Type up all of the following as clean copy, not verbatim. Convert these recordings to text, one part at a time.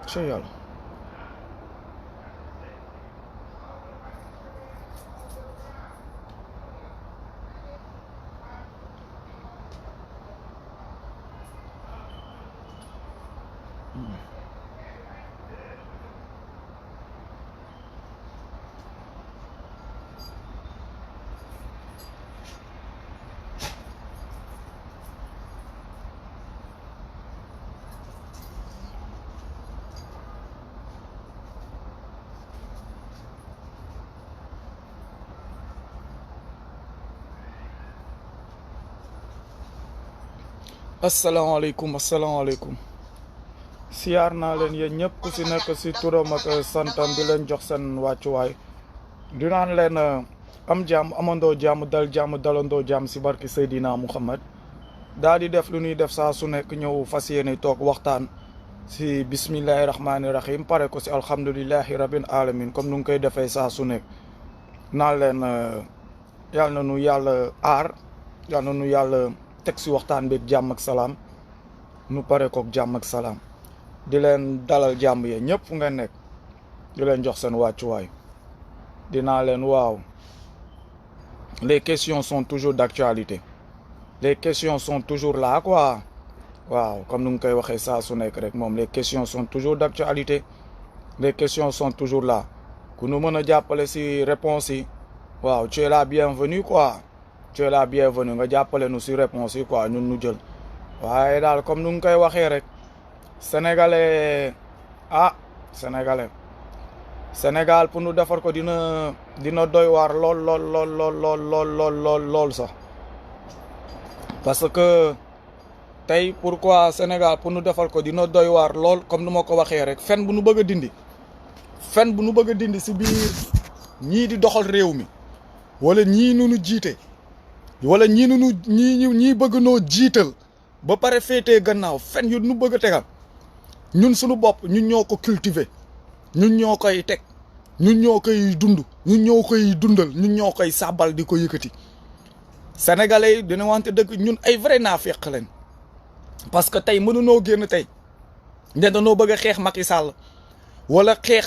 ci yàlla asalaamaaleykum siyaar naa leen yéen ñëpp ku si nekk si turam ak santam di leen jox seen wàccuwaay di naan leen am jàmm amandoo jàmm dal jàmm dalandoo jàmm si barki Seydina Muhammad daal di def lu ñuy def saa su nekk ñëw fas yéene toog waxtaan si bismillahi rahmaani rahim pare ko si alhamdulillahi rabbil alamin comme nu ngi koy defee saa su nekk naan leen yàlla na nu yàlla aar yàlla na nu yàlla teg si waxtaan bi jàmm ak salaam nu pare kook jàmm ak salaam di leen dalal jàmm yee ñëpp fu ngeen nekk di leen jox seen wàccuwaay dinaa leen waaw les questions sont toujours d'actualité les questions sont toujours là quoi waaw comme nu ngi koy waxee saa su nekk rek moom les questions sont toujours d'actualité les questions sont toujours là ku nu mën a jàppale si réponse yi waaw tu es la bienvenue quoi tu es la bienvenue nga jàppale nu si réponse yi quoi ñun nu jël waaye daal comme nu ngi koy waxee rek sénégalais Sénégal pour nu defar ko dina doy waar lool sax parce que tey pourquoi Sénégal pour nu defar ko dina doy waar lool comme nu ma ko waxee rek fen bu nu bëgg a dindi si biir ñii di doxal réew mi wala ñii nu jiite wala ñii bëgg noo jiital ba pare féetee gannaaw fen yu nu bëgg a tegal ñun suñu bopp ñun ñoo ko cultiver ñun ñoo koy teg ñun ñoo koy dund ñun ñoo koy dundal ñun ñoo koy sàbbal di ko yëkkati sénégalais yi dina wante dëgg ñun ay vrai naafeq lañ parce que tey mënunoo génn tey ne danoo bëgg a xeex Macky Sall wala xeex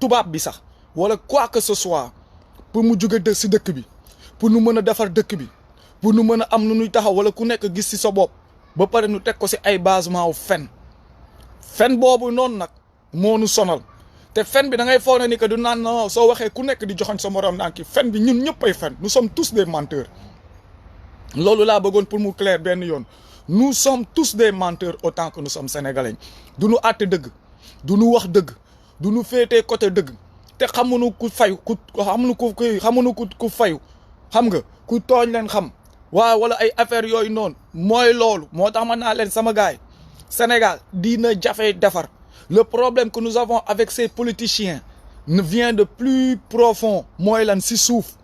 tubaab bi sax wala quoi que ce soit pour mu jóge si dëkk bi pour nu mën a defar dëkk bi pour nu mën a am nu nuy taxaw wala ku nekk gis si sa bopp ba pare nu teg ko si ay basement wu fen boobu noonu nag moo nu sonal te fen bi da ngay foog ne ni que du naan non soo waxee ku nekk di joxoñ sa morom naan ki fen bi ñun ñëpp ay fen nous sommes tous des menteurs loolu laa bëggoon pour mu clair benn yoon nous sommes tous des menteurs autant que nous sommes sénégalais du nu àtte dëgg du nu wax dëgg du nu féetee côté dëgg te xamuñu ku fayu xamuñu ku fayu xam nga ku tooñ leen xam waaw wala ay affaires yooyu noonu mooy loolu moo tax ma naa leen sama gaay Sénégal dina jafe defar le problème que nous avons avec ces politiciens ne vient de plus profond mooy lan si suuf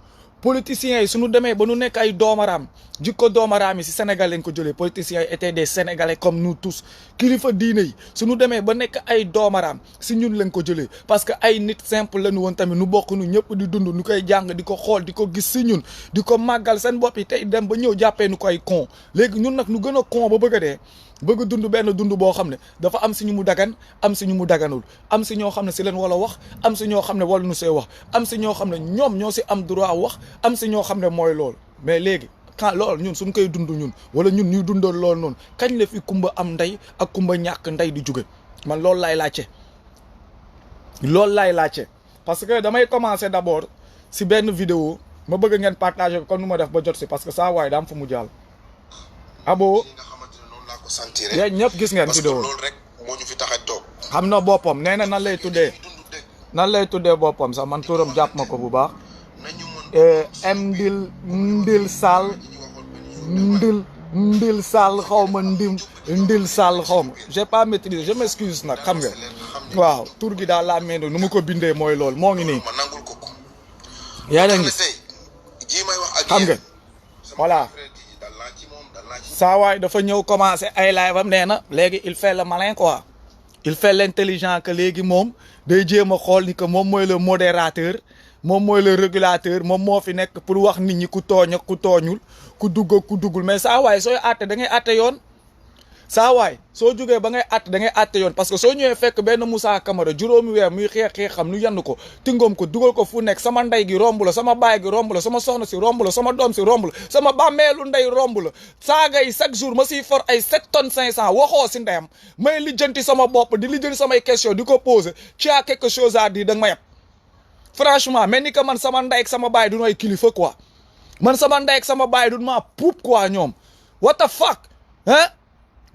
politiciens yi suñu demee ba nu nekk ay doomaraam jikko doomaraam yi si Sénégal lañ ko jëlee politiciens yi étaient des Sénégalais comme nous tous kilifa diine yi suñu demee ba nekk ay doomaraam si ñun lañ ko jëlee parce que ay nit simple lañu woon tamit nu bokk nu ñëpp di dund nu koy jàng di ko xool di ko gis si ñun di ko màggal seen bopp yi tey dem ba ñëw jàppee nu koy con léegi ñun nag nu gën a con ba bëgg a dee bëgg dund benn dund boo xam ne dafa am si ñu mu dagan am si ñu mu daganul am si ñoo xam ne si leen wala wax am si ñoo xam ne wala nu see wax am si ñoo xam ne ñoom ñoo si am droit wax am si ñoo xam ne mooy loolu mais léegi quand loolu ñun suñ koy dund ñun wala ñun ñuy dundal loolu noonu kañ la fi kumba am ndey ak kumba ñàkk ndey di jóge man loolu laay laajte parce que damay commencer d'abord si benn vidéo ma bëgg ngeen partager ko comme nu ma def ba jot si parce que saa waay daam fu mu jàll abo yéen ñëpp gis ngeen vidéo loolu rek moo ñu fi tax a toog. xam na boppam nee na nan lay tuddee boppam sax man turam jàpp ma ko bu baax ndil sall xaw ma ndil sall xaw ma j'ai pas maîtrisé je m'excuse nag xam nga waaw tur gi daal laa mel nu ma ko bindee mooy loolu moo ngi nii yaa ngi tey jii may wax ak xam nga voilà dal naa ci moom dal naa ci saa waay dafa ñëw commencé ay live am nee na léegi il fait le malin quoi il fait l'intelligent que léegi moom day jéem a xool ni que moom mooy le modérateur moom mooy le régulateur moom moo fi nekk pour wax nit ñi ku tooñ ak ku tooñul ku dugg ak ku duggul mais saa waay sooy àtte da ngay àtte yoon saa waay soo jógee ba ngay àtte da ngay àtte yoon parce que soo ñëwee fekk benn Moussa Camara juróomi weer muy xeex-xeexam nu yenn ko tingoom ko dugal ko fu nekk sama ndey gi romb la sama baay gi romb la sama soxna si romb la sama doom si romb la sama bàmmeelu ndey romb la saaga yi chaque jour ma siy for ay 7 tonnes 500 waxoo si ndeyam may lijjanti sama bopp di lijjanti samay question di ko poser tu as quelque chose à dire da nga ma yab franchement mais ni que man sama ndey ak sama baay du ay kilifa quoi man sama ndey ak sama baay du ma puub quoi ñoom what the fuck hein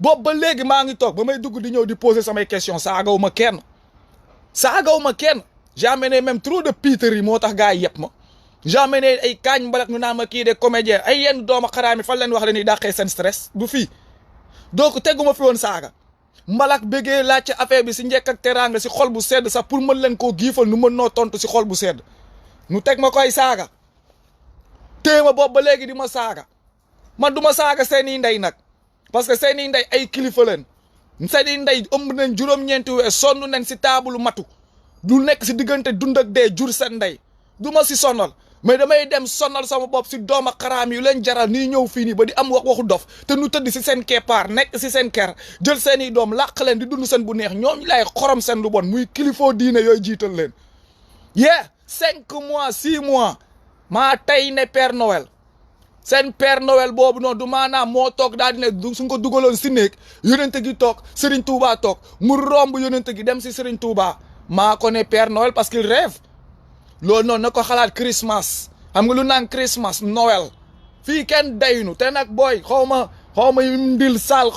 boobu ba léegi maa ngi toog ba may dugg di ñëw di poser samay question saagaw ma kenn j'ai amené même trop de Peter yi moo tax gars yi yëpp ma j'ai amené ay kaañ mbalak ñu naan ma kii de comédien ay yenn doomu xaraam yi fan leen wax leen ni dàqee seen stress du fii donc teguma fi woon saaga mbalak bëggee laajte affaire bi si njëkk ak teraanga si xol bu sedd sax pour mën leen koo giifal nu mën noo tontu si xol bu sedd nu teg ma koy saaga téye ma boobu ba léegi di ma saaga man du ma saaga seeni ndey nag parce que seeni ndey ay kilifa leen seeni ndey ëmb nañ juróom-ñeenti weer sonn nañ si taabulu matu du nekk si diggante dund ak dee jur seen ndey du ma si sonal mais damay dem sonal sama bopp si dooma xaraam yu leen jaral nii ñëw fii nii ba di am waxu dof te nu tëdd si seen keppaar nekk si seen ker jël seeni doom làq leen di dund seen bu neex ñoom lay xorom seen lu bon muy kilifoo diine yooyu jiital leen 5 mois 6 mois maa tey ne Père Noël seen Père Noël boobu noonu du maanaam moo toog daal di ne suñ ko dugaloon si néeg yonente gi toog Serigne Touba toog mu romb yonente gi dem si Serigne Touba maa ko ne Père Noël parce qu'il rêve loolu noonu na ko xalaat Christmas xam nga lu naan Christmas Noël fii kenn daynu te nag booy xaw ma ndil sal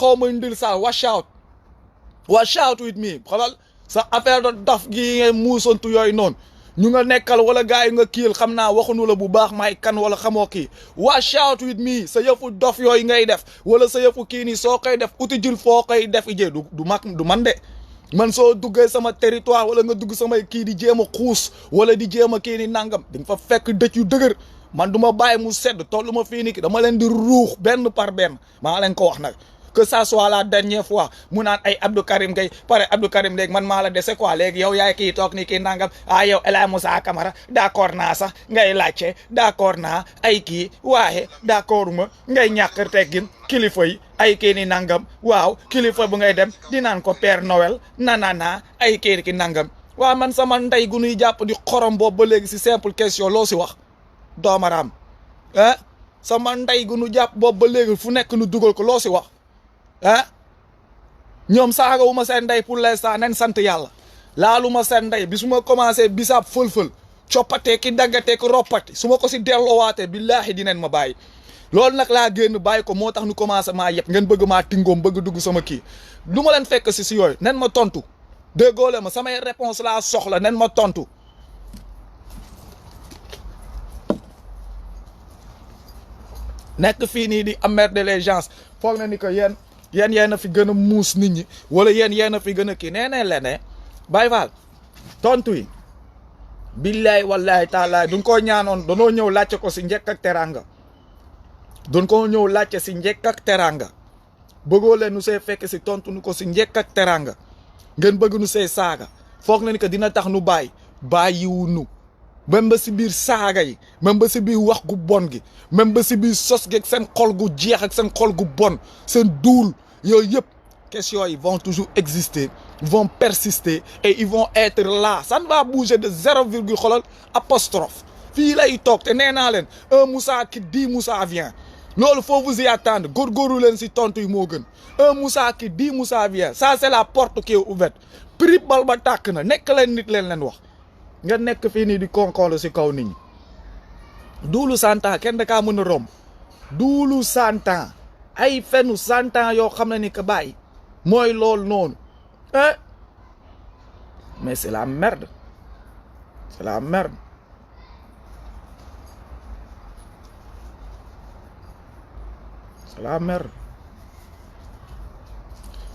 watch out with me xolal sa affaire de dof gi ngay muusantu yooyu noonu ñu nga nekkal wala gars yi nga kiil xam naa waxuñu la bu baax may kan wala xamoo kii watch out with me sa yëfu dof yooyu ngay def wala sa yëfu kii nii soo koy def uti jël foo koy def ijee du man de man soo duggee sama territoire wala nga dugg samay kii di jéem a xuus wala di jéem a kii ni nangam di nga fa fekk dëj yu dëgër man du ma bàyyi mu sedd tollu ma fii nii ki dama leen di ruux benn par benn maa leen ko wax nag que ça soit la dernière fois mu naan ay Abdou Karim Gueye pare Abdou Karim léegi man maa la dese quoi léegi yow yaay kii toog ni kii nangam yow El Hadj Moussa Camara d'accord naa sax ngay laajte d'accord naa ay kii waaye d'accord ma ngay ñàkk teggin kilifa yi ay kii ni nangam waaw kilifa bu ngay dem di naan ko Père Noël nanana ay kii ki nangam waaw man sama ndey gu nuy jàpp di xorom boobu ba léegi si simple question loo si wax doomaraam sama ndey gu nu jàpp boobu ba léegi fu nekk nu dugal ko loo si wax ñoom saagawuma seen ndey pour l'instant nañ sant yàlla laaluma seen ndey bi su ma commencé bisaab fël-fël coppatee ki daggatee ki roppati su ma ko si delloowaatee billaahi dinañ ma bàyyi loolu nag laa génn bàyyi ko moo tax nu commencé maa yëpp ngeen bëgg maa tingoom bëgg dugg sama kii du ma leen fekk si yooyu nen ma tontu déggoole ma samay réponse laa soxla nen ma tontu nekk fii nii di emmerder les gens foog na ni que yéen a fi gën a muus nit ñi wala yéen a fi gën a kii nee leen Baye Fall tontu yi billaay wallahi taalaay duñ ko ñaanoon danoo ñëw laajte ko si njëkk ak teranga duñ ko ñëw laajte si njëkk ak teranga bëggoo leen nu see fekk si tontu nu ko si njëkk ak teranga ngeen bëgg nu see saaga foog na ni que dina tax nu bàyyiwu nu même ba si biir saaga yi même ba si biir wax gu bon gi même ba si biir sos gi ak seen xol gu jeex ak seen xol gu bon seen duul yooyu yëpp questions yi vont toujours exister vont persister et ils vont être là ça ne va bouger de 0 virgule xolal apostrophe fii lay toog te nee naa leen un Moussa qui dit Moussa vient loolu faut vous y attendre góorgóorlu leen si tontu yi moo gën un Moussa qui dit Moussa vient ça c'est la porte qui est ouverte prix bal ba tàkk na nekk leen nit leen wax nga nekk fii nii di konkoolu si kaw nit ñi duulu 100 ans kenn da kaa mën a romb duulu 100 ans ay fenu 100 ans yoo xam ne ni que bàyyi mooy loolu noonu mais c'est la merde c'est la merde c'est la merde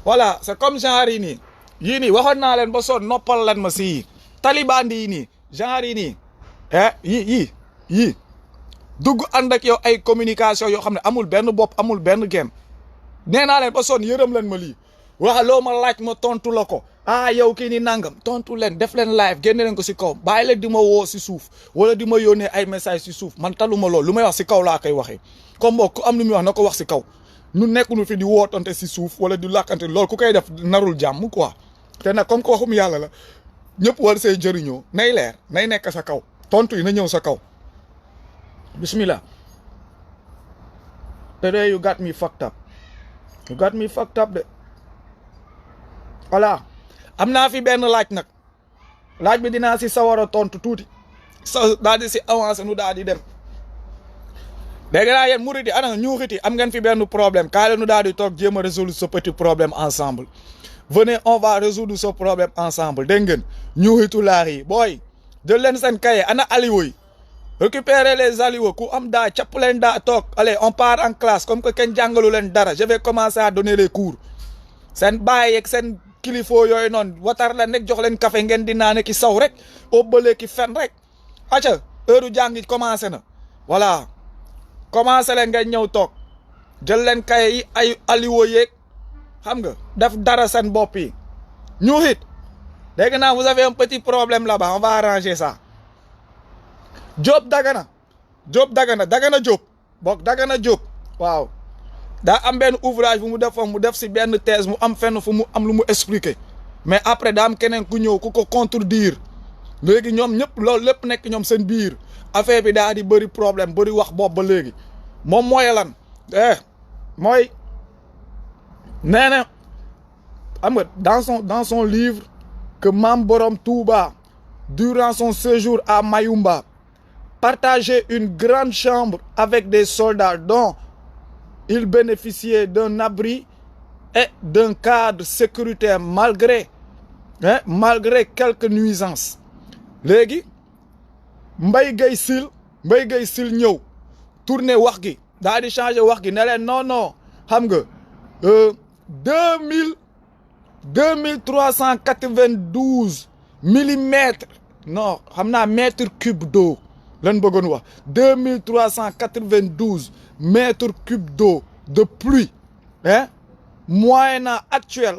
voilà c'est comme genre yii nii waxoon naa leen ba sonn noppal leen ma si taliban yi nii genre yi nii yii yii dugg ànd ak yow ay communication yoo xam ne amul benn bopp amul benn genn nee naa leen ba sonn yërëm leen ma lii wax loo ma laaj ma tontu la ko ah yow kii ni nangam tontu leen def leen live génne leen ko si kaw bàyyi leen di ma woo si suuf wala di ma yónnee ay message si suuf man taluma lool lu may wax si kaw laa koy waxee comme boog ku am lu muy wax na ko wax si kaw ñu nekkunu fi di wootante si suuf wala di làkkante loolu ku koy def narul jàmm quoi te nag comme que waxum yàlla la ñëpp war see jëriñoo nay leer nay nekk sa kaw tontu yi na ñëw sa kaw bismillah. Today you got me fucked up. You got me fucked up de voilà am naa fi benn laaj nag laaj bi dinaa si sawar a tontu tuuti daal di si avancé nu daal di dem dégg naa yéen murid yi ana ñuuxiti am ngeen fi benn problème kaay la nu daal di toog jéem a résoudre ce petit problème ensemble venez on va résoudre ce problème ensemble dégg ngeen ñuuxitu laar yi booy jël leen seen kaye ana aliwo yi récupérez les aliwo ku am daa capp leen daa toog allez on part en classe comme que kenn jàngalu leen dara je vais commencer à donner les cours seen baay yeeg seen kilifo yooyu noonu watar la nekk jox leen café ngeen di naane ki saw rek óbbalee ki fen rek acca heure jàngi commencé na voilà commencé leen ngeen ñëw toog jël leen kaye yi ay aliwo yeeg xam nga def dara seen bopp yi ñu it dégg naa vous avez un petit problème là-bas on va arranger ça Diop Dagana Dagana Diop bokk Dagana Diop waaw daa am benn ouvrage bu mu def mu def si benn thèse mu am fenn fu mu am lu mu expliquer mais après daa am keneen ku ñëw ku ko contredire léegi ñoom ñëpp loolu lépp nekk ñoom seen biir affaire bi daa di bëri problème bëri wax boobu ba léegi moom mooy lan mooy nee na xam nga dans son livre que Mame Borom Touba durant son séjour à Mayumba partageait une grande chambre avec des soldats dont il bénéficiait d'un abri et d'un cadre sécuritaire malgré quelques nuisances léegi Mbaye Gueye Sil ñëw tourner wax gi daal di changer wax gi ne leen non xam nga 2392 millimètres non xam naa mètre cube d'eau lan bëggoon wax 2392 mètres cubes d'eau de pluie moyennant actuel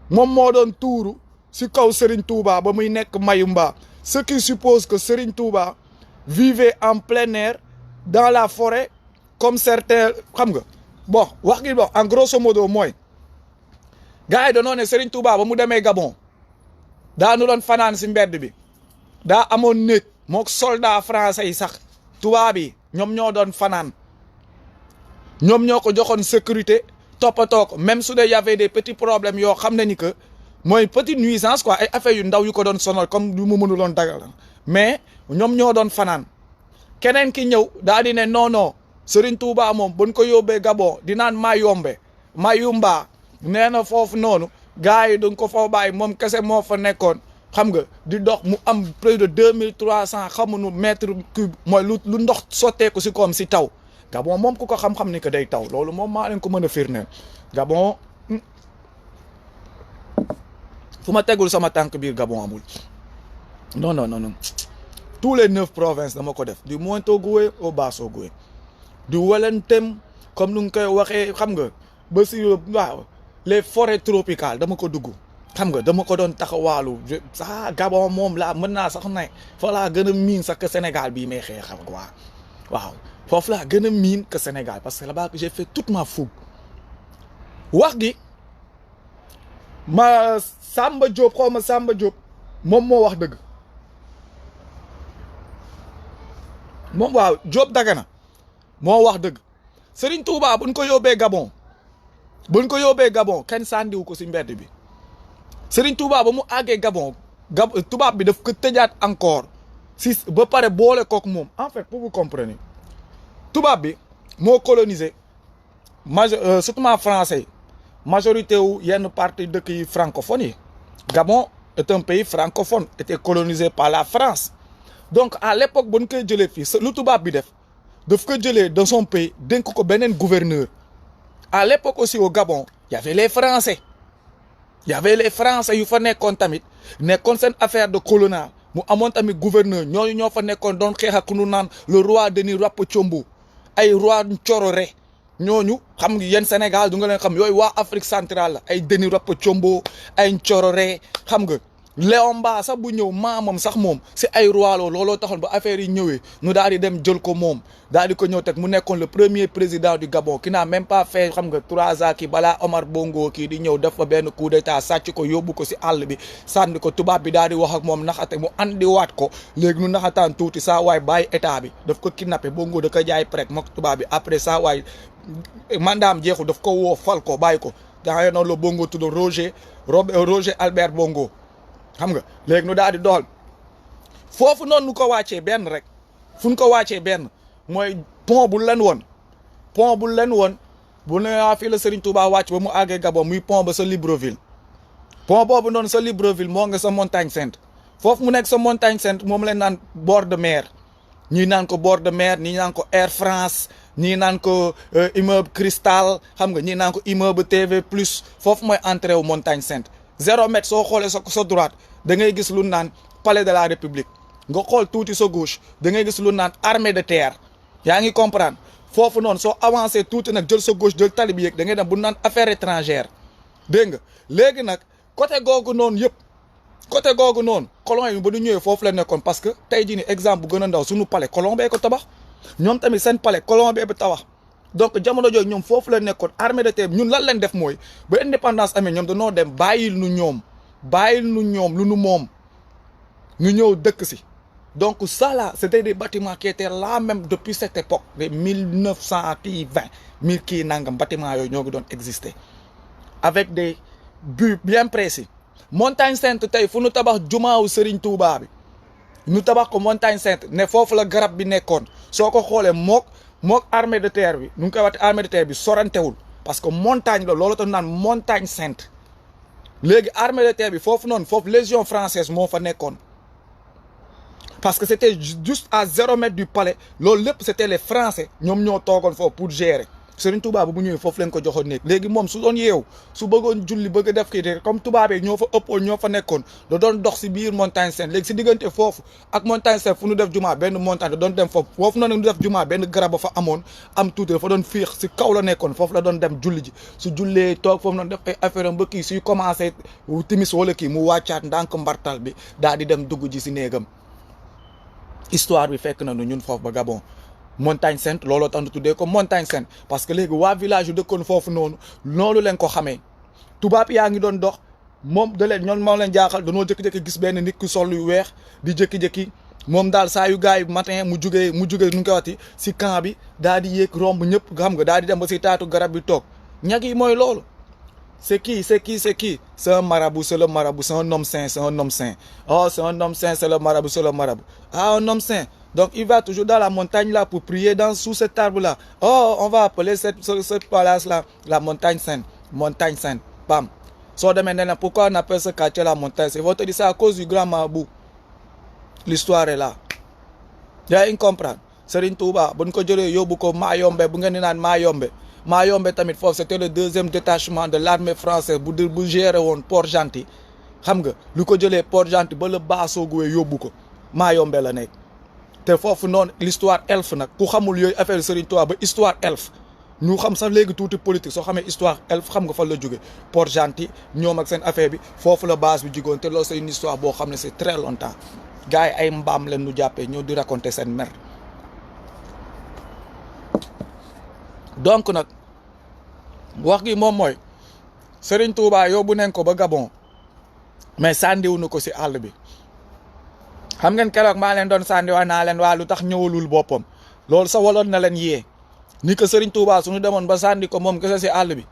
moom moo doon tuuru si kaw Serigne Touba ba muy nekk Mayumba ce qui suppose que Serigne Touba vivait en plein air dans la forêt comme certains xam nga bon wax gi bon en grosso modo mooy gars yi dañoo ne Serigne Touba ba mu demee Gabon daa nu doon fanaan si mbedd bi daa amoon néeg mook soldat français yi sax tubaab yi ñoom ñoo doon fanaan ñoom ñoo ko joxoon sécurité toppatoo ko même su dee y avait des petits problèmes yoo xam ne ni que mooy petite nuisance quoi ay affaires yu ndaw yu ko doon sonal comme lu mu mënuloon dagal mais ñoom ñoo doon fanaan keneen ki ñëw daal di ne non Serigne Touba moom buñ ko yóbbee Gabon di naan Mayumba nee na foofu noonu gars yi duñ ko foo bàyyi moom kese moo fa nekkoon xam nga di dox mu am plus de 2300 xamuñu mètre cube mooy lu ndox sotteeku si koom si taw Gabon moom ku ko xam-xam ni que day taw loolu moom maa leen ko mën a firndeel Gabon fu ma tegul sama tànk biir Gabon amul non tous les 9 provinces dama ko def du Mointogoue au Bassogoué du Welentem comme nu nga koy waxee xam nga ba si waaw les forêts tropicales dama ko dugg xam nga dama ko doon taxawaalu Gabon moom laa mën naa sax ne fa laa gën a miin sax que Sénégal bii may xeex xam quoi waaw foofu laa gën a miin que Sénégal parce que là-bas j'ai fait toute ma fougue wax gi ma Samba Diop moom moo wax dëgg moom waaw Diop Dagana moo wax dëgg Serigne Touba buñ ko yóbbee Gabon kenn sàndiwu ko si mbedd bi Serigne Touba ba mu àggee Gabon tubaab bi daf ko tëjaat encore si ba pare boole kook moom en fait pour vous comprendre tubaab bi moo colonisé surtout français majorité wu yenn partie dëkk yi francophone yi Gabon est un pays francophone était colonisé par la France donc à l'époque bu ñu koy jëlee fii lu tubaab bi daf ko jëlee dans son pays dénk ko beneen gouverneur à l'époque aussi au Gabon y avait les Français yu fa nekkoon tamit nekkoon seen affaire de colonial mu amoon tamit gouverneur ñooñu ñoo fa nekkoon doon xeex ak nu naan le roi Denis Rapacombo ay roi Ncororé ñooñu xam nga yéen Sénégal du nga leen xam yooyu waa Afrique centrale la ay Denis Rapacombo ay Ncororé xam nga Léomba sax bu ñëw maamam sax moom si ay roi looloo taxoon ba affaire yi ñëwee nu daal di dem jël ko moom daal di ko ñëw teg mu nekkoon le premier président du Gabon qui n'a même pas fait xam nga 3 ans kii balaa Omar Bongo kii di ñëw def fa benn coup d'état sàcc ko yóbbu ko si àll bi sànni ko tubaab bi daal di wax ak moom naxate mu andiwaat ko léegi nu naxataan tuuti saa waay bàyyi état bi daf ko kidnappé Bongo da ko jaay prek mook tubaab bi après saa waay mandaam jeexul daf ko woo fal ko bàyyi ko daa noonu la Bongo tudd Roger Albert Bongo xam nga léegi nu daal di doxal foofu noonu nu ko wàccee benn rek fu nu ko wàccee benn mooy pont bu leen woon bu ne fii la Serigne Touba wàcc ba mu àggee Gabon muy pont ba sa Libreville pont boobu noonu sa Libreville moo nga sa Montagne Sainte foofu mu nekk sa Montagne Sainte moom leen naan bord de mer ñii naan ko bord de mer ñii naan ko Air France ñii naan ko immeuble Cristal xam nga ñii naan ko immeuble TV plus foofu mooy entrée wu Montagne Sainte 0 mètre soo xoolee sa droite da ngay gis lu naan palais de la république nga xool tuuti sa gauche da ngay gis lu naan armée de terre yaa ngi comprendre foofu noonu soo avancé tuuti nag jël sa gauche jël tali bi yëg da ngay dem bu naan affaire étrangère dégg nga léegi nag côté googu noonu yëpp côté googu noonu colon yi ba du ñëwee foofu la nekkoon parce que tey jii ni exemple bu gën a ndaw suñu palais colon bee ko tabax ñoom tamit seen palais colon bee ba tabax donc jamono jooju ñoom foofu la nekkoon armée de terre ñun lan leen def mooy ba indépendance amee ñoom dañoo dem bàyyil nu ñoom lu nu moom ñu ñëw dëkk si donc ça là c'était des bâtiments qui étaient là même depuis cette époque de 1920 kii nangam bâtiments yooyu ñoo ngi doon exister avec des buts bien précis Montagne Sainte tey fu nu tabax jumaawu Serigne Touba bi ñu tabax ko Montagne Sainte ne foofu la garab bi nekkoon soo ko xoolee mook armée de terre bi nu ngi koy waxte armée de terre bi sorantewul parce que montagne la loolu tax naan Montagne Sainte léegi armée de terre bi foofu noonu foofu légion française moo fa nekkoon parce que c'était juste à 0 mètre du palais loolu lépp c'était les français ñoom ñoo toogoon foofu pour gérer Serigne Touba bu ñëwee foofu leen ko joxoon nekk léegi moom su doon yeewu su bëggoon julli bëgg a def kii de comme tubaab yi ñoo fa ëppoon ñoo fa nekkoon da doon dox si biir Montagne Sainte léegi si diggante foofu ak Montagne Sainte fu nu def jumaa benn montagne da doon dem foofu noonu nu def jumaa benn garab ba fa amoon am tuuti dafa doon fiix si kaw la nekkoon foofu la doon dem julli ji su jullee toog foofu noonu def ay affaire am ba kii suy commencé timis wala kii mu wàccaat ndànk mbartal bi daal di dem dugg ji si néegam histoire bi fekk na nu ñun foofu ba Gabon Montagne Sainte looloo tax ñu tuddee ko Montagne Sainte parce que léegi waa village yu dëkkoon foofu noonu leen ko xamee tubaab yaa ngi doon dox moom da leen ñoom moo leen jaaxal dañoo jékki-jékki gis benn nit ku sol yu weex di jékki-jékki moom daal saa yu gars yi matin mu jugee nu ñu koy waxati si camp bi daal di yéeg romb ñëpp xam nga daal di dem ba si taatu garab bi toog ñag yi mooy loolu c'est qui c'est un marabout c'est le marabout c'est un homme saint oh c'est un homme saint c'est le marabout ah un homme saint. Donc, il va toujours dans la montagne là pour prier sous cet arbre-là. Oh, on va appeler cette place-là la montagne sainte. Montagne sainte. Bam. So, maintenant, pourquoi on appelle ce quartier la montagne sainte? Ils vont te dire c'est à cause du grand marabout. L'histoire est là. Y'a une comprendre. Serigne Touba, bon ko jëlee yóbbu ko Mayombe, bu ngeen di naan Mayombe. Mayombe tamit foofu c'était le 2e détachement de l'armée française bu géré woon Port-Gentil. Xam nga lu ko jëlee Port-Gentil ba le Bassogoué yóbbu ko Mayombe la nekk. te foofu noonu l'histoire elfe nag ku xamul yooyu affaire Serigne Touba ba histoire elfe ñu xam sax léegi tuuti politique soo xamee histoire elfe xam nga fan la jóge Port-Gentil ñoom ak seen affaire bi foofu la base bi jigoon te loolu c'est une histoire boo xam ne c'est très longtemps gars yi ay mbaam leen nu jàppee ñoo di raconter seen mer donc nag wax gi moom mooy Serigne Touba yóbbu nañ ko ba Gabon mais sàndiw na ko si àll bi xam ngeen keroog maa leen doon sànni wax naa leen waa lu tax ñëwalul boppam loolu sa waloon na leen yee ni ko Serigne Touba suñu demoon ba sànni ko moom kese si àll bi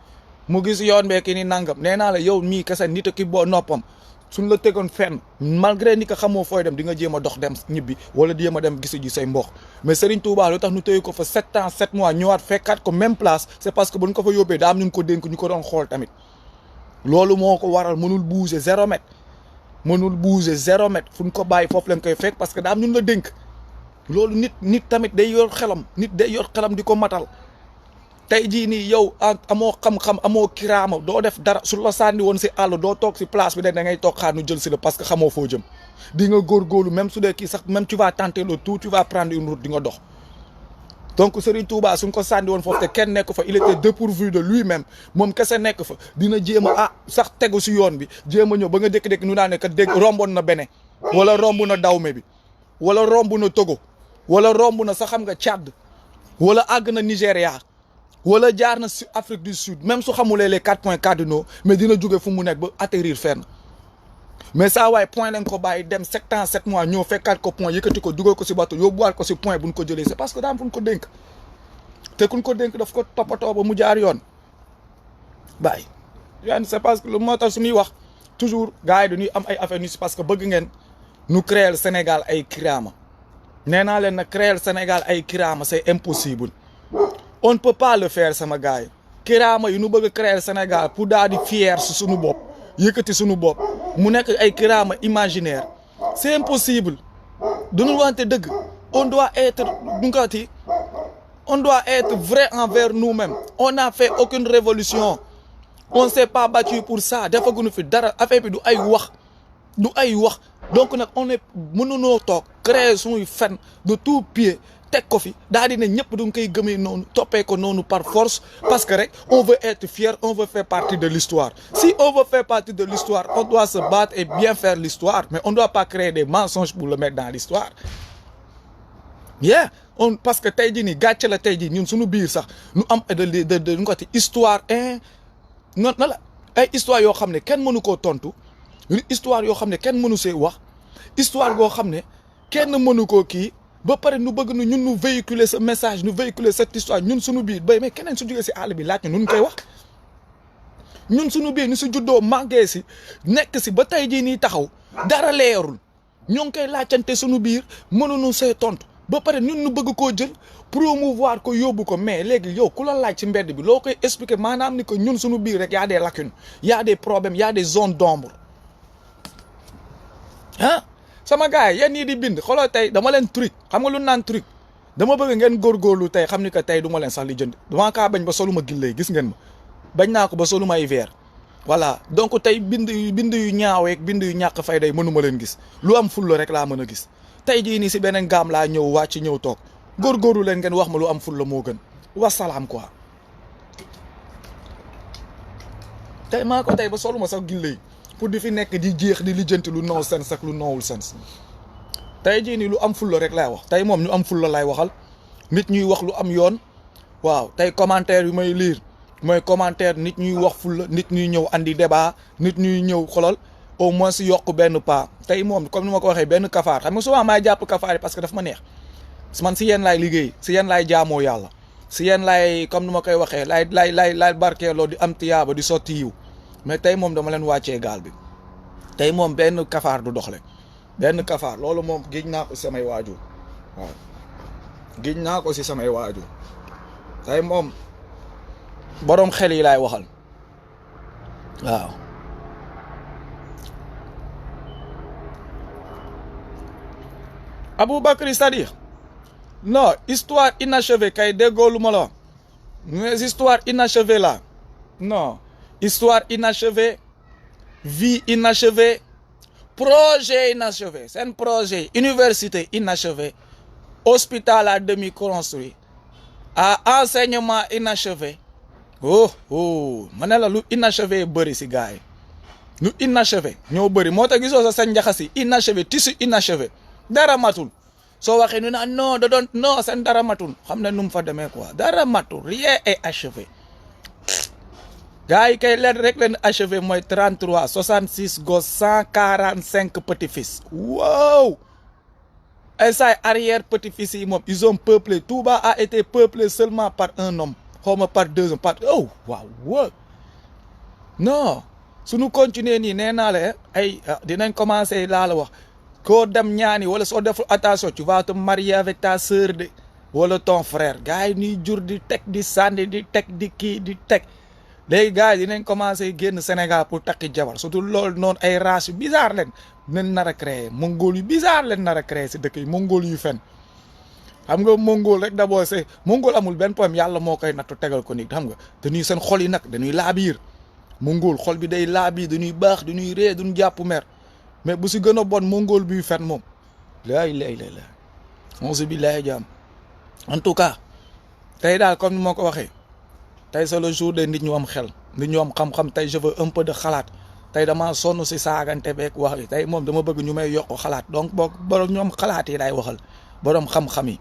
mu gis yoon bee ki ni nangam nee naa la yow mii kese nit ki boo noppam suñ la tegoon fenn malgré ni ko xamoo fooy dem di nga jéem a dox dem ñibbi wala di jéem a dem gisu ji say mbokk mais Serigne Touba lu tax ñu téye ko fa 7 ans 7 mois ñëwaat fekkaat ko même place c'est parce que buñ ko fa yóbbee daa am ñu ko dénk ñu ko doon xool tamit loolu moo ko waral mënul bouger 0 mètre. mënul bouger 0 mètre fu ñu ko bàyyi foofu lañ koy fekk parce que daa am ñun la dénk loolu nit tamit day yor xelam nit day yor xelam di ko matal tey jii nii yow amoo xam-xam amoo kiraama doo def dara su la sànni woon si àll doo toog si place bi da ngay toog xaar nu jël si la parce que xamoo foo jëm di nga góorgóorlu même su dee kii sax même tu vas tenter le tout tu vas prendre une route di nga dox. donc Serigne Touba suñ ko sànni woon foofu te kenn nekk fa il était dépourvu de lui-même moom kese nekk fa dina jéem a sax tegu si yoon bi jéem a ñëw ba nga dékk-dékk nu daan ne kat dégg romboon na Bénin wala romb na Dahomey bi wala romb na Togo wala romb na sax xam nga Tchad wala àgg na Nigéria wala jaar na si Afrique du Sud même su xamulee les 4 points cardinaux mais dina jóge fu mu nekk ba atterrir fenn mais saa waaye point lañ ko bàyyi dem 7 ans 7 mois ñëw fekkaat ko point yëkkati ko dugal ko si bateau yóbbuwaat ko si point bu ñu ko jëlee c'est parce que daam fu ñu ko dénk te kuñ ko dénk daf ko toppatoo ba mu jaar yoon bàyyi yani c'est parce que lu moo tax suñuy wax toujours gars yi dañuy am ay affaire ni si parce que bëgg ngeen nu créer Sénégal ay kiraama nee naa leen nag créer Sénégal ay kiraama c'est impossible on ne peut pas le faire sama gars yi kiraama yi nu bëgg a créer Sénégal pour daal di fier si suñu bopp yëkkati suñu bopp mu nekk ay kiraama imaginaire c'est impossible duñu wante dëgg on doit être on doit être vrai envers nous-mêmes on n'a fait aucune révolution on s'est pas battu pour ça defaguñu fi dara affaire bi du ay wax donc nag on est mënunoo toog créer suñuy fen de tout pied teg ko fi daal di ne ñëpp du nga koy gëmee noonu toppee ko noonu par force parce que rek on veut être fier on veut faire partie de l'histoire si on veut faire partie de l'histoire on doit se battre et bien faire l'histoire mais on ne doit pas créer des mensonges pour le mettre dans l'histoire parce que tey jii nii gàcce la tey jii ñun suñu biir sax ñu am de ñu ko ti histoire na la ay histoire yoo xam ne kenn mënu koo tontu histoire yoo xam ne kenn mënu see wax histoire yoo xam ne kenn mënu koo kii ba pare nu bëgg ñun nu véhiculer ce message nu véhiculer cette histoire ñun suñu biir bay mais keneen su jógee si àll bi laaj ñu nun koy wax ñun suñu biir ñu si juddoo màggee si nekk si ba tey jii nii taxaw dara leerul ñoo ngi koy laajante suñu biir mënuñu see tontu ba pare ñun nu bëgg koo jël promouvoir ko yóbbu ko mais léegi yow ku la laaj ci mbedd bi loo koy expliquer maanaam ni que ñun suñu biir rek y a des lacunes y a des problèmes y a des zones d'ombre sama gars yi yéen ñii di bind xooloo tey dama leen truc xam nga lu naan truc dama bëgg ngeen góorgóorlu tey xam ni que tey du ma leen sax li jënd dama kaa bañ ba soluma gillee gis ngeen ma bañ naa ko ba soluma ay verre voilà donc tey bind yu ñaaweeg bind yu ñàkk fay day mënuma leen gis lu am fulla rek laa mën a gis tey jii nii si beneen gaam laa ñëw wàcc ñëw toog góorgóorlu leen ngeen wax ma lu am fulla moo gën wasalaam quoi tey maa ko tey ba soluma sax gillee pour di fi nekk di jeex di lijjanti lu noow sens ak lu noowul sens tey jii nii lu am fulla rek laay wax tey moom ñu am fulla lay waxal nit ñuy wax lu am yoon waaw tey commentaire yu may lire mooy commentaire nit ñuy wax fulla nit ñuy ñëw andi débat nit ñuy ñëw xolal au moins si yokk benn pas tey moom comme ni ma ko waxee benn kafaar xam nga souvent maay jàpp kafaar yi parce que daf ma neex man si yéen laay liggéey si yéen laay jaamoo yàlla si yéen laay comme ni ma koy waxee laay barkeeloo di am tiyaaba di sotti yiw mais tey moom dama leen wàccee gaal bi tey moom benn kafaar du doxle benn kafaar loolu moom géej naa ko si samay waajur waaw géej naa ko si samay waajur tey moom boroom xel yi laay waxal waaw Aboubacry c'est-à-dire non histoire inachevée kay déggoo lu ma la mais histoire inachevée là non histoire inachevée vie inachevée projet inachevé seen projet université inachevé hôpital à demi construit à enseignement inachevé ma ne la lu inachevé bëri si gars yi lu inachevé ñoo bëri moo tax gisoo sa seen njaxasi inachevé tissu inachevé dara matul soo waxee ñu naan non da doon non seen dara matul xam ne nu mu fa demee quoi dara matul rien est achevé gars yi kay leen rek leen achevé mooy 33 66 gosses 145 petits-fils wow ay saay arrière petits-fils yi moom ils ont peuplé Touba a été peuplé seulement par un homme xaw ma par deux hommes par waaw non suñu continuer nii nee naa la ay dinañ commencer laa la wax koo dem ñaani wala soo deful attention tu vas te marier avec ta sœur de wala ton frère gars yi ñuy jur di teg di sànni di teg di kii di teg léegi gars yi dinañ commencer génn Sénégal pour takki jabar surtout loolu noonu ay races yu bizarre leen nar a créer mongol yu bizarre leen nar a créer si dëkk yi mongol yu fen xam nga mongol rek d'abord c'est mongol amul benn problème yàlla moo koy nattu tegal ko nit xam nga dañuy seen xol yi nag dañuy laabiir mongol xol bi day laabiir dañuy baax dañuy ree duñu jàpp mer mais bu si gën a bon mongol buy fen moom laay la onze billahi jaam en tout cas tey daal comme ni moo ko waxee tey c'est le jour de nit ñu am xel nit ñu am xam-xam tey je veux un peu de xalaat tey damaa sonn si saagante beeg wax yi tey moom dama bëgg ñu may yokk xalaat donc boog borom ñoom xalaat yi daay waxal borom xam-xam yi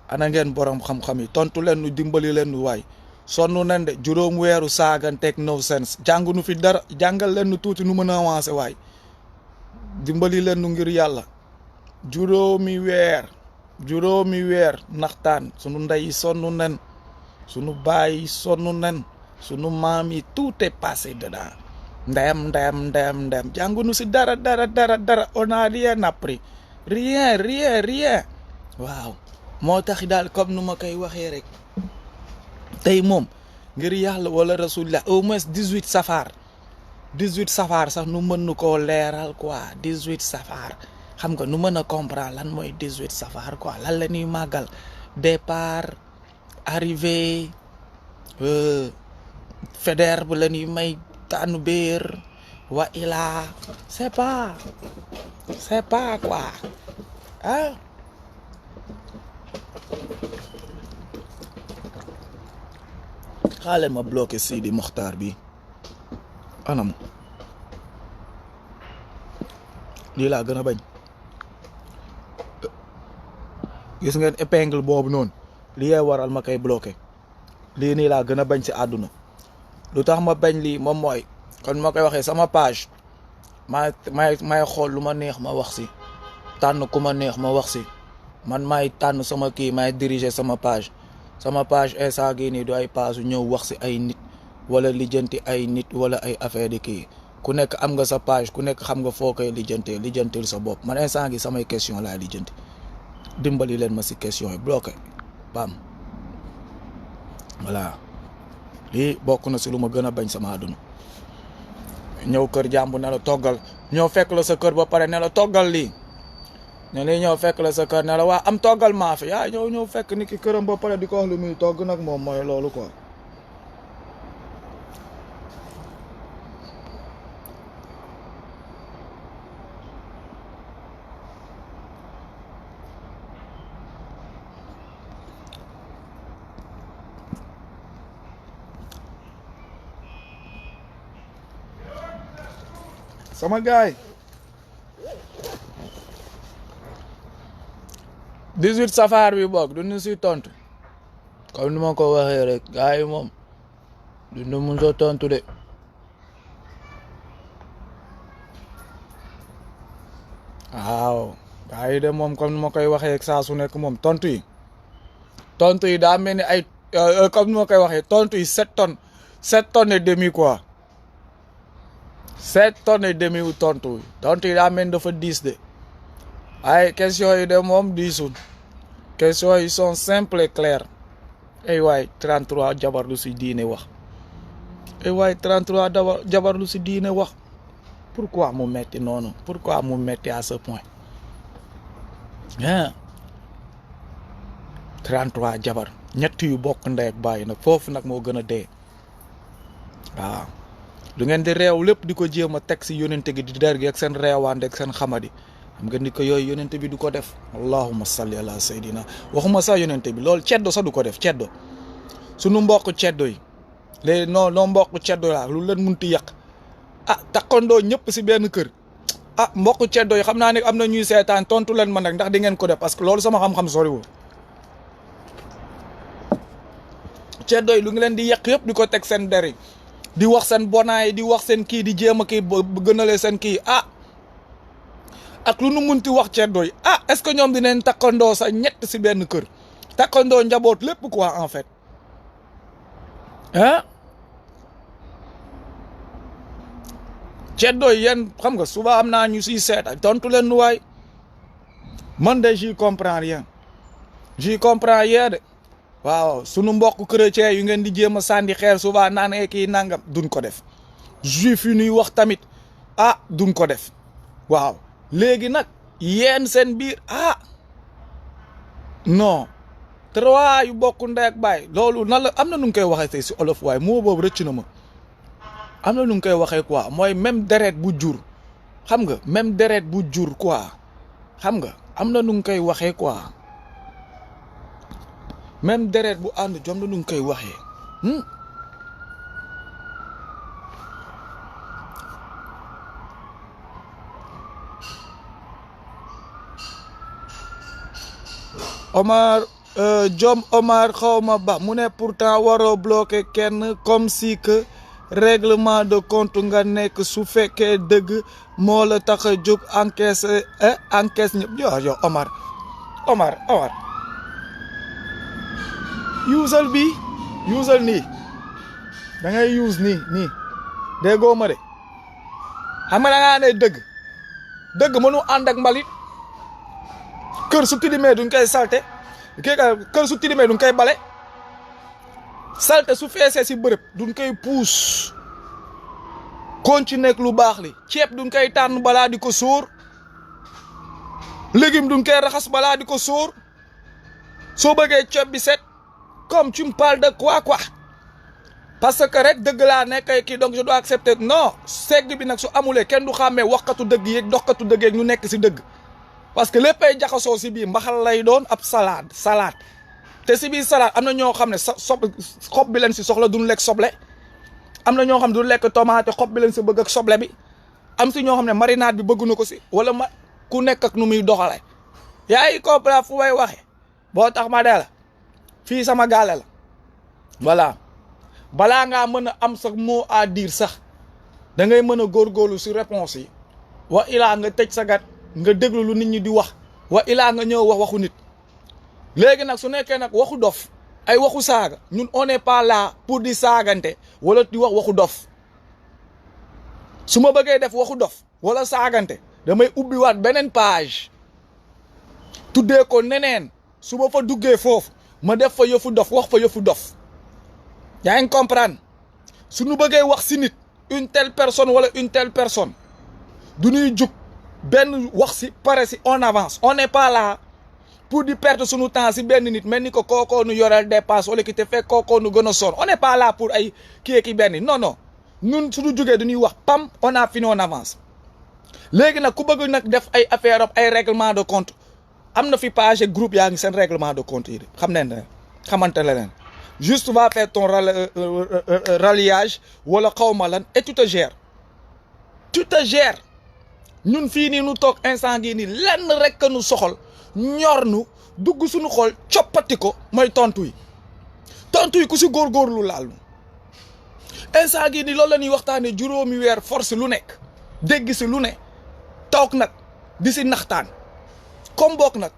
ana ngeen borom xam-xam yi tontu leen nu dimbali leen nu waay sonn nañ de juróom weeru saaganteeg no sense jàngu nu fi dara jàngal leen nu tuuti nu mën a avancer waay dimbali leen nu ngir yàlla juróomi weer naxtaan sunu ndey yi sonn nen sunu baay yi sonn nen sunu maam yi tout est passé dedans ndeyam jàngu nu si dara on a rien appris rien waaw moo tax daal comme nu ma koy waxee rek tey moom ngir yàlla wala rasulillah au moins 18 safar sax nu mën nu koo leeral quoi 18 safar xam nga nu mën a comprendre lan mooy 18 safar quoi lan la ñuy màggal départ arrivée Faidherbe la ñuy may tànn béer wa ilaa c'est pas quoi ah xaale ma bloqué Sidi Mokhtar bi anam lii laa gën a bañ gis ngeen épingle boobu noonu lii waral ma koy bloqué lii nii laa gën a bañ si àdduna lu tax ma bañ lii moom mooy kon ma koy waxee sama page may xool lu ma neex ma wax si tànn ku ma neex ma wax si man maay tànn sama kii maay diriger sama page instant gii nii du ay page ñëw wax si ay nit wala lijjanti ay nit wala ay affaire di kii ku nekk am nga sa page ku nekk xam nga foo koy lijjantil sa bopp man instant gi samay question laay lijjanti dimbali leen ma si question yi bloqué bam voilà lii bokk na si lu ma gën a bañ sama àdduna ñëw kër jàmbu ne la toggal ñëw fekk la sa kër ba pare ne la toggal lii ne lii ñëw fekk la sa kër ne la waa am toggal maa fi yaa ñëw fekk nit ki këram ba pare di ko wax lu muy togg nag moom mooy loolu quoi sama gaay 18 safar bi bokk du ñu si tontu comme ni ma ko waxee rek gaay yi moom du ñu mun soo tontu de waaw gaay yi de moom comme ni ma koy waxee saa su nekk moom tontu yi daa mel ni ay comme ni ma koy waxee tontu yi 7 tonnes et demi quoi 7 tonnes et demi wu tontu yi daa mel ni dafa diis de ay question yi de moom diisul question yi sont simples et claires ay waay 33 jabar lu si diine wax ay waay 33 jabar lu si diine wax pourquoi mu metti noonu pourquoi mu metti à ce point ah 33 jabar ñett yu bokk ndey ak bàyyi nag foofu nag moo gën a dee waaw lu ngeen di réew lépp di ko jéem a teg si yónente gi di der gi ak seen réewaande ak seen xamadi xam nga ni ko yooyu yónente bi du ko def allahumma salli ala sayyidina waxuma sax yónente bi loolu ceddo sax du ko def ceddo sunu mbokk ceddo yi léegi non mbokk ceddo laa lu leen munti yàq takkandoo ñëpp si benn kër mbokk ceddo yi xam naa ne am na ñuy seetaan tontu leen ma nag ndax di ngeen ko def parce que loolu sama xam-xam soriwul ceddo yi lu ngi leen di yàq yëpp di ko teg seen der yi di wax seen bonaay di wax seen kii di jéem a kii gënalee seen kii ak lu nu munti wax ceddo yi est-ce que ñoom dinañ takkandoo sa ñett si benn kër takkandoo njaboot lépp quoi en fait ceddo yi yéen xam nga suba am naa ñu siy seet ak tontu leen nu waay man de j'y comprends rien de waaw sunu mbokk chrétien yu ngeen di jéem a sànni xeer suba naan kii nangam duñ ko def juif yu ñuy wax tamit duñ ko def waaw léegi nag yéen seen biir non 3 yu bokk ndey ak baay loolu nan la am na nu ngi koy waxee tey si olof waaye moo boobu rëcc na ma am na nu ngi koy waxee quoi mooy même deret bu jur xam nga même deret bu jur quoi xam nga am na nu ngi koy waxee quoi même deret bu ànd jom na nu ngi koy waxee Omar Jom Omar xawma ba mu ne pourtant waroo bloqué kenn comme si que règlement de compte nga nekk su fekkee dëgg moo la tax a jóg encaisse ñëpp yow Omar usal bi usal nii da ngay use nii déggoo ma de xam nga da ngaa ne dëgg mënu ànd ak mbalit kër su tilimee duñ koy salte kër su tilimee duñ koy bale salte su feesee si bërëb duñ koy puus continuer lu baax li ceeb duñ koy tànn balaa di ko sóor légume duñ koy raxas balaa di ko sóor soo bëggee ceeb bi set comme tu me parles de quoi parce que rek dëgg laa nekk kii donc je dois accepter non segg bi nag su amulee kenn du xàmmee waxkatu dëgg yeeg doxkatu dëgg yeeg ñu nekk si dëgg parce que léppay jaxasoo si biir mbaxal lay doon ab salade te si biir salade am na ñoo xam ne xob bi leen si soxla duñ lekk soble am na ñoo xam ne duñ lekk tomate xob bi leen si bëgg ak soble bi am si ñoo xam ne marinade bi bëgg na ko si wala ku nekk ak nu muy doxale yaa ngi comprendre fu may waxe boo tax ma dee la fii sama gaale la voilà balaa ngaa mën a am sa mot à dire sax da ngay mën a góorgóorlu si réponse yi wa ilaa nga tëj sa gat nga déglu lu nit ñi di wax wa ilaa nga ñëw wax waxu nit léegi nag su nekkee nag waxu dof ay waxu saaga ñun on n'est pas là pour di saagante wala di wax waxu dof su ma bëggee def waxu dof wala saagante damay ubbiwaat beneen page tuddee ko neneen su ma fa duggee foofu ma def fa yëfu dof wax fa yëfu dof yaa ngi comprendre su ñu bëggee wax si nit une telle personne wala une telle personne du ñuy jug benn wax si pare si on avance on n'est pas là pour di perdre sunu temps si benn nit mel ni ko kookoo nu yoreel dépasse wala ki te fekk kookoo nu gën a sonn on n'est pas là pour ay kii ki benn non ñun suñu jógee du ñuy wax pam on a fini on avance léegi nag ku bëgg nag def ay affaire ay règlement de compte am na fi page groupe yaa ngi seen règlement de compte yi de xam ne ne xamante la leen juste va faire ton ralliage wala xawma lan et tu te gères ñun fii nii nu toog instant gii nii lenn rek nu soxal ñor nu dugg suñu xol coppati ko mooy tontu yi ku si góorgóorlu laal nu instant gii nii loolu la ñuy waxtaanee juróomi weer force lu nekk dégg si lu ne toog nag di si naxtaan comme boog nag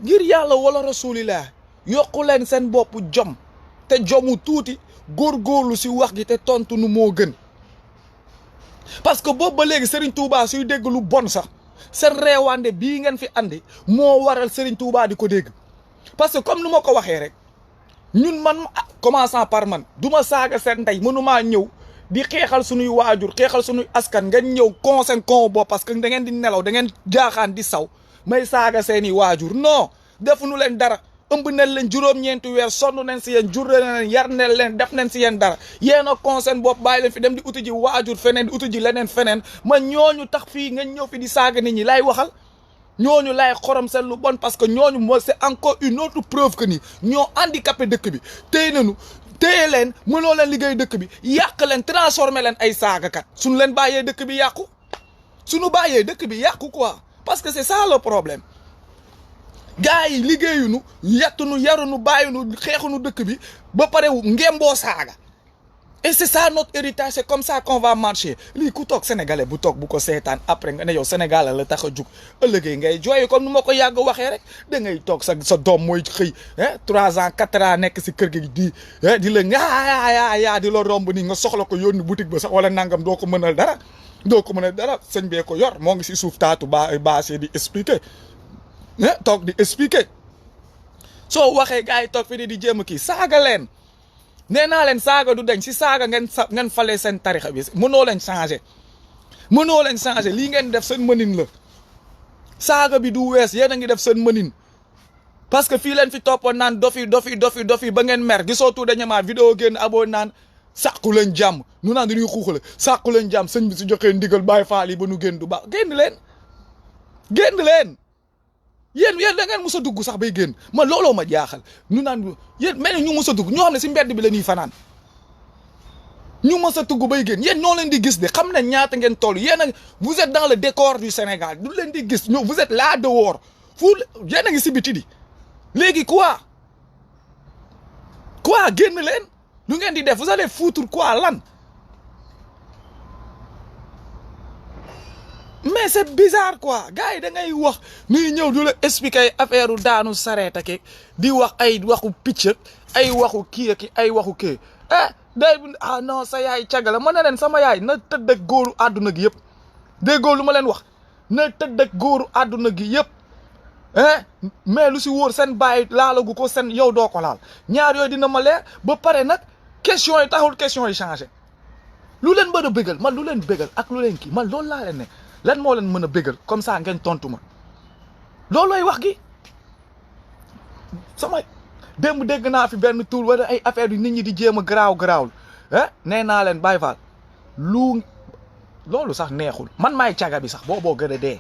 ngir yàlla wala rasulillah yokku leen seen bopp jom te jomu tuuti góorgóorlu si wax gi te tontu nu moo gën. parce que boobu ba léegi Serigne Touba suy dégg lu bon sax seen reewande bii ngeen fi andi moo waral Serigne Touba di ko dégg parce que comme nu ma ko waxee rek ñun man commençant par man du ma saaga seen ndey mënumaa ñëw di xeexal suñuy waajur xeexal suñuy askan ngeen ñëw conseen kon boobu parce que da ngeen di nelaw da ngeen jaaxaan di saw may saaga seeni waajur non defuñu leen dara ëmb nañ leen juróom-ñeenti weer sonn nañ si yéen jur leen yar nañ leen def nañ si yéen dara yéen a conseen bopp bàyyi leen fi dem di uti ji waajur feneen di uti ji leneen feneen ma ñooñu tax fii ngeen ñëw fi di saaga nit ñi lay waxal ñooñu lay xorom seen lu bon parce que ñooñu moo c'est encore une autre preuve que ni ñoo handicapé dëkk bi téye leen mënoo leen liggéey dëkk bi yàq leen transformé leen ay saagakat suñu leen bàyyee dëkk bi yàqu suñu bàyyee dëkk bi yàqu quoi parce que c'est ça le problème gars yi liggéeyuñu yettunu yarunu bàyyinu xeexunu dëkk bi ba pare ngemboo saaga et c'est ça notre héritage c'est comme ça qu'on va marcher lii ku toog sénégalais bu toog bu ko seetaan après nga ne yow sénégalais la tax a jug ëllëgee ngay jooy comme nu ma ko yàgg waxee rek da ngay toog sa doom mooy xëy 3 ans 4 ans nekk si kër gi di la yaa di la romb ni nga soxla ko yónni boutique ba sax wala nangam doo ko mënal dara sëñ bee ko yor moo ngi si suuf taatu baasee di expliquer toog di expliquer soo waxee gars yi toog fi di jéem a kii saaga leen nee naa leen saaga du deñ si saaga ngeen falee seen tarixa bi mënoo leen changer lii ngeen def seen mënin la saaga bi du wees yéen a ngi def seen mënin parce que fii leen fi toppoon naan dofi ba ngeen mer gisoo tout dernièrement vidéo génn aboo naan sàqu leen jàmm nu naan dañuy xuuxale sàqu leen jàmm sëñ bi su joxee ndigal bàyyi faal yi ba nu génn du baax génn leen yéen da ngeen mos a dugg sax bay génn man looloo ma jaaxal nu naan yéen mel ni ñu mos a dugg ñoo xam ne si mbedd bi la ñuy fanaan ñu mos a tugg bay génn yéen ñoo leen di gis de xam nañ ñaata ngeen toll yéen a vous êtes dans le décor du Sénégal du leen di gis ñoo vous êtes là dehors fu yéen a ngi si biti di léegi quoi génn leen lu ngeen di def vous allez foutre quoi lan mais c'est bizarre quoi gars yi da ngay wax nuy ñëw du la expliquer affaire u daanu sareet ak di wax ay waxu picc ay waxu kii ak ay waxu kii day non sa yaay cagala ma ne leen sama yaay na tëdd ak góoru àdduna gi yëpp déggoo lu ma leen wax na tëdd ak góoru àdduna gi yëpp mais lu si wóor seen bàyyi laalagu ko seen yow doo ko laal ñaar yooyu dina ma leer ba pare nag question yi taxul question yi changé lu leen mën a bégal man lu leen bégal ak lu leen kii man loolu laa leen ne lan moo leen mën a bégal comme ça ngeen tontu ma loolooy wax gi sama démb dégg naa fi benn tour wala ay affaire yu nit ñi di jéem a garaawul nee naa leen Baye Fall loolu sax neexul man maay caga bi sax booboo gën a dee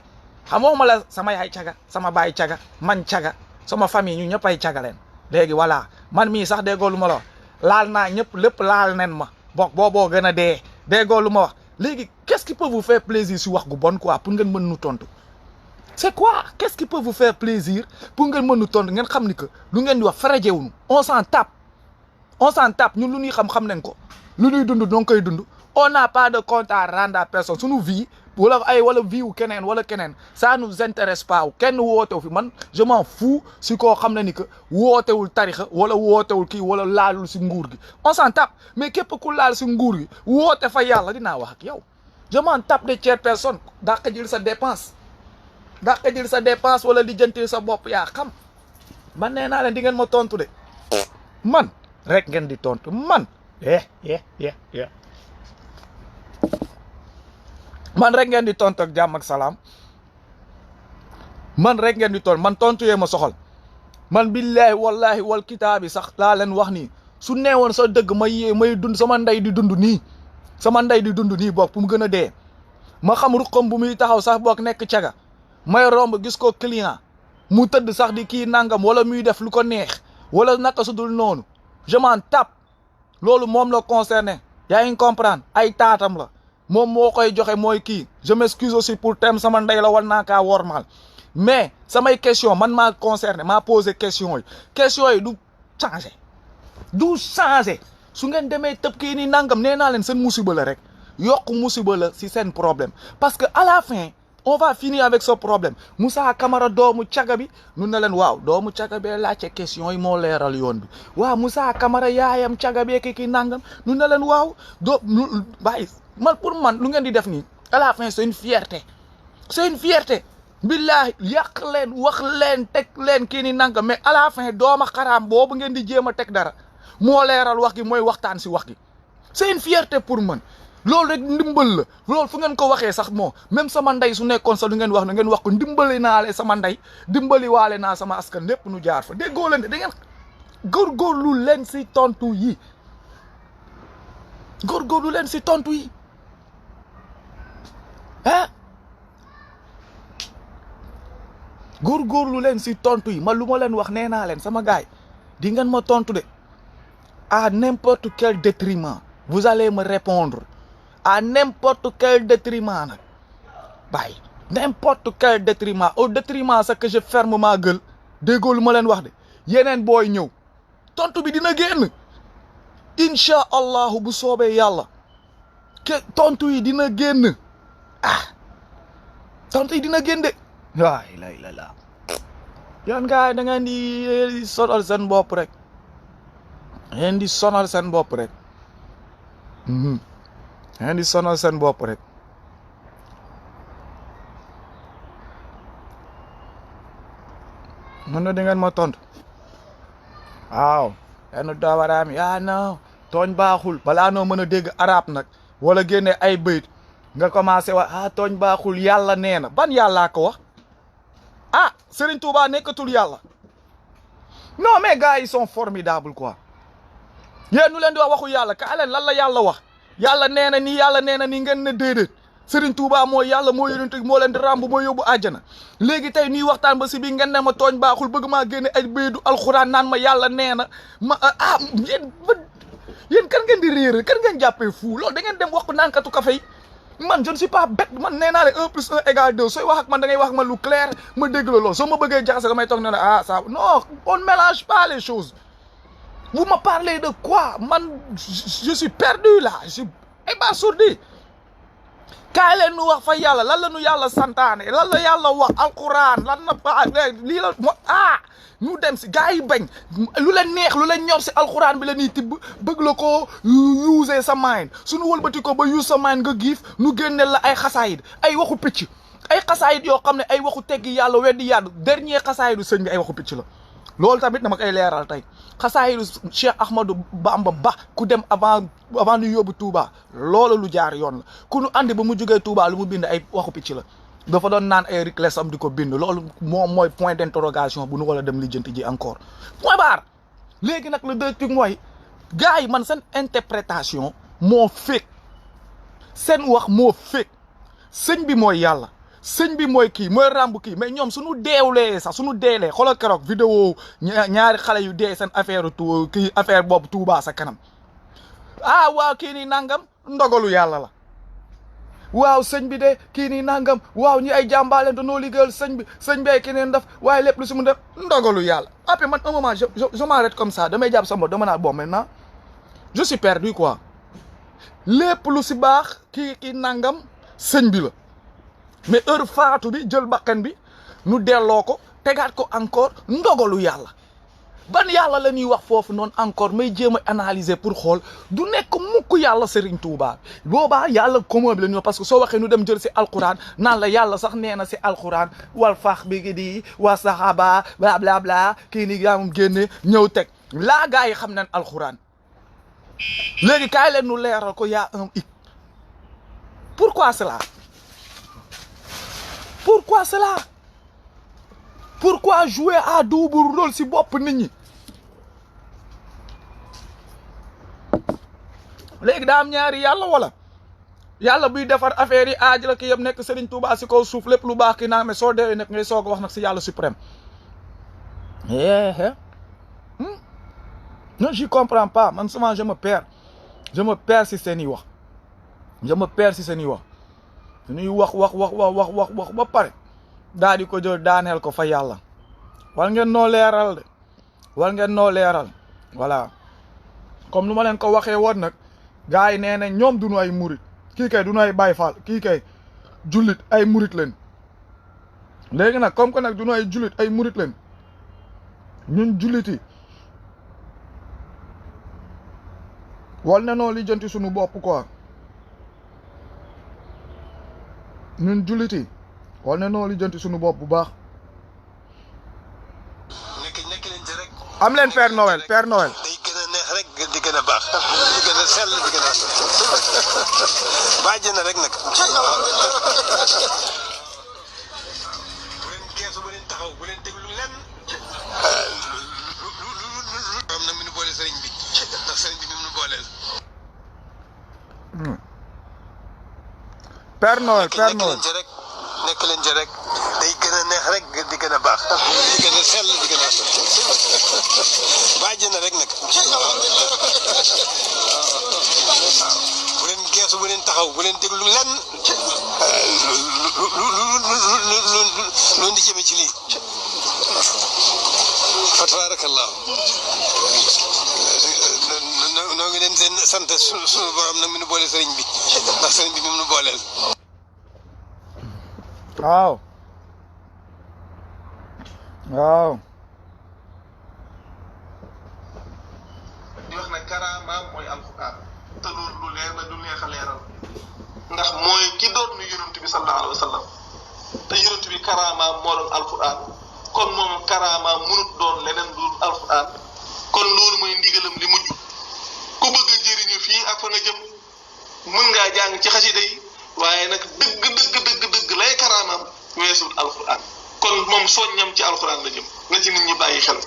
xamoo ma la sama yaay caga sama baay caga man caga sama famille ñu ñëpp ay caga leen léegi voilà man mii sax déggoo lu ma la wax laal naa ñëpp lépp laal nen ma booboo gën a dee déggoo lu ma wax léegi qu'est-ce qui peut vous faire plaisir si wax gu bon quoi pour ngeen mën nu tontu c'est quoi qu'est-ce qui peut vous faire plaisir pour ngeen mën nu tontu ngeen xam ni que lu ngeen di wax farajewuñu on s'en tape ñun lu ñuy xam nañ ko lu ñuy dund doo koy dund on n'a pas de compte à rendre à personne suñu vie wala vie wu keneen wala keneen ça nous intéresse pas kenn wootewu fi man je m'en fous si koo xam ne ni que wootewul tarixa wala wootewul kii wala laalul si nguur gi on s'en tape mais képp ku laal si nguur gi woote fa yàlla dinaa wax ak yow je m'en tape de tierce personne dàq jël sa dépense wala di jëntil sa bopp yaa xam man nee naa leen di ngeen ma tontu de man rek ngeen di tontu man man rek ngeen di tontu ak jàmm ak salaam man rek ngeen di tontu man tontu yee ma soxal man billahi wallahi wal kitaabi sax laa leen wax nii su neewoon sa dëgg may dund sama ndey di dund nii bokk pour mu gën a dee ma xam ruqam bu muy taxaw sax bokk nekk caga may romb gis ko client mu tëdd sax di kii nangam wala muy def lu ko neex wala naka su dul noonu je m'en tape loolu moom la concerné yaa ngi comprendre ay taatam la moom moo koy joxe mooy kii je m'excuse aussi pour thème sama ndey la war naa kaa wormaal mais samay question man maa concerné maa posé question yi du changé su ngeen demee tëb kii ni nangam nee naa leen seen musiba la rek yokk musiba la si seen problème parce que à la fin on va finir avec ce problème Moussa Camara doomu caga bi nu ne leen waaw doomu caga bee laajte question yi moo leeral yoon bi waaw Moussa Camara yaayam caga bee kii nangam nu ne leen waaw bàyyi man pour man lu ngeen di def nii à la fin c'est une fierté billahi yàq leen wax leen teg leen kii ni nangam mais à la fin dooma xaraam boobu ngeen di jéem a teg dara moo leeral wax gi mooy waxtaan si wax gi c'est une fierté pour man loolu rek ndimbal la loolu fu ngeen ko waxee sax moo même sama ndey su nekkoon sax lu ngeen wax na ngeen wax ko ndimbali naale sama ndey dimbali waale naa sama askan lépp nu jaar fa déggoo leen de da ngeen góorgóorlu leen si tontu yi góorgóorlu leen si tontu yi góorgóorlu leen si tontu yi man lu ma leen wax nee naa leen sama gaay di ngeen ma tontu de à n'importe quel détriment vous allez me répondre à n'importe quel détriment nag bàyyi n'importe quel détriment au détriment sax que je ferme ma gueule déggoo lu ma leen wax de yeneen booy ñëw tontu bi dina génn incha allahu bu soobee yàlla ke tontu yi dina génn tontu yi dina génn de waay la yoon gars da ngeen di sonal seen bopp rek ngeen di sonal seen bopp rek ngeen di sonal seen bopp rek mën na di ngeen ma tontu waaw yenn doobaraam non tooñ baaxul balaa noo mën a dégg arab nag wala génne ay bayit nga commencé wax tooñ baaxul yàlla nee na ban yàllaa ko wax Serigne Touba nekkatul yàlla non mais gars yi sont formidables quoi yéen ñu leen di wax waxu yàlla ka leen lan la yàlla wax yàlla nee na nii ngeen ne déedéet Serigne Touba mooy yàlla moo yonent moo leen di ràmb moo yóbbu àjjana léegi tey ñuy waxtaan ba si bi ngeen ne ma tooñ baaxul bëgg maa génne ay béydu alxuraan naan ma yàlla nee na ma yéen kan ngeen di réer kan ngeen jàppee fou loolu da ngeen dem wax ko naankatu café yi man je ne suis pas bête man nee naa leen 1 + 1 = 2 sooy wax ak man da ngay wax ak man lu clair ma dégg la loolu soo ma bëggee jaxase damay toog ne la ça non on ne mélange pas les choses vous me parlez de quoi man je suis perdu là je suis ébasourdi kaay leen nu wax fa yàlla lan la nu yàlla santaane lan la yàlla wax alquran lan na lii la ñu dem si gars yi bañ lu leen neex lu leen ñor si alquran bi la ñuy tibb bëgg la ko user sa mind suñu wëlbati ko ba use sa mind nga giif nu génneel la ay xasaayid ay waxu picc ay xasaayid yoo xam ne ay waxu teggi yàlla weddi yàlla dernier xasaayidu sëñ bi ay waxu picc la loolu tamit dama koy leeral tey xasaayidu Cheikh Ahmadou Bamba Ba ku dem avant ñu yóbbu Touba loolu lu jaar yoon la ku nu andi ba mu jógee Touba lu mu bind ay waxu picc la dafa doon naan ay ricles am di ko bind loolu moom mooy point d'interrogation bu nu wala dem lijjanti ji encore point barre léegi nag le deux truc mooy gars yi man seen interprétation moo fekk seen wax moo fekk sëñ bi mooy yàlla sëñ bi mooy kii mooy ràmb kii mais ñoom suñu deewlee sax suñu deelee xoolal keroog vidéo ñaari xale yu dee seen affaire kii affaire boobu Touba sa kanam waaw kii nii nangam ndogalu yàlla la waaw sëñ bi de kii nii nangam waaw ñi ay jàmbaale danoo liggéeyal sëñ bi keneen def waaye lépp lu si mu def ndogalu yàlla après man un moment je m'arrête comme ça damay jàpp sama dama naa bon maintenant je suis perdu quoi lépp lu si baax kii nangam sëñ bi la mais heure faatu bi jël bakkan bi nu delloo ko tegaat ko encore ndogalu yàlla ban yàlla la ñuy wax foofu noonu encore may jéem a analyser pour xool du nekk mukk yàlla Serigne Touba boobaa yàlla commun bi la ñuy wax parce que soo waxee nu dem jël si alquran naan la yàlla sax nee na si alquran wal fax bi gi di wa sahaba bla bla bla kii ni yaa moom génne ñëw teg laa gaa yi xam nañ alquran léegi kaay leen nu leeral ko yaa un hic pourquoi cela pourquoi cela pourquoi jouer à double rôle si bopp nit ñi léegi daa am ñaari yàlla wala yàlla buy defar affaire yi aaj la ki yëpp nekk Serigne Touba si kaw suuf lépp lu baax ki naa mais soo deewee nekk ngay soog a wax nag si yàlla suprême non j'y comprends pas man souvent je me perds si seen i wax ñuy wax ba pare daal di ko jël daaneel ko fa yàlla war ngeen noo leeral voilà comme nu ma leen ko waxee woon nag gars yi nee na ñoom duñu ay murit kii kay duñu ay Baay Faal kii kay jullit ay murit leen léegi nag comme que nag duñu ay jullit ay murit leen ñun julliti wal na noo lijjanti suñu bopp quoi ñun julliti wal na noo lijjanti suñu bopp bu baax nekk leen ci rek. am leen Père Noël day gën a neex rek di gën a baax di gën a sell di gën a bàjj na rek nag. bu leen geesu bu leen taxaw bu leen déglu lenn. am na mu nu boole sëriñ bi ndax sëriñ bi mu nu booleel. Père Noël nekk leen ci rek day gën a neex rek di gën a baax di gën a sell di gën a bàjj na rek nag. bu leen geesu bu leen taxaw bu leen déglu lenn lu di jëme ci lii fa tabarakallah noo ngi leen seen sant suñu borom nag mu nu boole sëriñ bi ndax sëriñ bi mu nu booleel. waaw di wax ne karaamaam mooy alquran te loolu lu leer la du neex a leeral ndax mooy ki doon nu yonent bi sallallahu alayhi wa sallam te yonent bi karaamaam moo doon alquran kon moom karaamaam mënut doon leneen lu dul alquran kon loolu mooy ndigalam li mujj ku bëgg a jëriñu fii ak fa nga jëm mën ngaa jàng ci xasida yi waaye nag dëgg lay karaamaam weesul alquran kon moom soññam ci alquran la jëm na ci nit ñi bàyyi xel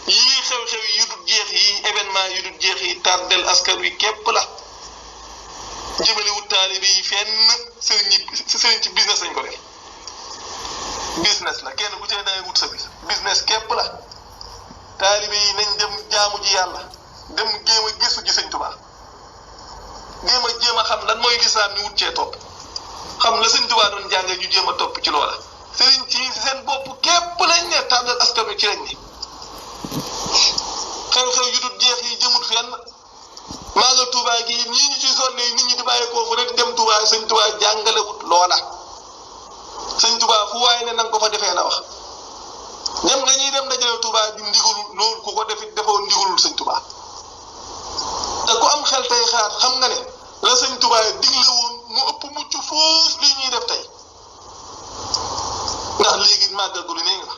yii xew-xew yu dul jeex yi événement yu dul jeex yi tardel askan wi képp la jëmale wut taalibe yi fenn sëriñ ci business lañ ko def business la kenn ku ci ne dangay wut sa business képp la taalibe yi nañ dem jaamu ji yàlla dem jéem a gëstu ji sëñ Tuubaa jéem a xam lan mooy lislaam ni wut cee topp xam la sëñ Tuubaa doon jàngee ñu jéem a topp ci loola sëriñ ci seen bopp képp lañ ne tardel askan wi ci lañ ni xew-xew yu dul jeex yi jëmut fenn maagal Touba gi ñii ñu ci sonne nit ñi di bàyyeekoo fu rek dem Touba sëñ Touba jàngalewut loola sëñ Touba fu waaye ne nanga ko fa defee la wax dem nga ñuy dem dajale Touba di ndigalul loolu ku ko defit defoo ndigalul sëñ Touba te ku am xel tey xaar xam nga ne la sëñ Touba digle woon mu ëpp mucc foofu lii ñuy def tey ndax léegi màggal gu lu ne nga fa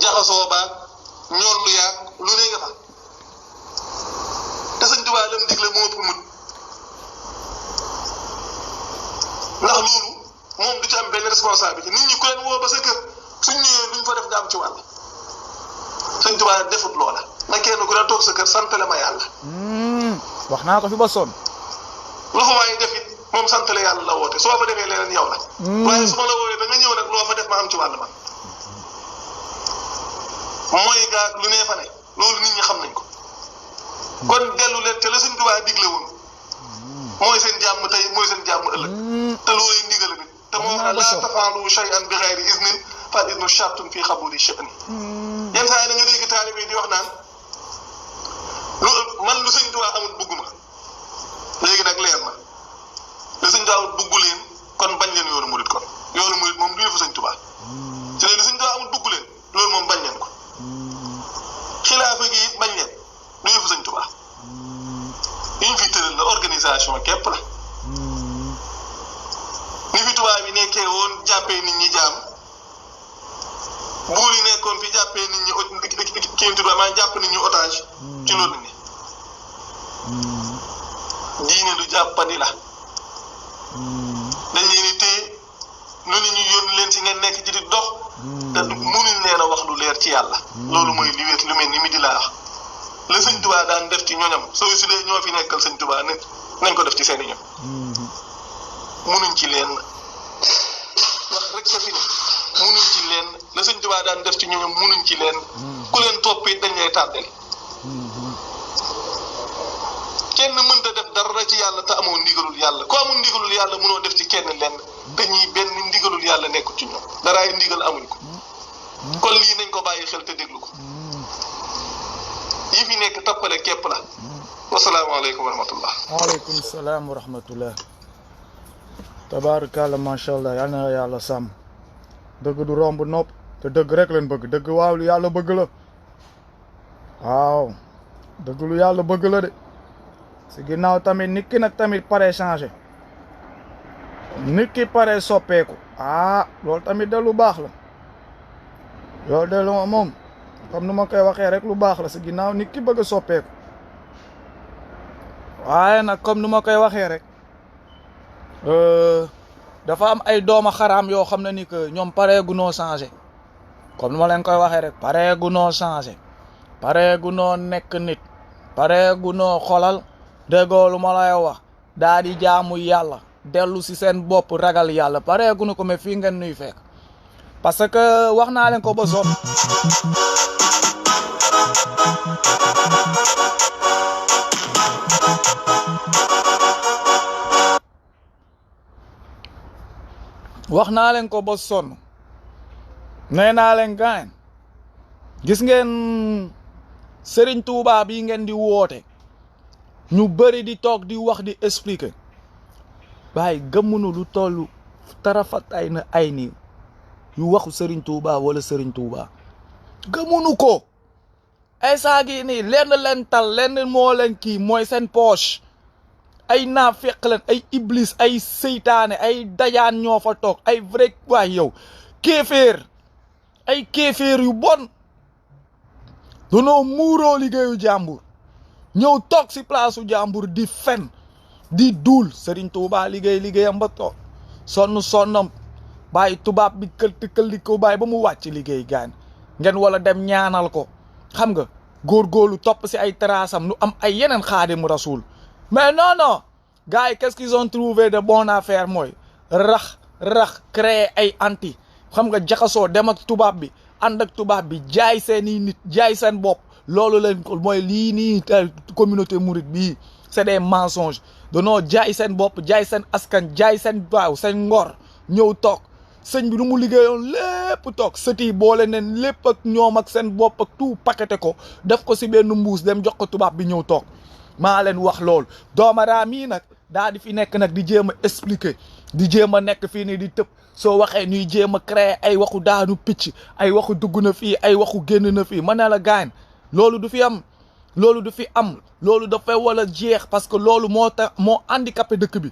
jaxasoo baag ñool lu yaag lu ne nga fa te sëñ Tuubaa lam digle moo ëpp mut ndax loolu moom du ci am benn responsabilité nit ñi ku leen woo ba sa kër suñ ñëwee luñ fa def nga am ci wàll sëñ Tuubaa defut loola na kenn ku ne toog sa kër santale ma yàlla wax naa ko fi ba sonn lu fa waaye def it moom santale yàlla la woote soo fa defee leneen yow la waaye su ma la wooyee da nga ñëw nag loo fa def ma am ci wàll ma mooy gaag lu nee fa ne loolu nit ñi xam nañ ko kon dellu leen te la sëñ Tuubaa digle woon mooy seen jàmm tey mooy seen jàmm ëllëg te loolu ndigal bi te moo wax laa tafaalu shay'an bi ghayri iznin fal idnu shartun fii xabuli sha'ni yenn saa yi da nga dégg taalibe yi di wax naan lu sëñ Tuubaa amul bugguma léegi nag leer na lu sëñ Tuubaa amul buggu leen kon bañ leen yoonu murit kon yoonu murit moom du yëfu sëñ Tuubaa ci léegi lu sëñ Tuubaa amul buggu leen loolu moom bañ leen ko xilaafa gi it bañ leen du yëfu sëñ Tuubaa yi ñu fi tëral la organisation képp la ni fi tubaab yi nekkee woon jàppee nit ñi jaam buur yi nekkoon fi jàppee nit ñi kii tubaab maa jàpp nit ñi otage ci loolu ni diine lu jàppandi la dañ leen di téye lu nit ñu yónni leen si ngeen nekk ci di dox te mënuñ leen a wax lu leer ci yàlla loolu mooy li wér lu mel ni mi di laa wax la sëñ Tuubaa daan def ci ñoñam soo su dee ñoo fi nekkal sëñ Tuubaa ne nañ ko def ci seeni ñoñ munuñ ci leen wax rek sa fi ne munuñ ci leen la sëñ Tuubaa daan def ci ñoñam munuñ ci leen ku leen topp it dañ lay tàddel kenn mënta def dara ci yàlla te amoo ndigalul yàlla ku amul ndigalul yàlla mënoo def ci kenn lenn dañuy benn ndigalul yàlla nekkul ci ñoom daraay ndigal amuñ ko kon lii nañ ko bàyyi xel te déglu ko yi fi nekk tappale képp la wasalaamaaleykum wa rahmatullah waaleykum salaam wa rahmatullah tabaarkalla macha allah yal na yàlla sàmm dëgg du romb nopp te dëgg rek leen bëgg dëgg waaw lu yàlla bëgg la waaw dëgg lu yàlla bëgg la de si ginnaaw tamit nit ki nag tamit pare changé nit ki pare soppeeku loolu tamit de lu baax la loolu de lu moom comme nu ma koy waxee rek lu baax la si ginnaaw nit ki bëgg a soppeeku waaye nag comme nu ma koy waxee rek dafa am ay dooma xaraam yoo xam ne ni que ñoom pare gu noo changé comme nu ma leen koy waxee rek pare gu noo changé pare gu noo nekk nit pare gu noo xolal déggoo lu ma lay wax daa di jaamu yàlla dellu si seen bopp ragal yàlla pare gu nu ko mais fii ngeen nuy fekk parce que wax naa leen ko ba sonn wax naa leen ko ba sonn nee naa leen gaañ gis ngeen Serigne Touba bii ngeen di woote ñu bëri di toog di wax di expliquer bàyyi gëmmunu lu toll tarafat ay nii yu waxu Serigne Touba wala Serigne Touba gëmmunu ko ay saa gi nii lenn leen tal lenn moo leen kii mooy seen poche ay naafeq leen ay iblis ay seytaane ay dajaan ñoo fa toog ay vrai waay yow kéeféer ay kéeféer yu bon danoo muuroo liggéeyu jàmbur ñëw toog si place u jàmbur di fen di duul Serigne Touba liggéeyam ba toog sonnam bàyyi tubaab bi këlti ko bàyyi ba mu wàcc liggéey gaan ngeen wala dem ñaanal ko xam nga góorgóorlu topp si ay terrassam nu am ay yeneen xaadimu rasul mais non gars yi qu'est-ce qu'ils ont trouvé de bonne affaire mooy rax créer ay anti xam nga jaxasoo dem ak tubaab bi ànd ak tubaab bi jaay seeni nit jaay seen bopp loolu leen mooy lii nii communauté mouride bii c'est des mensonges danoo jaay seen bopp jaay seen askan jaay seen waaw seen ngor ñëw toog sëñ bi nu mu liggéeyoon lépp toog sëti boole neen lépp ak ñoom ak seen bopp ak tout paqueté ko def ko si benn mbuus dem jox ko tubaab bi ñëw toog maa leen wax loolu doomaraam yi nag daa di fi nekk nag di jéem a expliquer di jéem a nekk fii nii di tëb soo waxee ñuy jéem a créer ay waxu daanu picc ay waxu dugg na fii ay waxu génn na fii mën na la gaañ loolu du fi am loolu du fi am loolu dafay wala jeex parce que loolu moo tax moo handicapé dëkk bi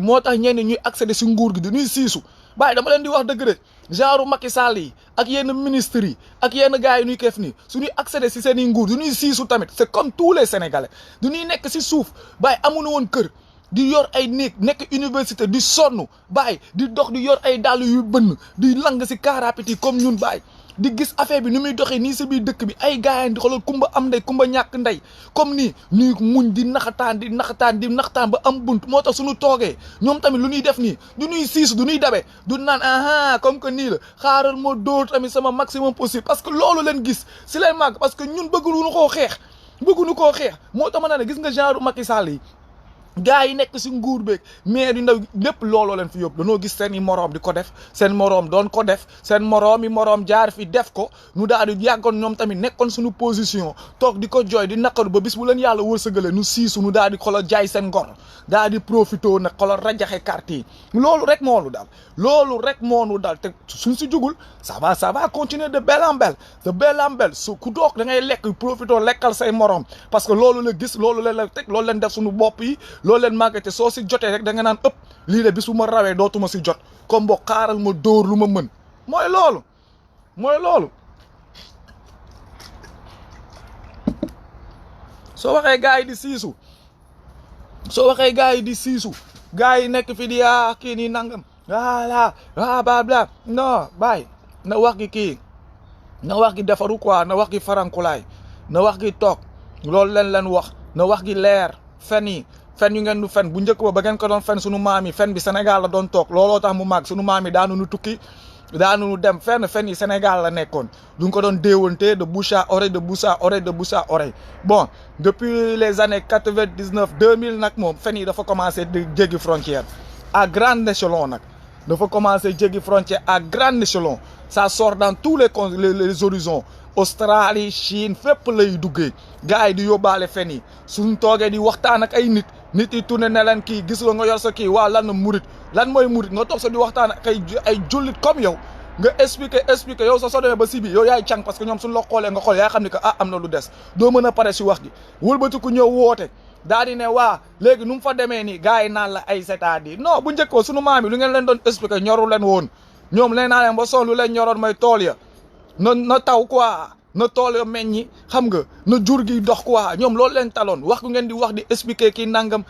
moo tax ñenn ñuy accéder si nguur gi dañuy siisu bàyyi dama leen di wax dëgg de genre Macky Sall yi ak yenn ministres yi ak yenn gars yi ñuy kef nii suñuy accéder si seen i nguur dañuy siisu tamit c'est comme tous les Sénégalais dañuy nekk si suuf bàyyi amuñu woon kër di yor ay néeg nekk université di sonn bàyyi di dox di yor ay dàll yu bënn di lang si car rapide yi comme ñun bàyyi di gis affaire bi ni muy doxee nii si biir dëkk bi ay gars yi di xoolal kumba am ndey kumba ñàkk ndey comme nii ñuy muñ di naxataan ba am bunt moo tax suñu toogee ñoom tamit lu ñuy def nii du ñuy siisu du ñuy dabe du naan aha comme que nii la xaaral moo dóor tamit sama maximum possible parce que loolu leen gis si leen màgg parce que ñun bëgguñu koo xeex moo tax ma ne gis nga genre Macky Sall yi gaa yi nekk si nguur beeg maire yu ndaw lépp looloo leen fi yóbbu dañoo gis seen i moroom di ko def seen moroom doon ko def seen moroom jaar fi def ko nu daal di yàggoon ñoom tamit nekkoon suñu position toog di ko jooy di naqaru ba bis bu leen yàlla wërsëgale nu siisu nu daal di xoolal jaay seen ngor daal di profité nag xoolal rajaxe carte yi loolu rek moo nu dal te suñ si jugul ça va continuer de belle en belle su ku doog da ngay lekk profité lekkal say moroom parce que loolu la gis loolu leen la teg loolu leen def suñu bopp yi loolu leen màggate soo si jotee rek da nga naan ëpp lii de bis bu ma rawee dootuma si jot comme boo xaaral ma dóor lu ma mën mooy loolu soo waxee gars yi di siisu gars yi nekk fi di kii nii nangam voilà bla non bàyyi na wax gi defaru quoi na wax gi farankulaay na wax gi toog loolu leen wax na wax gi leer fen yu ngeen du fen bu njëkk ba ngeen ko doon fen sunu maam yi fen bi Sénégal la doon toog looloo tax mu màgg sunu maam yi daanu nu tukki daanu nu dem fen yi Sénégal la nekkoon duñ ko doon déewante de bouche à oreille bon depuis les années 99 2000 nag moom fen yi dafa commencé di jéggi frontière à grande échelon nag dafa commencé jéggi frontière à grande échelon ça sort dans tous les horizons Australie Chine fépp lay duggee gars yi di yóbbaale fen yi suñ toogee di waxtaan ak ay nit yi tourné ne leen kii gis nga yor sa kii waa lan mooy murit nga toog sa di waxtaan ak ay jullit comme yow nga expliquer yow soo demee ba si bi yow yaay càng parce que ñoom suñ la xoolee nga xool yaa xam ni que am na lu des doo mën a pare si wax gi wëlbatiku ñëw woote daa di ne waa léegi nu mu fa demee nii gars yi naan la ay c'est-à-dire non bu njëkkoo sunu maam yi lu ngeen leen doon expliquer ñoru leen woon ñoom leen naa leen ba son lu leen ñoroon mooy tool ya na taw quoi na tool ya meññi xam nga na jur gi dox quoi ñoom loolu leen taloon wax ku ngeen di wax di expliquer kii nangam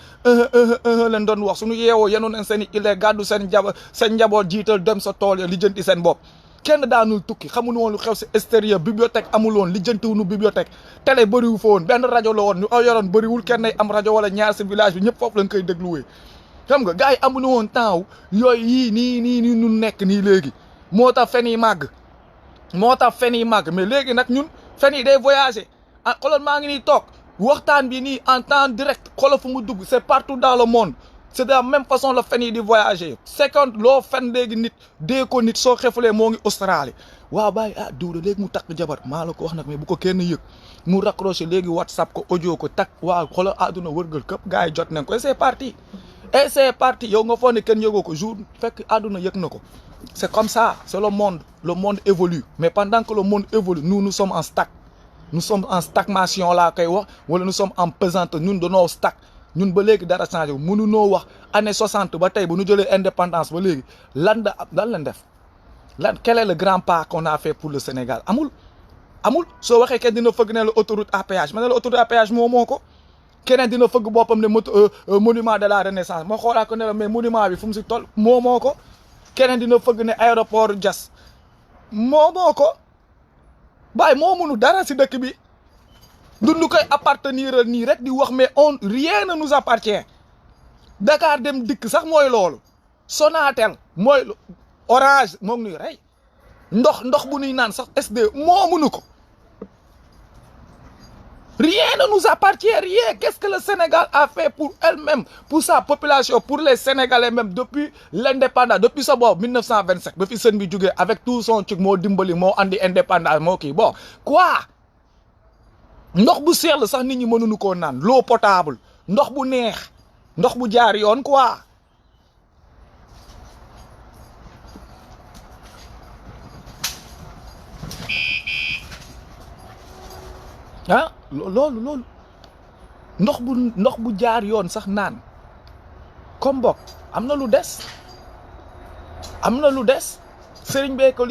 leen doon wax suñu yeewoo yenu leen seen i ile gàddu seen njaboot jiital dem sa tool ya lijjanti seen bopp kenn daanul tukki xamuñu woon lu xew si extérieur bibliothèque amul woon lijjantiwuñu bibliothèque télé bëriwu fa woon benn rajo la woon ñu yoroon bëriwul kenn ay am rajo wala ñaar si village bi ñëpp foofu lañ koy dégluwee xam nga gars yi amuñu woon temps yooyu yii nii ñu nekk nii léegi moo tax fen yi màgg mais léegi nag ñun fen yi day voyager ah xoolal maa ngi nii toog waxtaan bi nii en temps direct xoolal fu mu dugg c'est partout dans le monde c'est de la même façon la fen yi di voyager seconde loo fen léegi nit dee ko nit soo xefulee moo ngi Australie waaw bàyyi diw de léegi mu takk jabar maa la ko wax nag mais bu ko kenn yëg mu raccroché léegi WhatsApp ko audio ko takk waaw xoolal àdduna wërgal këpp gars yi jot nañ ko et c'est parti yow nga foog ne kenn yëgoo ko jour fekk àdduna yëg na ko c'est comme ça c'est le monde évolue mais pendant que le monde évolue nous sommes en stagnation laa koy wax wala nous sommes en pesanteur ñun dañoo stag ñun ba léegi dara changé mënunoo wax année 60 ba tey bu ñu jëlee indépendance ba léegi lan lañ def quel est le grand pas qu'on a fait pour le Sénégal amul soo waxee kenn dina fëgg ne la autoroute à péage ma ne la autoroute à péage moo ko keneen dina fëgg boppam ne monument de la Renaissance moo xoolaa ko ne la mais monument bi fu mu si toll moo ko keneen dina fëgg ne aéroport Diass moo ko baay moomuñu dara si dëkk bi dundu koy appartenir nii rek di wax mais rien ne nous appartient Dakar dem dikk sax mooy loolu Sonatel mooy Orange moom nuy rey ndox bu nuy naan sax SD moomuñu ko rien ne nous appartient, rien. Qu'est-ce que le Sénégal a fait pour elle-même, pour sa population, pour les Sénégalais même, depuis l'indépendance, depuis ça, bon, 1927, depuis Sen bi jógee avec tout son truc, moo dimbali, moo andi indépendance, moo kii bon, quoi? Ndox bu sell sax nit ñi mënuñu koo naan, l'eau potable, ndox bu neex, ndox bu jaar yoon, quoi? ah loolu ndox bu jaar yoon sax naan comme bokk am na lu des sëriñ bee ko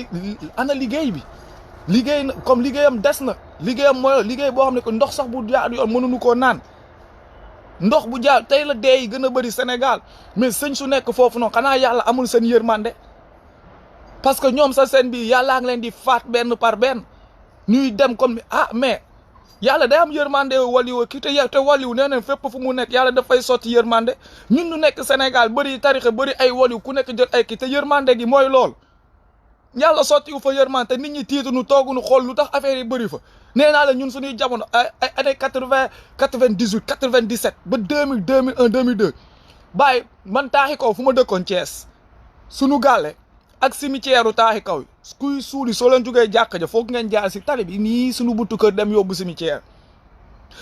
ana liggéey bi liggéey na comme liggéeyam des na liggéeyam mooy liggéey boo xam ne que ndox sax bu jaar yoon mënuñu koo naan ndox bu jaar tey la dee yi gën a bëri Sénégal mais sëñ su nekk foofu noonu xanaa yàlla amul seen yërmande parce que ñoom sa seen bi yàllaa ngi leen di faat benn par benn ñuy dem comme mais yàlla day am yërmande waliwu ki te waliwu nee na fépp fu mu nekk yàlla dafay sotti yërmande ñun ñu nekk Sénégal bëri tarixa bëri ay waliwu ku nekk jël ay kii te yërmande gi mooy lool yàlla sotti wu fa yërmande te nit ñi tiitu nu toogu nu xool lu tax affaire yi bëri fa nee naa la ñun suñuy jamono ay année 80 98 97 ba 2000 2001 2002 bàyyi man taaxi kaw fu ma dëkkoon Thiès suñu gàlle ak cimetière u taaxi kaw yi kuy suuli soo leen jógee jàkka ja foog ngeen jaar si tali bi nii suñu buntu kër dem yóbbu cimetière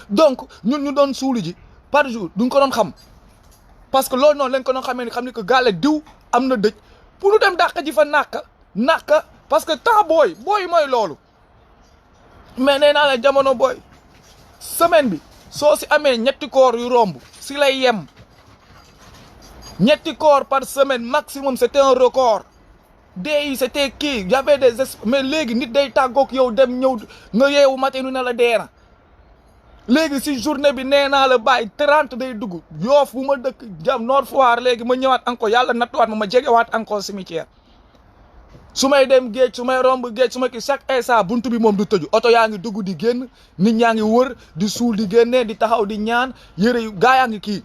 donc ñun ñu doon suuli ji par jour duñ ko doon xam parce que loolu noonu lañ ko doon xamee ni xam ni que gàlle diw am na dëj pour ñu dem dàq ji fa nàkka parce que temps booy mooy loolu mais nee naa la jamono booy semaine bi soo si amee ñetti koor yu romb si lay yem ñetti koor par semaine maximum c'était un record dee yi c'était kii y'avait des mais léegi nit day tàggoog yow dem ñëw nga yeewu matin nu ne la deena léegi si journée bi nee naa la bàyyi 30 day dugg Yoof bu ma dëkk jam Nord Foire léegi ma ñëwaat encore yàlla nattuwaat ma jegewaat encore cimetière su may dem géej su may romb géej su ma kii chaque instant buntu bi moom du tëju oto yaa ngi dugg di génn nit ñaa ngi wër di suul di génnee di taxaw di ñaan yëre yu gaa yaa ngi kii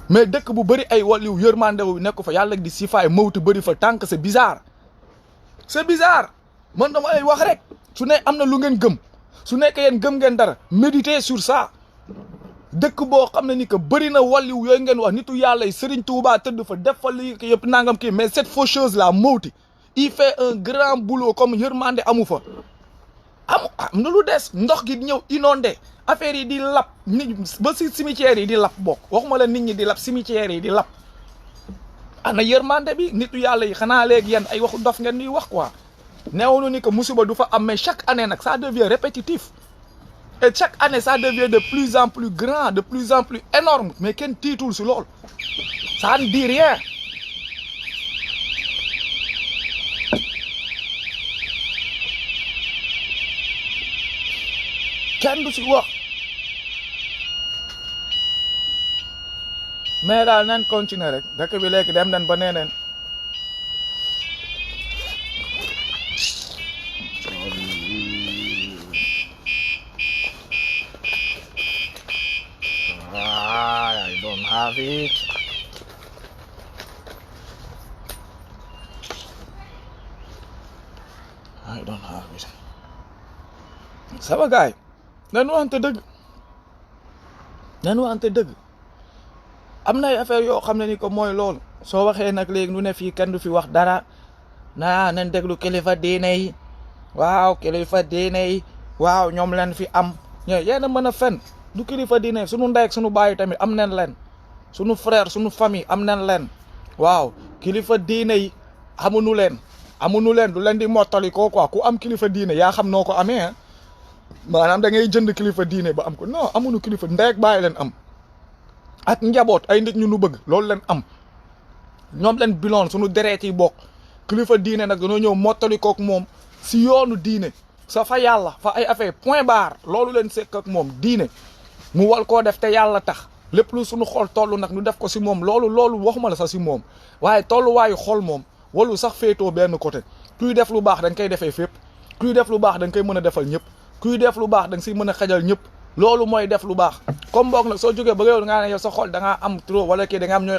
mais dëkk bu bëri ay waliw yërmande wu nekk fa yàlla di sifaay mawti bëri fa tànk c'est bizarre man dama lay wax rek su ne am na lu ngeen gëm su nekkee yéen gëm ngeen dara méditez sur ça dëkk boo xam ne ni que bëri na waliw yooyu ngeen wax nitu yàlla yi Serigne Touba tëdd fa def fa lii yëpp nangam kii mais cette faucheuse là mawti il fait un grand boulot comme yërmande amu fa am na lu des ndox gi ñëw inondé affaire yi di lap nit ba si cimetière yi di lap bokk waxuma la nit ñi di lap cimetière yi di lap ana yërmande bi nitu yàlla yi xanaa léegi yéen ay waxu dof ngeen di wax quoi neewuñu ni que musiba du fa am mais chaque année nag ça devient répétitif et chaque année ça devient de plus en plus grand de plus en plus énorme mais kenn tiitul si lool ça ne dit rien kenn du si wax mais daal nañ continuer rek dëkk bi léegi dem nañ ba nee neen I don't have it. I don't have it. Sama gaay nan waxante dëgg am na ay affaire yoo xam ne ni ko mooy loolu soo waxee nag léegi nu ne fii kenn du fi wax dara naa nañ déglu kilifa diine yi waaw kilifa diine yi waaw ñoom leen fi am yéen a mën a fen du kilifa diine sunu ndey ak sunu baay tamit am nañ leen sunu frère sunu famille am nañ leen waaw kilifa diine yi amuñu leen du leen di mottali ko quoi ku am kilifa diine yaa xam noo ko amee maanaam da ngay jënd kilifa diine ba am ko non amuñu kilifa ndey ak baay leen am ak njaboot ay nit ñu nu bëgg loolu leen am ñoom leen biloon sunu dereet yi bokk kilifa diine nag dañoo ñëw mottali kook moom si yoonu diine sa fa yàlla fa ay affaire point barre loolu leen sekk ak moom diine mu wal koo def te yàlla tax lépp lu suñu xol toll nag ñu def ko si moom loolu waxuma la sax si moom waaye tolluwaayu xol moom walu sax féetoo benn côté kuy def lu baax dañ koy defee fépp kuy def lu baax da nga koy mën a defal ñëpp kuy def lu baax da nga siy mën a xajal ñëpp loolu mooy def lu baax comme boog nag soo jógee ba yow nga ne yow sa xol da ngaa am trop wala kii da nga am ñooy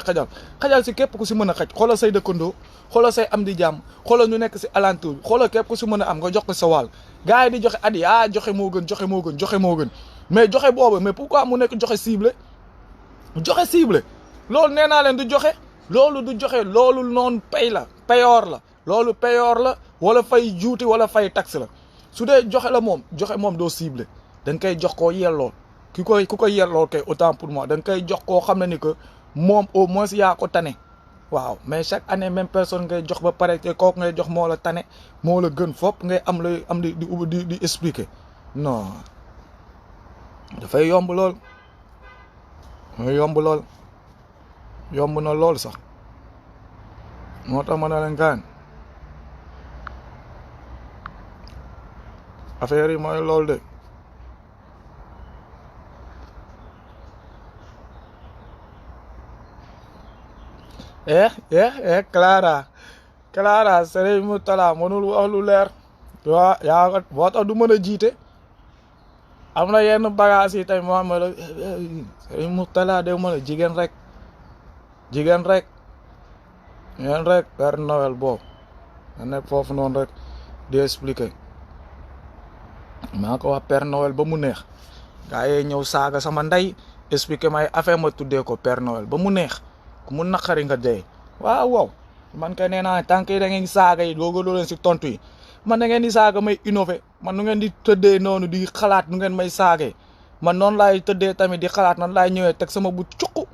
xajal si képp ku si mën a xaj xoolal say dëkkandoo xoolal say am di jàmm xoolal ñu nekk si alentour bi xoolal képp ku si mën a am nga jox ko sa wàll gars yi di joxe at yi joxe moo gën joxe moo gën joxe moo gën mais joxe boobu mais pourquoi mu nekk joxe ciblé loolu nee naa leen du joxe loolu du joxe loolu noonu payoor la loolu payoor la wala fay juuti wala fay taxe la su dee joxe la moom joxe moom doo ciblé da nga koy jox koo yellool ku koy yellool kay autant pour moi da nga koy jox koo xam ne ni que moom au moins yaa ko tane waaw mais chaque année même personne ngay jox ba pare te kooku ngay jox moo la tane moo la gën fopp ngay am lay am di expliquer non dafay yomb lool yomb na lool sax moo tax ma ne leen gaan affaire yi mooy lool de Clara Serigne Mourtala mënul wax lu leer waa yaa boo tax du mën a jiite am na yenn bagage yi tey moo ma la Serigne Mourtala de mën a jigéen rek Père Noël boobu nga nekk foofu noonu rek di expliquer maa ko wax Père Noël ba mu neex gaa yee ñëw saaga sama ndey expliquer may affaire ma tuddee ko Père Noël ba mu neex ku mu naqari nga dee waaw man kay nee naa tant que da ngeen saaga yi doo leen si tontu yi man da ngeen di saaga may innové man nu ngeen di tëddee noonu di xalaat nu ngeen may saagee man noonu laay tëddee tamit di xalaat nan laay ñëwee teg sama bu cuq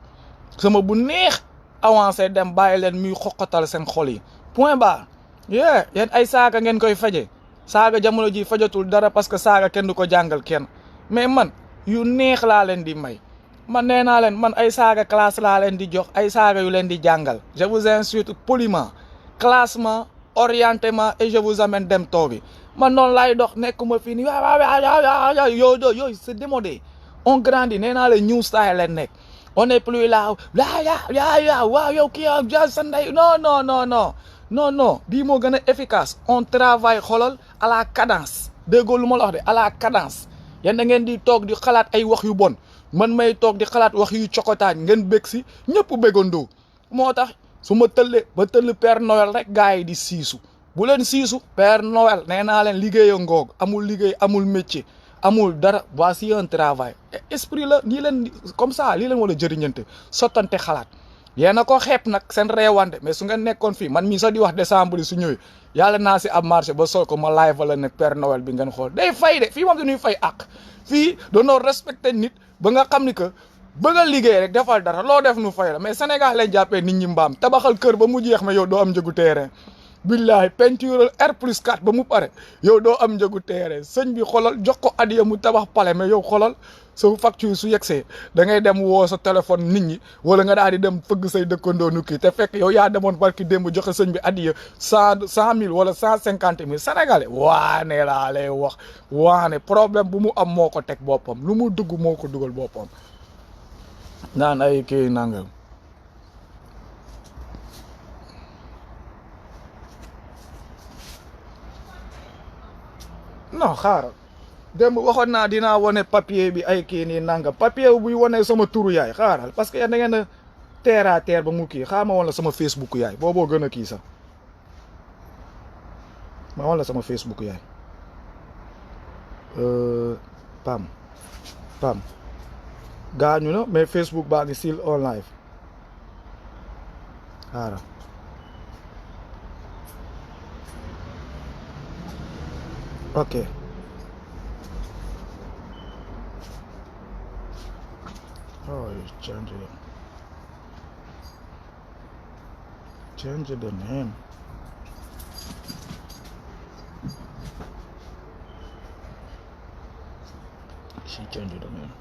sama bu neex avancé dem bàyyi leen muy xoqatal seen xol yi point barre yéen ay saaga ngeen koy faje saaga jamono ji fajatul dara parce que saaga kenn du ko jàngal kenn mais man yu neex laa leen di may man nee naa leen man ay saaga classe laa leen di jox ay saaga yu leen di jàngal je vous insulte poliment classement orientement et je vous amène dem toogi man noonu laay dox nekkuma fii nii waaw yooyu c'est démodé on grandit nee naa leen new style leen nekk on est plus là waaw yow kii ja sa ndey non bii moo gën a efficace on travaille xoolal à la cadence déggoo lu ma la wax de à la cadence yéen da ngeen di toog di xalaat ay wax yu bon man may toog di xalaat wax yu cokotaan ngeen bég si ñëpp bégandoo moo tax su ma tëllee ba tëll Père Noël rek gars yi di siisu bu leen siisu Père Noël nee naa leen liggéeya ngoog amul liggéey amul métier amul dara voici un travail esprit la nii leen comme ça lii leen wala jëriñante sottante xalaat yéen a ko xeeb nag seen reewante mais su ngeen nekkoon fii man mii sax di wax décembre yi su ñëwee yàlla naa si ab marché ba sol ko ma live wala ne Père Noël bi ngeen xool day fay de fii moom dañuy fay àq fii dañoo respecté nit ba nga xam ni que bëgg a liggéey rek defal dara loo def nu fay la mais Sénégal lay jàppee nit ñi mbaam tabaxal kër ba mu jeex mais yow doo am njëgu terrain billahi peinture R+4 ba mu pare yow doo am njëgu terrain sëñ bi xolal jox ko adiya mu tabax pale mais yow xolal sa facture su yegsee da ngay dem woo sa téléphone nit ñi wala nga daal di dem fëgg say dëkkandoo nu kii te fekk yow yaa demoon barki démb joxe sëñ bi adiya 100 000 wala 150 000 sénégalais waane laa lay wax waane problème bu mu am moo ko teg boppam lu mu dugg moo ko dugal boppam naan ay kii nangam non xaaral démb waxoon naa dinaa wane papier bi ay kii nii nangam papier buy wane sama turu yaay xaaral parce que yéen da ngeen a terre à terre ba mu kii xaaral ma wan la sama Facebook yaay booboo gën a kii sax ma wan la sama Facebook yaay Pam gaañu na mais Facebook baa ngi still on live xaaral ok oh you change the name she changed the name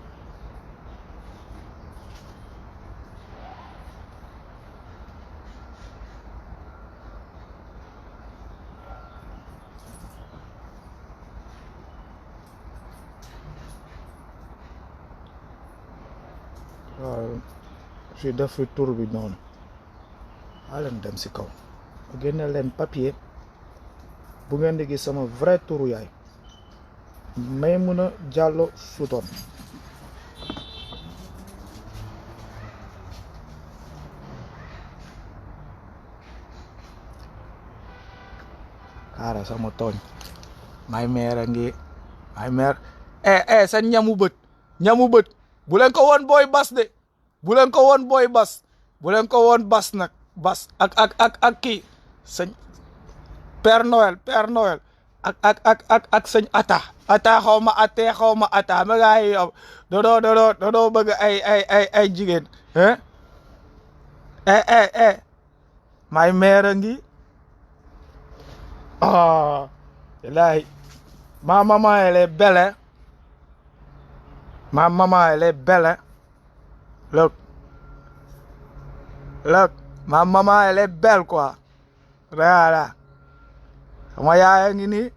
fii def fi tur bi noonu a leen dem si kaw génne leen papier bu ngeen di gis sama vrai turu yaay Maimouna Diallo Souton xaaral sama tooñ may meer ngi may meer seen ñamu bët bu leen ko woon booy bas de bu leen ko woon booy bas bu leen ko woon bas nag bas ak kii sëñ Père Noël ak sëñ ata xaw ma ata ma gaa yi yow doodoo bëgg ay jigéen may meer ngi Ilahi, ma maman elle est belle, hein? Ma maman elle est belle, hein? Look, ma maman elle est belle quoi. Regarde, sama yaay ngi nii,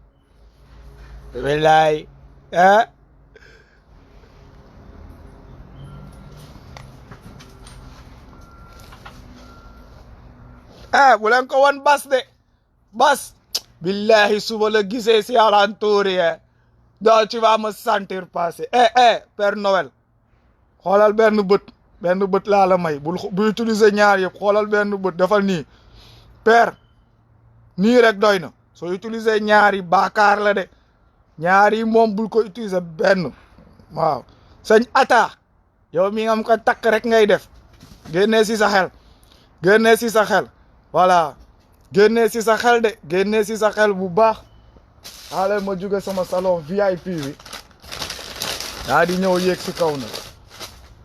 Ilahi, hein? Bu leen ko woon bas de, bas. Billahi suba la gisee si alentour yi donc tu vas me sentir passer Père Noël xoolal benn bët laa la may bu utiliser ñaar yëpp xoolal benn bët defal nii Père nii rek doy na soo utiliser ñaar yi baakaar la de ñaar yi moom bul ko utiliser benn waaw sëñ ata yow mi ngam ko takk rek ngay def génnee si sa xel voilà génnee si sa xel de génnee si sa xel bu baax xaaral ma jóge sama salon VIP bi daa di ñëw yéeg si kaw na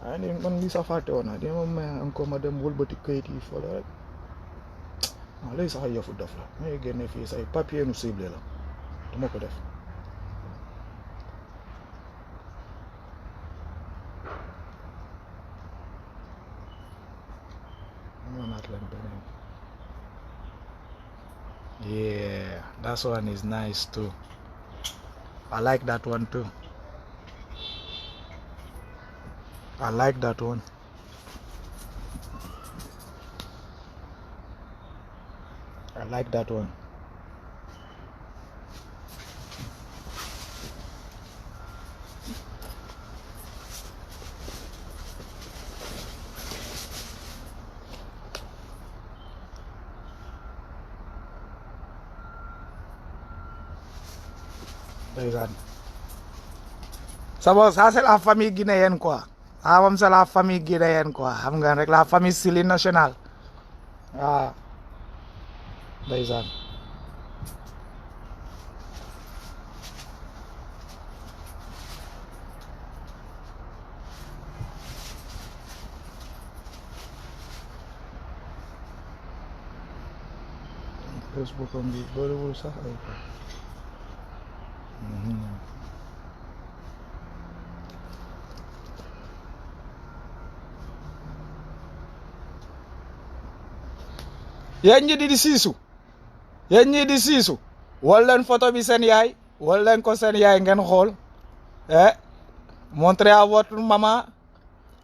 ay ni man li sa fàtte woon na di ma may encore ma dem wëlbati këyit yi fole rek waaw léegi sax yëfu def la may génne fii say papier nu ciblé la dama ko def naat leen beneen yeah, that one is nice too. I like that one too. I like that one. I like that one. Ça c'est la famille guinéenne quoi. Ah moom c'est la famille guinéenne quoi xam nga rek la famille Sili nationale waaw ndeysaan Facebook am bi bëriwul sax ay ko yéen ñi di siisu wal leen photo bi seen yaay wal leen ko seen yaay ngeen xool montrez à votre maman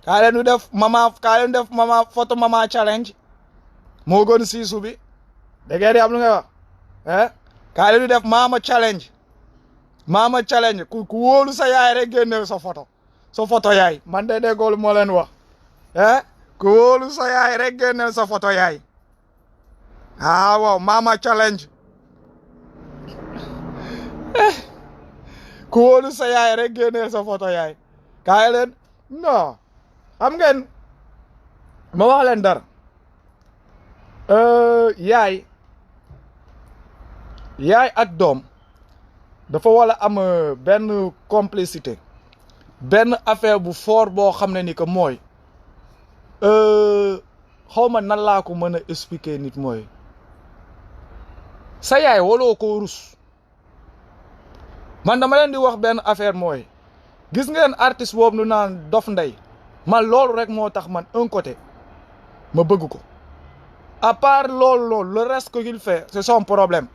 kaa leen def maman photo maman challenge moo gën siisu bi da ngeen di am lu ngay wax kaa leen def mama challenge ku wóolu sa yaay rek génne sa photo yaay man de déggoolu moo leen wax ku wóolu sa yaay rek génne sa photo yaay waaw mama challenge ku wóolu sa yaay rek génneel sa photo yaay kaay leen non xam ngeen ma wax leen dara yaay ak doom dafa wala am benn complicité benn affaire bu fort boo xam ne ni que mooy xaw ma nan laa ko mën a expliquer nit mooy sa yaay waloo ko rus man dama leen di wax benn affaire mooy gis ngeen artiste boobu nu naan Dof Ndeye man loolu rek moo tax man un côté ma bëgg ko à part loolu le reste qu'il fait c'est son problème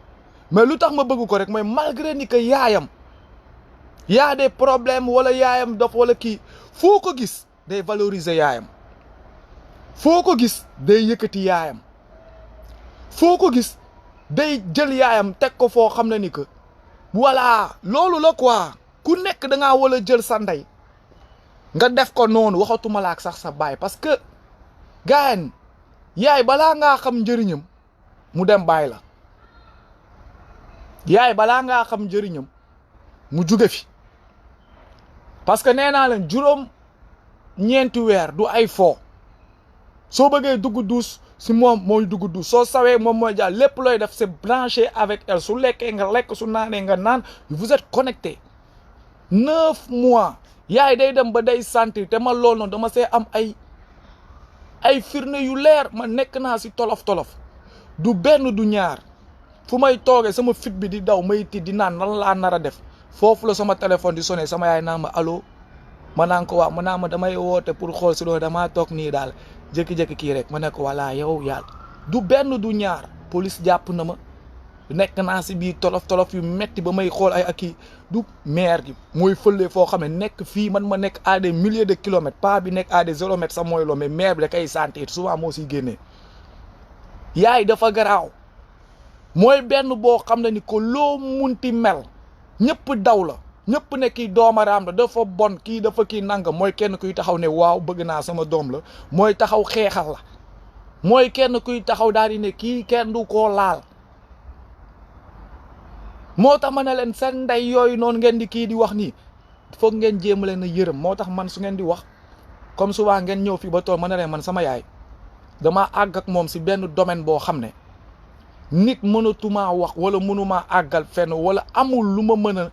mais lu tax ma bëgg ko rek mooy malgré ni que yaayam y a des problèmes wala yaayam dof wala kii foo ko gis day valoriser yaayam foo ko gis day yëkkati yaayam foo ko gis day jël yaayam teg ko foo xam ne ni que voilà loolu la quoi ku nekk da ngaa war a jël sa ndey nga def ko noonu waxatuma la ak sax sa baay parce que gaañ yaay balaa ngaa xam njëriñam mu dem baay la yaay balaa ngaa xam njëriñam mu juge fi parce que nee naa leen juróom ñeenti weer du ay fo soo bëggee dugg duus si moom mooy dugg duus soo sawee moom mooy jaar lépp looy def c'est branché avec elle su lekkee nga lekk su naanee nga naan vous êtes connecté 9 mois yaay day dem ba day sentir te ma lool noonu dama see am ay firnde yu leer ma nekk naa si tolof du benn du ñaar fu may toogee sama fit bi di daw may tiit di naan nan laa nar a def foofu la sama téléphone di sonné sama yaay naan ma allo ma naan ko waaw ma naan ma damay woote pour xool si loolu damaa toog nii daal jékki-jékki kii rek ma ne ko voilà yow yàlla du benn du ñaar police jàpp na ma nekk naa si biir tolof yu metti ba may xool ay ak kii du maire gi mooy fële foo xam ne nekk fii man ma nekk à des milliers de kilomètres pas bi nekk à des kilomètres sax mooy loo mais maire bi da koy sentir souvent moo siy génnee yaay dafa garaaw mooy benn boo xam ne ni ko loo munti mel ñëpp daw la ñëpp ne kii doomaraam la dafa bon kii dafa kii nangam mooy kenn kuy taxaw ne waaw bëgg naa sama doom la mooy taxaw xeexal la mooy kenn kuy taxaw daal di ne kii kenn du koo laal moo tax ma ne leen seen ndey yooyu noonu ngeen di kii di wax nii foog ngeen jéem leen a yërëm moo tax man su ngeen di wax comme souvent ngeen ñëw fii ba tool ma ne leen man sama yaay dama àgg ak moom si benn domaine boo xam ne nit mënatumaa wax wala mënumaa àggal fenn wala amul lu ma mën a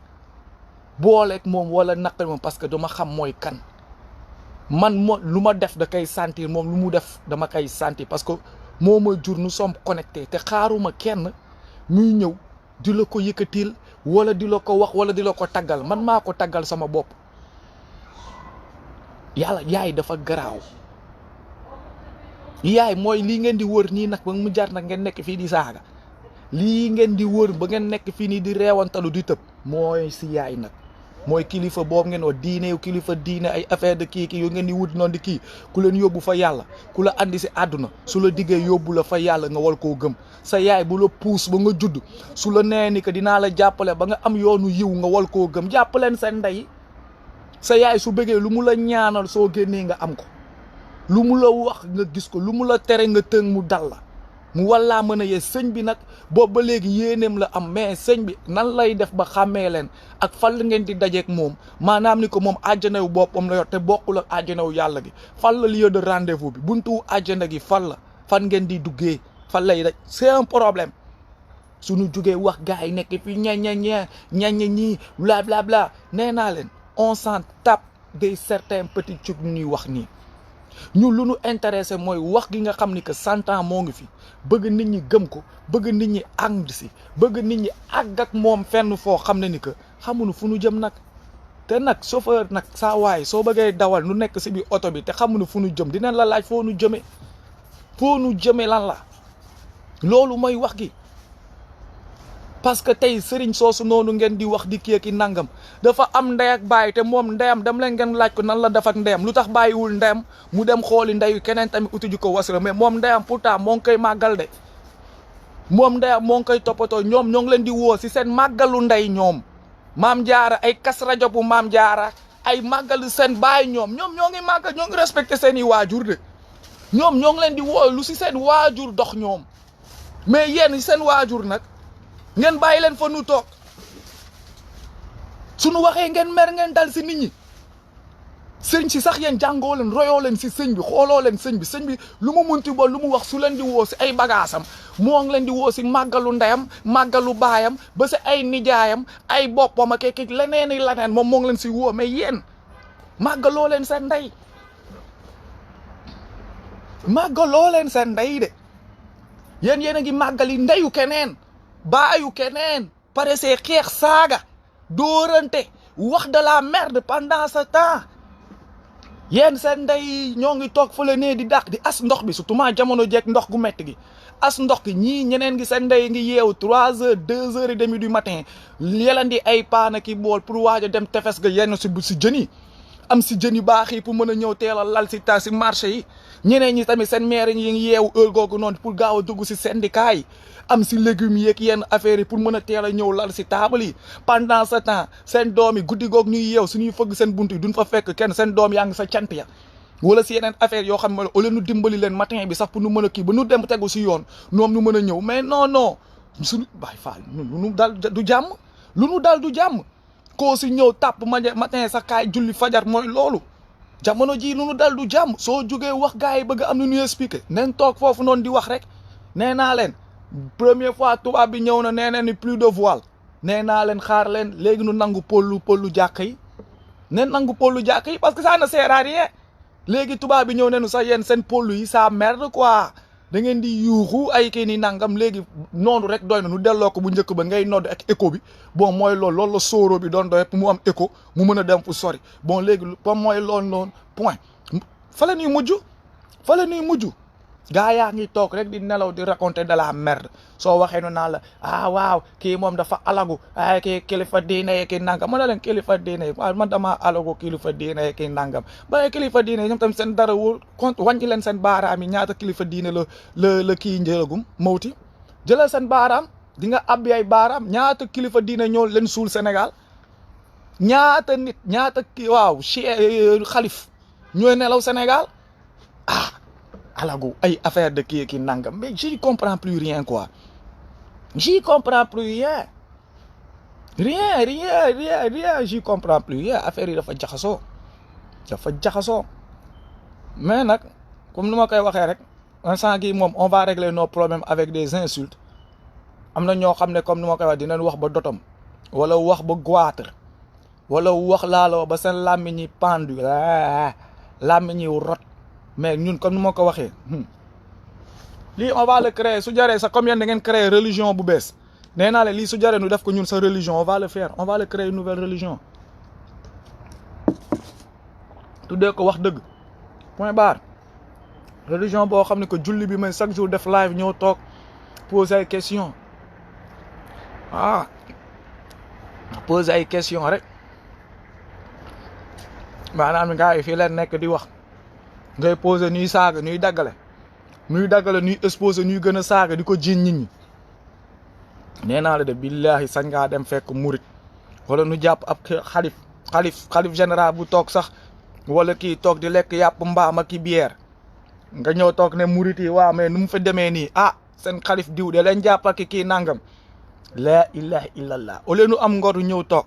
booleeg moom wala naqal moom parce que dama xam mooy kan man lu ma def da koy sentir moom lu mu def dama koy sentir parce que moo ma jur nous sommes connectés te xaaruma kenn muy ñëw di la ko yëkkatil wala di la ko wax wala di la ko taggal man maa ko taggal sama bopp yàlla yaay dafa garaaw yaay mooy lii ngeen di wër nii nag ba mu jar nag ngeen nekk fii di saaga lii ngeen di wër ba ngeen nekk fii nii di reewantalu di tëb mooy si yaay nag mooy kilifa boobu ngeen wax diine kilifa diine ay affaire de kii yu ngeen di wut noonu di kii ku leen yóbbu fa yàlla ku la andi si àdduna su la diggee yóbbu la fa yàlla nga war koo gëm sa yaay bu la puus ba nga judd su la nee ni que dinaa la jàppale ba nga am yoonu yiw nga war koo gëm jàppaleen seen ndey sa yaay su bëggee lu mu la ñaanal soo génnee nga am ko lu mu la wax nga gis ko lu mu la tere nga tëng mu dal la mu wallaa mën a yee sëñ bi nag boobu ba léegi yéeneem la am mais sëñ bi nan lay def ba xàmmee leen ak fan la ngeen di dajeek moom maanaam ni ko moom àjjana wu boppam la yor te bokkul ak àjjana wu yàlla gi fan la lieu de rendez-vous bi buntu àjjana gi fan la fan ngeen di duggee fan lay daj c'est un problème suñu jugee wax gars yi nekk fi ñi bla bla bla nee naa leen on s'en tape des certains petits trucs ñuy wax nii ñu lu ñu intéressé mooy wax gi nga xam ni que 100 ans moo ngi fi bëgg nit ñi gëm ko bëgg nit ñi ànd si bëgg nit ñi àgg ak moom fenn foo xam ne ni que xamuñu fu ñu jëm nag te nag chauffeur nag saa waay soo bëggee dawal nu nekk si biir oto bi te xamuñu fu ñu jëm dinañ la laaj foo nu jëmee lan la loolu mooy wax gi parce que tey sëriñ soosu noonu ngeen di wax di kii ki nangam dafa am ndey ak baay te moom ndeyam dem leen ngeen laaj ko nan la def ak ndeyam lu tax bàyyiwul ndeyam mu dem xooli ndeyu keneen tamit uti ji ko wasila mais moom ndeyam pourtant moo ngi koy màggal de moom ndeyam moo ngi koy toppatoo ñoom ñoo ngi leen di woo si seen màggalu ndey ñoom maam jaara ay kas rajo bu maam jaara ay màggalu seen baay ñoom ñoo ngi màggal ñoo ngi respecté seen i waajur de ñoom ñoo ngi leen di woo lu si seen waajur dox ñoom mais yéen seen waajur nag ngeen bàyyi leen fa nu toog suñu waxee ngeen mer ngeen dal si nit ñi sëñ si sax yéen jàngoo leen royoo leen si sëñ bi xooloo leen sëñ bi lu mu munti bo lu mu wax su leen di woo si ay bagaasam moo ngi leen di woo si màggalu ndeyam màggalu baayam ba si ay nijaayam ay boppam ak kii leneen i leneen moom moo ngi leen si woo mais yéen màggaloo leen seen ndey màggaloo leen seen ndey de yéen a ngi màggali ndeyu keneen baayu keneen pare see xeex saaga dóorante wax de la merde pendant ce temps yéen seen ndey ñoo ngi toog fële nee di dàq di as ndox bi surtout ma jamono jeeg ndox gu metti gi as ndox gi ñii ñeneen gi seen ndey ngi yeewu 3 heures 2 heures et demi du matin yelandi ay paana ki bool pour waaj a dem tefes ga yenn si jën yi am si jën yu baax yi pour mën a ñëw teel a lal si si marché yi ñeneen ñi tamit seen maire yi ngi yeewu heure googu noonu pour gaaw a dugg si syndicat yi am si légumes yeeg yenn affaires yi pour mën a teel a ñëw lal si table yi pendant ce temps seen doom yi guddi googu ñuy yeew suñuy fëgg seen bunt yi duñ fa fekk kenn seen doom yaa ngi sa cant ya wala si yeneen affaire yoo xam ne au lieu nu dimbali leen matin bi sax pour nu mën a kii ba nu dem tegu si yoon ñoom nu mën a ñëw mais non suñu Baay Faal lu nu dal du jàmm lu nu dal du jàmm koo si ñëw tàpp matin sax kaay julli fajar mooy loolu jamono ji lu nu dal du jàmm soo jógee wax gars yi bëgg am nu ñuy expliquer neen toog foofu noonu di wax rek nee naa leen première fois tubaab bi ñëw na nee na ni plus de voile nee naa leen xaar leen léegi nu nangu pollu jàkk yi neen nangu pollu jàkk yi parce que ça ne sert à rien léegi tubaab bi ñëw nenu sax yéen seen pollu yi ça merde quoi da ngeen di yuuxu ay kii ni nangam léegi noonu rek doy na nu delloo ko bu njëkk ba ngay nodd ak écho bi bon mooy loolu la sóoro bi doon doy pour mu am écho mu mën a dem fu sori bon léegi comme mooy loolu noonu point fa la ñuy mujj gaa yaa ngi toog rek di nelaw di raconter de la merde soo waxee nu naan la waaw kii moom dafa alagu ay kii kilifa diine yi kii nangam mën na leen kilifa diine yi waaw man damaa alagu kilifa diine yi kii nangam ba kilifa diine yi ñoom tam seen dara wul compte wàññi leen seen baaraam yi ñaata kilifa diine la kii njëlagum mawti jëlal seen baaraam di nga abbi ay baaraam ñaata kilifa diine ñoo leen suul Sénégal ñaata nit ñaata kii waaw xalif ñooy nelaw Sénégal alagu ay affaire de kii nangam mais j'y comprends plus rien quoi j'y comprends plus rien j'y comprends plus rien affaire yi dafa jaxasoo mais nag comme ni ma koy waxee rek instant gi moom on va régler nos problèmes avec des insultes am na ñoo xam ne comme ni ma koy wax dinañ wax ba dotom wala wax ba goitre wala wax laaloo ba seen làmmiñ ñi pendu làmmiñ ñi rot mais ñun comme ni ma ko waxee lii on va le créer su jaree sax comme yéen da ngeen créer religion bu bees nee naa leen lii su jaree nu def ko ñun sa religion on va le faire on va le créer une nouvelle religion tuddee ko wax dëgg point barre religion boo xam ne que julli bi may chaque jour def live ñëw toog poser ay questions poser ay questions rek maanaam gars yi fii leen nekk di wax ngay poser ñuy saaga ñuy daggale ñuy exposer ñuy gën a saaga di ko jiiñ nit ñi nee naa la de billahi sañ ngaa dem fekk murit wala nu jàpp ab xalif général bu toog sax wala kii toog di lekk yàpp mbaam ak ki bière nga ñëw toog ne murit yi waaw mais nu mu fa demee nii seen xalif diw de leen jàpp ak kii nangam la ilaha illallah au lieu nu am ngoru ñëw toog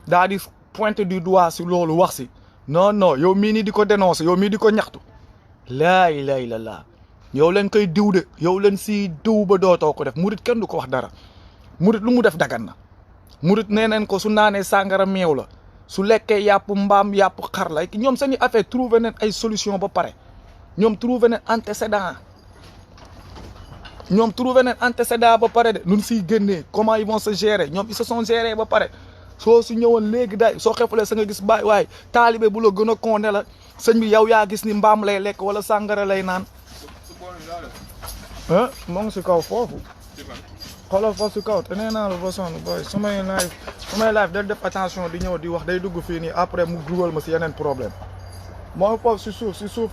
daa di pointe du doigt si loolu wax si non yow mii nii di ko dénoncer yow mii di ko ñaxtu laa ilaha illallah yow leen koy diw de yow leen si diw ba dootoo ko def murit kenn du ko wax dara murit lu mu def dagan na murit nee neen ko su naanee sàngara meew la su lekkee yàpp mbaam yàpp xar la ñoom seen i affaire trouvé nañ ay solution ba pare ñoom trouvé nañ antécédent ba pare de nun siy génnee comment ils vont se gérer ñoom ils se sont gérés ba pare soo si ñëwoon léegi day soo xefulee sa nga gis baay waaye taalibe bu la gën a koone la sëñ bi yow yaa gis ni mbaam lay lekk wala sàngara lay naan moo ngi si kaw foofu xoolal foofu si kaw te nee naa la ba sonn boy su may live del def attention di ñëw di wax day dugg fii nii après mu dugal ma si yeneen problème moo foofu si suuf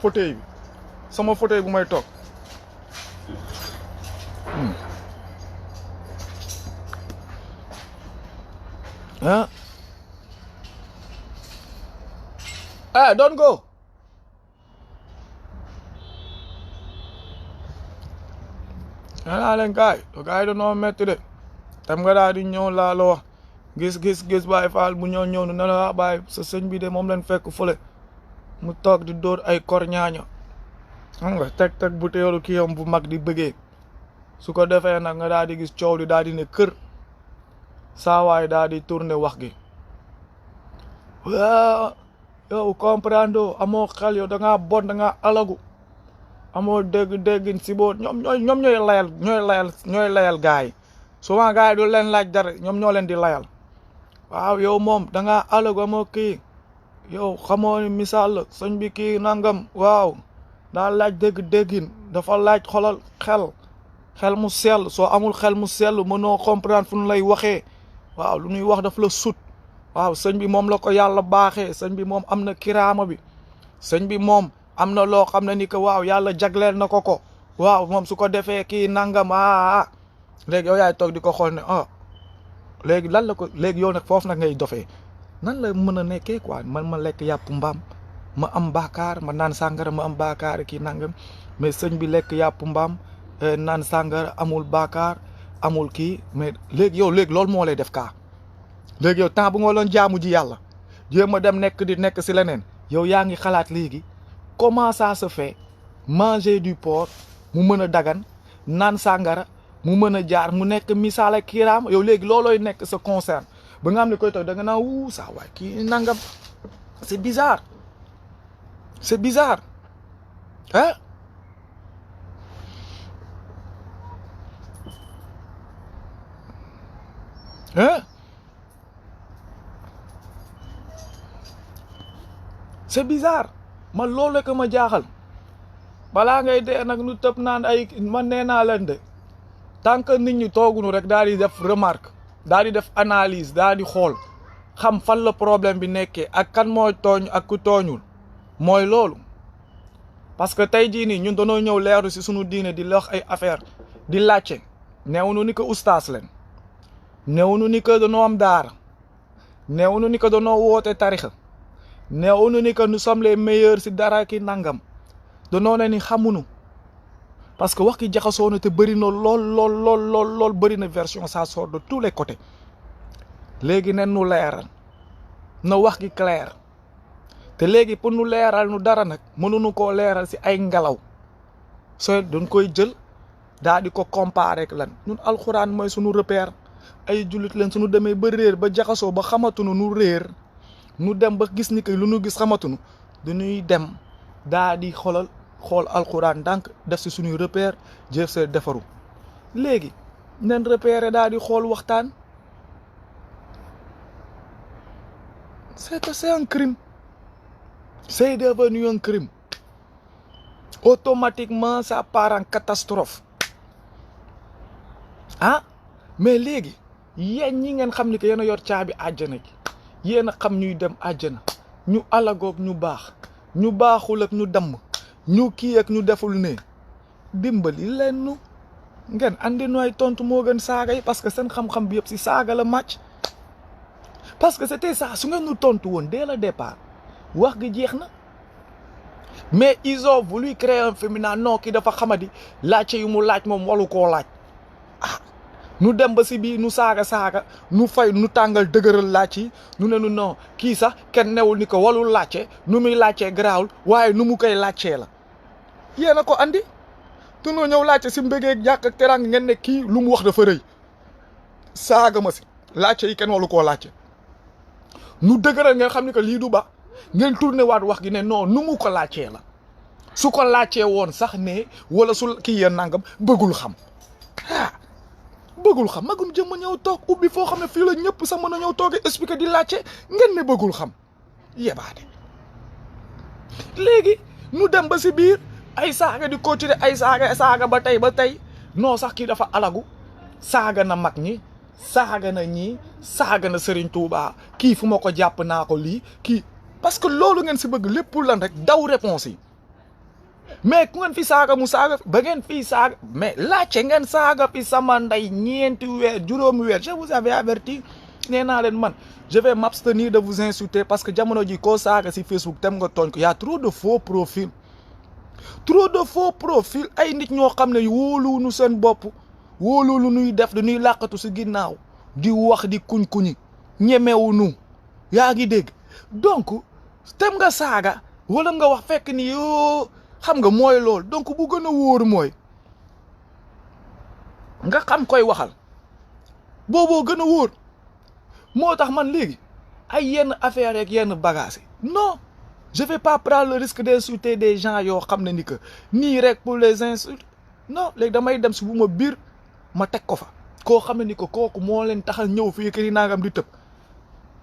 fauteuil bi sama fauteuil bu may toog don't go naa leen gars yi dañoo metti de tam nga daal di ñëw laa la wax gis Baay Faal bu ñëw ne la Baay sa sëñ bi de moom leen fekk fële mu toog di dóor ay kor ñaaño xam nga teg butéelu kii yam bu mag di bëggee su ko defee nag nga daal di gis coow li daal di ne kër saawaay daal di tourner wax gi waaw yow comprendre amoo xel yow da ngaa bon da ngaa alagu amoo dégg si boo ñoom ñooy layal gars yi souvent gars yi du leen laaj dara ñoom ñoo leen di layal waaw yow moom da ngaa alagu amoo kii yow xamoo ni misaal la sëñ bi kii nangam waaw daa laaj dégg-déggin dafa laaj xolal xel mu sell soo amul xel mu sell mënoo comprendre fu ñu lay waxee waaw lu ñuy wax daf la sut waaw sëñ bi moom la ko yàlla baaxee sëñ bi moom am na kiraama bi sëñ bi moom am na loo xam ne ni que waaw yàlla jagleel na ko waaw moom su ko defee kii nangam léegi yow yaay toog di ko xool ne léegi lan la ko léegi yow nag foofu nag ngay dofee nan la mën a nekkee quoi man ma lekk yàpp mbaam ma am baakaar ma naan sàngara ma am baakaar kii nangam mais sëñ bi lekk yàpp mbaam naan sàngara amul baakaar amul kii mais léegi yow léegi loolu moo lay def kaa léegi yow temps bu nga doon jaamu ji yàlla jéem a dem nekk si leneen yow yaa ngi xalaat léegi comment ça se fait manger du porc mu mën a dagan naan sàngara mu mën a jaar mu nekk misaal ak kiiraam yow léegi loolooy nekk sa concerne ba nga xam ne koy toog da nga naan saa waay kii nangam c'est bizarre hein c'est bizarre man loolu la ko ma jaaxal balaa ngay dee nag nu tëb naan ay man nee naa leen de tant que nit ñi toogunu rek daal di def remarque daal di def analyse daal di xool xam fan la problème bi nekkee ak kan mooy tooñ ak ku tooñul mooy loolu parce que tey jii nii ñun dañoo ñëw leeru si sunu diine di wax ay affaire di laajte neewunu ni ko ustaas leen neewunu ni ko dañoo am daara neewunu ni ko dañoo woote tarixa neewunu ni que nous sommes les meilleurs si dara ki nangam danoo ne ni xamunu parce que wax ki jaxasoo na te bëri na lool bëri na version ça sort de tous les côtés léegi nen nu leeral na wax gi clair te léegi pour nu leeral nu dara nag mënuñu koo leeral si ay ngelaw sooy dañ koy jël daal di ko comparer ak lan ñun alxuraan mooy sunu repère ay jullit leen sunu demee ba réer ba jaxasoo ba xamatunu nu réer nu dem ba gis ni que lu nu gis xamatunu dañuy dem daa di xool alxuraan donc def si suñuy repère jëf see defaru léegi nen repère daa di xool waxtaan c'est un crime c'est devenu un crime automatiquement ça part en catastrophe mais léegi yéen ñi ngeen xam ni que yéen a yor caabi àjjana gi yéen a xam ñuy dem àjjana ñu alagoog ñu baax ñu baaxul ak ñu damm ñu kii ak ñu deful ne dimbali leen nu ngeen andi nooy tontu moo gën saaga yi parce que seen xam-xam bi yëpp si saaga la màcc parce que c'était ça su ngeen ñu tontu woon dès le départ wax gi jeex na mais ils ont voulu créer un féminin non kii dafa xamadi laajte yu mu laaj moom walu koo laaj nu dem ba si biir nu saaga nu fay nu tàngal dëgëral laaj yi nu ne nu non kii sax kenn newul ni ko walul laajte nu muy laajtee garaawul waaye nu mu koy laajtee la yéen a ko andi te noo ñëw laajte si mbégeeg jàkk ak teraanga ngeen ne kii lu mu wax dafa rëy saaga ma si laajte yi kenn walu koo laajte nu dëgëral ngeen xam ni que lii du ba ngeen tourné waat wax gi ne non nu mu ko laajtee la su ko laajtee woon sax ne wala su kii yéen nangam bëggul xam bëggul xam magum jëm ma ñëw toog ubbi foo xam ne fii la ñëpp sax mën a ñëw toogee expliquer di laajte ngeen ne bëggul xam yebaate léegi nu dem ba si biir ay saaga di continuer ay saaga ba tey non sax kii dafa alagu saaga na mag ñi saaga na ñii saaga na Serigne Touba kii fu ma ko jàpp naa ko lii kii parce que loolu ngeen si bëgg lépp lan rek daw réponse yi mais ku ngeen fi saaga mu saaga ba ngeen fii saaga mais laajte ngeen saaga fi sama ndey ñeenti weer juróomi weer je vous avais averti nee naa leen man je vais m'abstenir de vous insulter parce que jamono ji koo saaga si Facebook tem nga tooñ ko y a trop de faux profil ay nit ñoo xam ne wóoluwuñu seen bopp wóoluwuñu nuy def dañuy làqatu si ginnaaw di wax di kuñ-kuñi ñemewuñu yaa ngi dégg donc tem nga saaga wala nga wax fekk ni yoo xam nga mooy loolu donc bu gën a wóor mooy nga xam koy waxal booboo gën a wóor moo tax man léegi ay yenn affaire yeeg yenn bagages non je vais pas prendre le risque d'insulter des gens yoo xam ne ni que nii rek pour les insultes non léegi damay dem si bu ma biir ma teg ko fa koo xam ne ni que kooku moo leen taxal ñëw fii kii nangam di tëb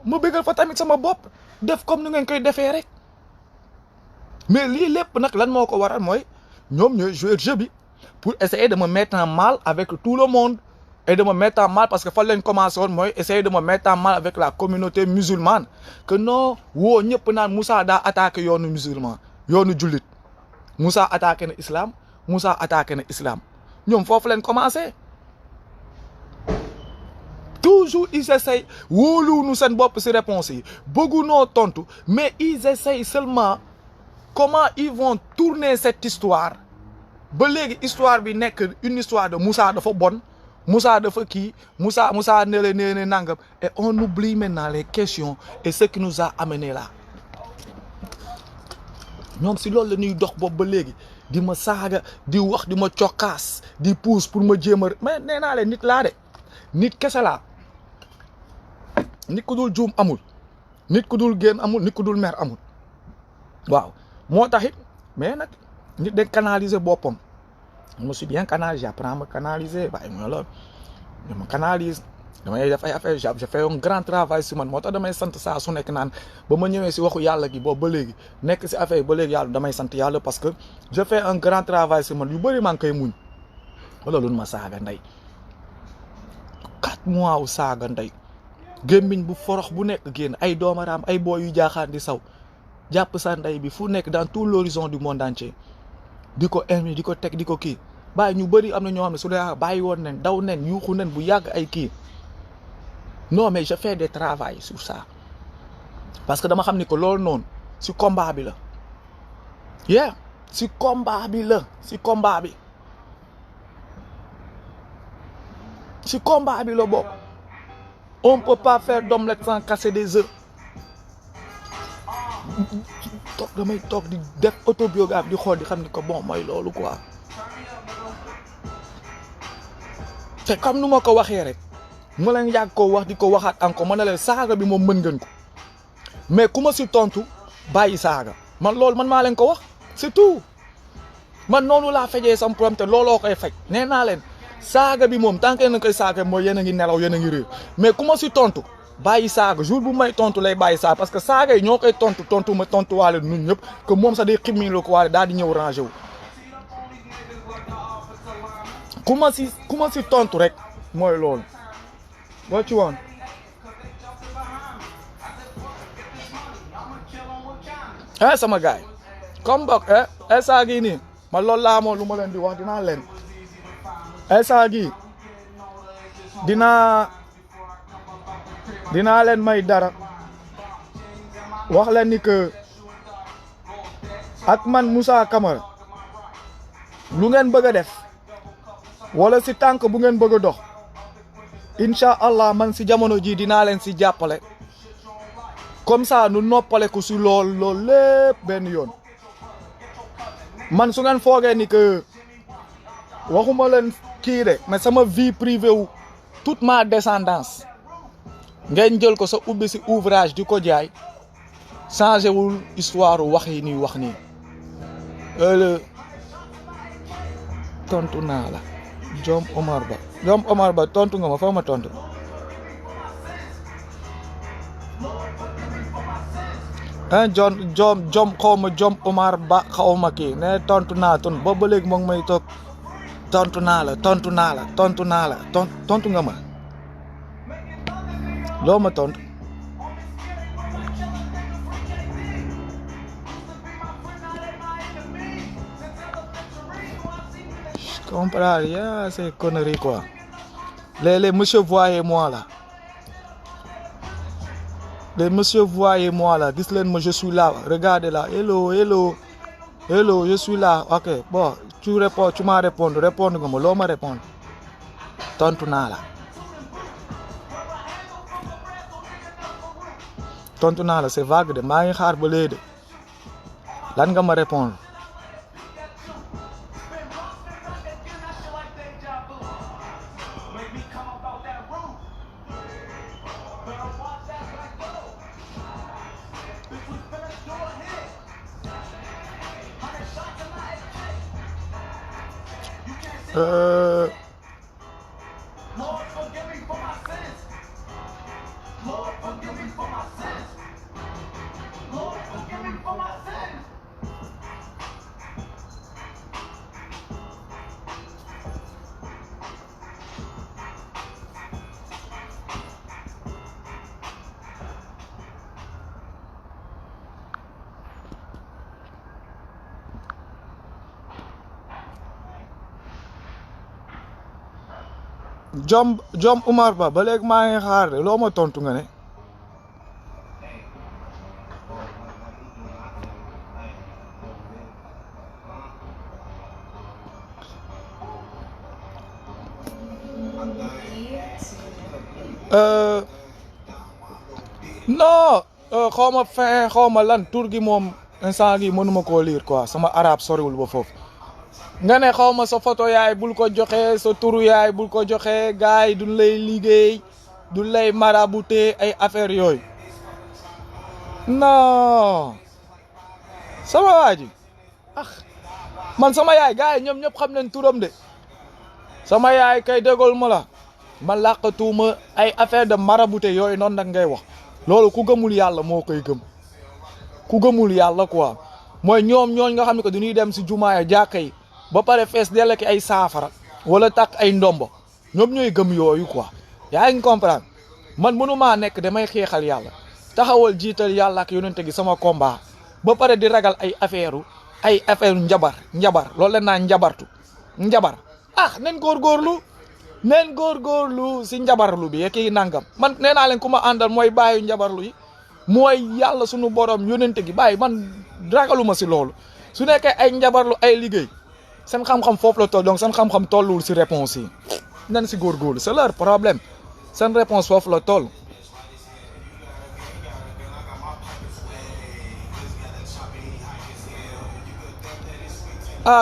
ma bëggal fa tamit sama bopp def comme ni ngeen koy defee rek mais lii lépp nag lan moo ko waral mooy ñoom ñooy jouer jeu bi pour essayer de me mettre en mal avec tout le monde et de me mettre en mal parce que fa leen commencé woon mooy essayer de me mettre en mal avec la communauté musulmane que non woo ñëpp naan Moussa daa attaqué yoonu musulman yoonu jullit Moussa attaqué na islam Moussa attaqué na islam ñoom foofu leen commencé toujours ils essayent wóoluwuñu seen bopp si réponse yi bëggunoo tontu mais ils essayent seulement comment ils vont tourner cette histoire ba léegi histoire bi nekk une histoire de Moussa dafa bon Moussa dafa kii Moussa ne nangam et on oublie maintenant les questions et ce qui nous a amené là ñoom si loolu la ñuy dox boobu ba léegi di ma saaga di wax di ma cokkaas di pousse pour ma jéem a mais nee naa leen nit laa de nit kese laa nit ku dul juum amul nit ku dul génn amul nit ku dul mer amul waaw moo taxit mais nag nit de canaliser boppam je me suis bien canalisé j'apprends à me canaliser waaye mooy loolu je me canalise damay def ay affaire je fais un grand travail si man moo tax damay sant saa su nekk naan ba ma ñëwee si waxu yàlla gi boobu ba léegi nekk si affaire ba léegi yàlla damay sant yàlla parce que je fais un grand travail si man yu bëri maa ngi koy muñ wala lu ma saaga ndey 4 mois wu saaga ndey gémmiñ bu forox bu nekk génn ay doomaraam ay booy yu jaaxaan di saw jàpp sa ndey bi fu nekk dans tout l'horizon du monde entier di ko aimer di ko teg di ko kii bàyyi ñu bëri am na ñoo xam ne su dee bàyyi woon nen daw nen yuuxu nen bu yàgg ay kii non mais je fais des travail sur ça parce que dama xam ni que loolu noonu si combat bi la si combat bi la si combat bi la bokk on peut pas faire d'omelette sans casser des œufs toog damay toog di def autobiographie di xool di xam ni ko bon mooy loolu quoi te comme nu ma ko waxee rek ma leen yàgg koo wax di ko waxaat encore ma ne leen saaga bi moom mën ngeen ko mais ku ma si tontu bàyyi saaga man loolu man maa leen ko wax c'est tout man noonu laa fejee sam problème te looloo koy faj nee naa leen saaga bi moom tant que na koy saaga mooy yéen a ngi nelaw yéen a ngi réer mais ku ma si tontu bàyyi saaga jour bu may tontu lay bàyyi saaga parce que saaga yi ñoo koy tontu ma tontuwaale ñun ñëpp que moom sax day ximmi la ko waale daal di ñëw rangé wu. ku ma si tontu rek mooy loolu boo ci woon sama gars yi comme bok saa gi nii ma loolu laa amoon lu ma leen di wax dinaa leen saa gi dinaa leen may dara wax leen ni que ak man Moussa Camara lu ngeen bëgg a def wala si tànk bu ngeen bëgg a dox incha allah man si jamono ji dinaa leen si jàppale comme ça nu noppale ko si loolu lépp benn yoon man su ngeen foogee ni que waxuma leen kii de mais sama vie privée wu toute ma descendance ngeen jël ko sa ubbi si ouvrage di ko jaay changé wul histoire wax yi nii wax nii tontu naa la Jom Omar Ba tontu nga ma foo ma tontu Jom xaw ma Jom Omar Ba xaw ma kii ne tontu naa ton boobu ba léegi moom may toog tontu naa la tontu nga ma loo ma tontu je comprends rien ces conneries quoi les monsieur voyez-moi là les monsieur voyez-moi là gis leen ma je suis là regardez là hello je suis là ok bon tu réponds tu m'as répondu nga ma loo ma répondre tontu naa la c'est vague de maa ngi xaar ba léegi de lan nga ma répondre Jom Umar ba léegi maa ngi xaar de loo ma tontu nga ne. non xaw ma fin xaw ma lan tur gi moom instant gi mënuma koo lire quoi sama arabe soriwul ba foofu nga ne xaw ma sa photo yaay bul ko joxe sa turu yaay bul ko joxe gars yi duñ lay liggéey duñ lay marabouté ay affaire yooyu non sama waa ji man sama yaay gars yi ñoom ñëpp xam nañ turam de sama yaay kay déggol ma la man làqatuuma ay affaire de marabouté yooyu noonu nag ngay wax loolu ku gëmul yàlla moo koy gëm ku gëmul yàlla quoi mooy ñoom ñooñ nga xam ne que dañuy dem si jumaaya jàkka yi ba pare fees dell ki ay saafara wala takk ay ndombo ñoom ñooy gëm yooyu quoi yaa ngi comprendre man mënumaa nekk damay xeexal yàlla taxawal jiital yàlla ak yonente gi sama combat ba pare di ragal ay affaire njabar loolu la naa njabar nen góorgóorlu si njabarlu bi kii nangam man nee naa leen ku ma àndal mooy bàyyi njabarlu yi mooy yàlla sunu borom yonente gi bàyyi man ragaluma si loolu su nekkee ay njabarlu ay liggéey seen xam-xam foofu la toll donc seen xam-xam tolluwul si réponse yi nen si góorgóorlu c'est leur problème seen réponse foofu la toll.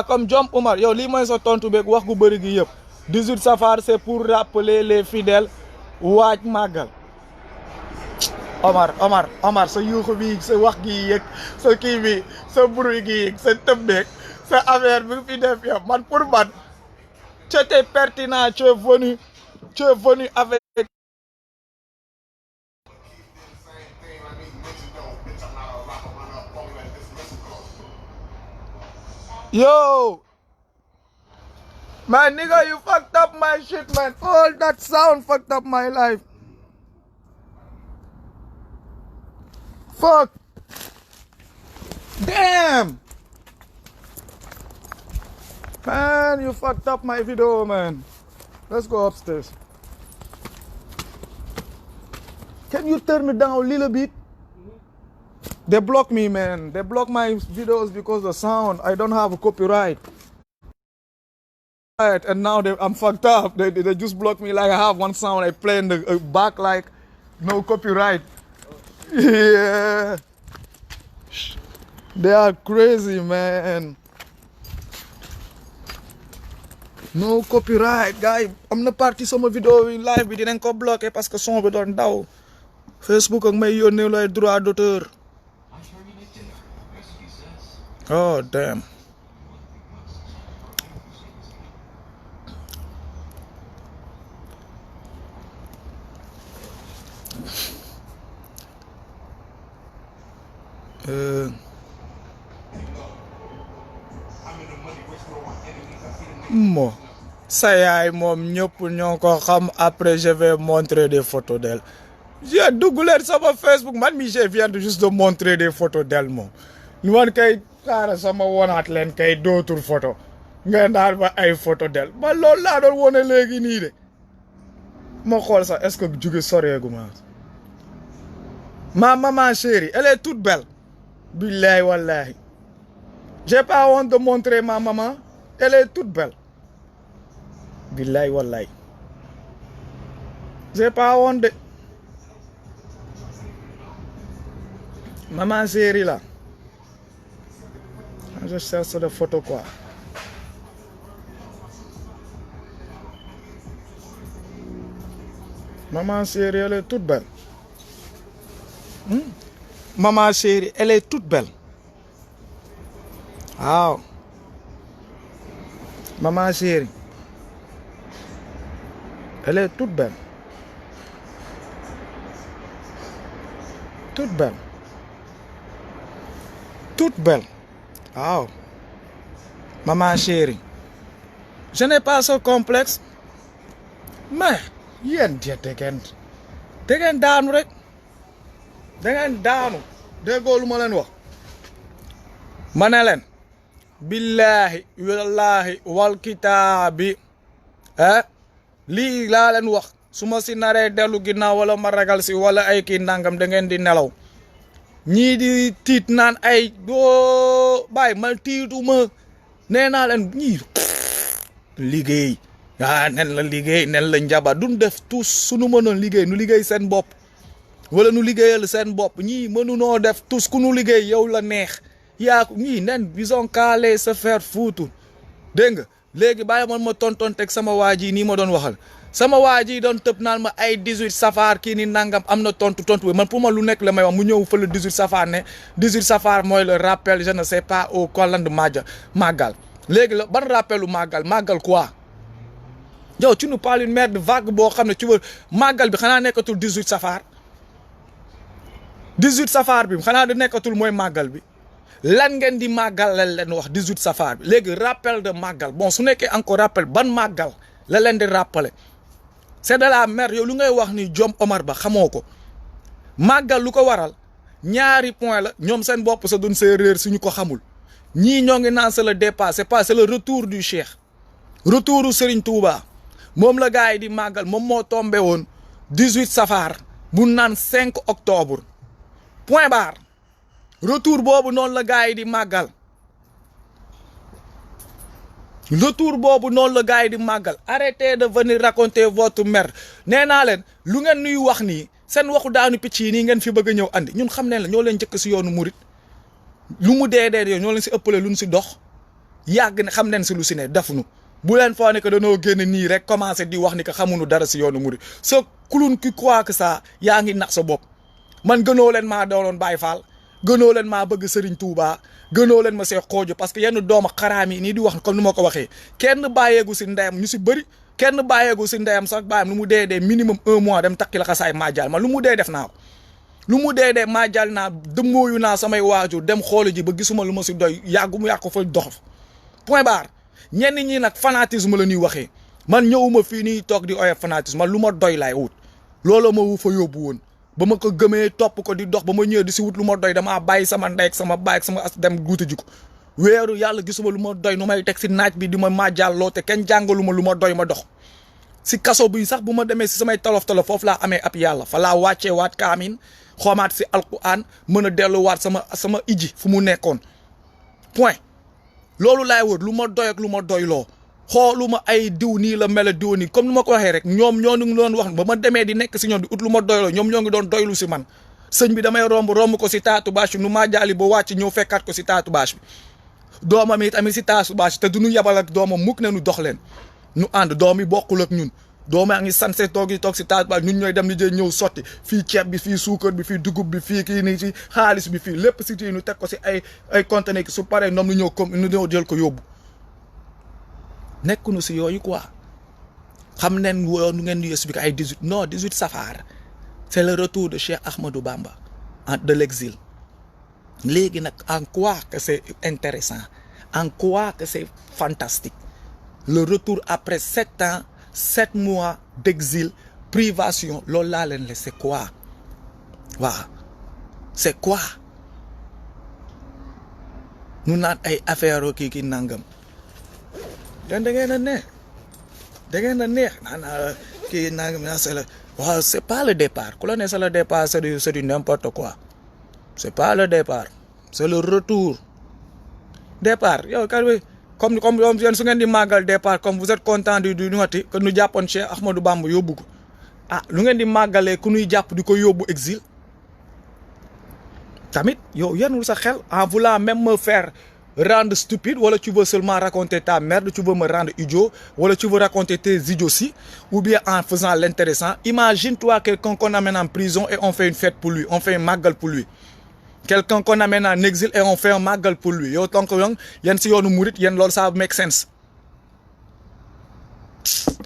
comme Jom Umar yow lii mooy sa tontu beeg wax gu bëri gi yëpp 18 safar c'est pour rappeler les fidèles waaj màggal Omar sa yuuxu bi sa wax gi yëg sa kii bi sa bruit gi yëg sa tëbbeeg sa affaire bi fi def yëpp man pour man c'était pertinent tu es venu avec yo man nigga you fucked up my shit man all that sound fucked up my life fuck damn man you fucked up my video man let's go upstairs can you turn it down a little bit they block me man they block my videos because of the sound I don't have a copyright and now I'm fucked up they just block me like I have one sound I play in the back like no copyright yeah they are crazy man no copyright gars am na partie sama vidéo yi live bi dinañ ko bloqué parce que son bi doon daw Facebook ak may yónnee lay droit d'auteur oh damn mo sa yaay moom ñëpp ñoo ko xam après je vais montrer des photos d'elle j'ai dugg leen sama Facebook man mi je viens de juste de montrer des photos d'elle moom man kay xaaral sama wonaat leen kay d'autres photos nga naan ba ay photos d'elle man loolu laa doon wone léegi nii de ma xool sax est-ce que jóge soreegu ma maman chérie elle est toute belle billahi wallahi j'ai pas honte de montrer ma maman elle est toute belle billahi wallahi j'ai pas honte de maman chérie là je cherche des photos quoi maman chérie elle est toute belle maman chérie elle est toute belle waaw maman chérie elle est toute belle waaw maman chérie je n'ai pas ce complexe mais yéen da ngeen daanu rek da ngeen daanu déggoo lu ma leen wax ma ne leen billahi wallahi wal kitaabi lii laa leen wax su ma si naree dellu ginnaaw wala ma ragal si wala ay kii nangam da ngeen di nelaw ñii di tiit naan ay doo bàyyi ma tiituma nee naa leen ñii liggéey nen la liggéey nen la njabar duñ def tous suñu mënoon liggéey nu liggéey seen bopp wala nu liggéeyal seen bopp ñii mënunoo def tous ku nu liggéey yow la neex yaa ñii nen ils ont qu'à aller se faire foutre dégg nga léegi bàyyi man ma tonton teg sama waa ji nii ma doon waxal sama waa ji doon tëb naan ma ay 18 safar kii ni nangam am na tontu bi man pour ma lu nekk la may wax mu ñëw fa le 18 safar ne 18 safar mooy le rappel je ne sais pas au colland màggal léegi la ban rappelu màggal quoi yow tu nous parles une merde vague boo xam ne ci wër màggal bi xanaa nekkatul 18 safar 18 safar bi xanaa da nekkatul mooy màggal bi lan ngeen di màggal la leen wax 18 safar bi léegi rappel de màggal bon su nekkee encore rappel ban màggal la leen di rappeler c'est de la merde yow lu ngay wax ni Jom Omar Ba xamoo ko màggal lu ko waral ñaari point la ñoom seen bopp sa doon séeréer suñu ko xamul ñii ñoo ngi naan c'est le départ c'est le retour du Cheikh retouru Serigne Touba moom la gars yi di màggal moom moo tombé woon 18 safar bu naan 5 octobre point barre retour boobu noonu la gars yi di màggal retour boobu noonu la gars yi di màggal arrêtez de venir raconter votre merde nee naa leen lu ngeen nuy wax nii seen waxu daanu picc yi nii ngeen fi bëgg a ñëw andi ñun xam ne la ñoo leen njëkk si yoonu murit lu mu dee ñoo leen si ëppale lu ñu si dox yàgg ne xam nañ si lu si ne defuñu bu leen foo ne que danoo génn nii rek commencé di wax ni que xamuñu dara si yoonu murit sa kulun qui croit que ça yaa ngi nax sa bopp man gënoo leen maa doonoon Baye Fall gënoo leen maa bëgg Serigne Touba gënoo leen ma see xooju parce que yenn doomu xaraam yi nii di wax comme ni ma ko waxee kenn bàyyeegu si ndeyam ñu si bëri kenn bàyyeegu si ndeyam sax bàyyam lu mu dee minimum 1 mois dem takki la xasaay maajal man lu mu dee def naa ko lu mu dee maajal naa dëmmooyu naa samay waajur dem xoolu ji ba gisuma lu ma si doy yàggu mu yàgg fa dox point barre ñenn ñi nag fanatisme la ñuy waxee man ñëwuma fii nii toog di oyof fanatisme man lu ma doy laay wut loolu ma wu fa yóbbu woon ba ma ko gëmee topp ko di dox ba ma ñëwee di si wut lu ma doy damaa bàyyi sama ndey ak sama baay ak sama as dem guuta ji ko weeru yàlla gisuma lu ma doy nu may teg si naaj bi di ma maajàlloo te kenn jàngalu ma lu ma doy ma dox si kaso bi sax bu ma demee si samay tolof foofu laa amee ab yàlla fa laa wàccee waat kaamin xoomaat si alquran mën a delluwaat sama iji fu mu nekkoon point loolu laay wër lu ma doy ak lu ma doyloo xooluma ay diw nii la mel diw nii comme ni ma ko waxee rek ñoom ñoo ngi doon wax ba ma demee di nekk si ñoom di ut lu ma doyloo ñoom ñoo ngi doon doylu si man sëñ bi damay romb ko si taatu bâche bi nu maa jaali ba wàcc ñëw fekkaat ko si taatu bâche bi doomam it tamit si taatu bâche te du ñu yabal ak doomam mukk ne nu dox leen nu ànd doom yi bokkul ak ñun doomaa ngi sanse toog si taatu bâche ñun ñooy dem ni jëy ñëw sotti fii ceeb bi fii suukar bi fii dugub bi fii kii nii si xaalis bi fii lépp si tii nu teg ko si ay conteneur ki su paree ñoom nu ñëw comme nu ñëw jël ko yóbbu nekkunu si yooyu quoi xam nen woo nu ngeen di expliquer ay 18 safar c'est le retour de Cheikh Ahmadou Bamba de l'exil léegi nag en quoi que c'est intéressant en quoi que c'est fantastique le retour après 7 ans 7 mois d'exil privation loolu laa leen la c'est quoi waaw c'est quoi nu naan ay affaire kii nangam da ngeen a neex naan kii nangam naa c'est le waaw c'est pas le départ ku la ne c'est le départ c'est du n'importe quoi c'est pas le départ c'est le retour départ yow comme yéen su ngeen di màggal départ comme vous êtes content du nuati que nu jàppoon Cheikh Ahmadou Bamba yóbbu ko lu ngeen di màggalee ku nuy jàpp di ko yóbbu exil tamit yow yenul sa xel en voulant même me faire rendre stupide wala tu veux seulement raconter ta merde tu veux me rendre idiot wala tu veux raconter tes idioties ou bien en faisant l'intéressant imagine-toi quelqu'un qu'on amène en prison et on fait une fête pour lui on fait un màggal pour lui quelqu'un qu'on amène en exil et on fait un màggal pour lui yow tonk yoon yéen si yoonu murit yéen loolu ça make sense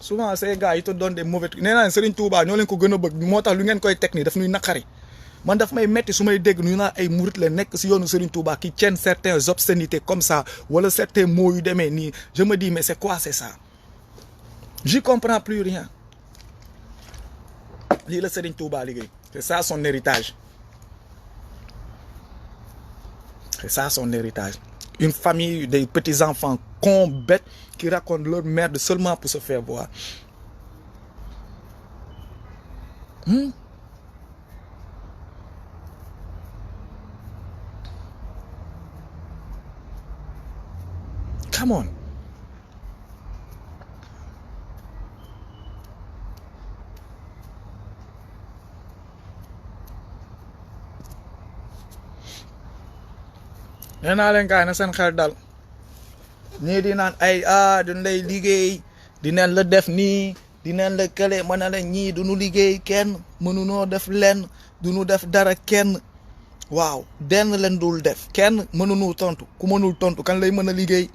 souvent ces gars yi te donnent des mauvais nee naa Serigne Touba ñoo leen ko gën a bëgg moo tax lu ngeen koy teg nii daf ñuy naqari man daf may metti su may dégg ñu naan ay murit la nekk si yoonu Serigne Touba qui tiennent certaines obscénités comme ça wala certains mots yu demee nii je me dis mais c'est quoi c'est ça j'y comprends plus rien lii la Serigne Touba liggéey c'est ça son héritage c'est ça son héritage une famille des petits enfants cons bêtes qui racontent leur merde seulement pour se faire voir Come on. nee naa leen kaay na seen xel dal ñii di naan ay duñ lay liggéey di neen la def nii di neen la kële mën na la ñii duñu liggéey kenn mënunoo def lenn duñu def dara kenn waaw denn leen dul def kenn mënunu tontu ku mënul tontu kan lay mën a liggéey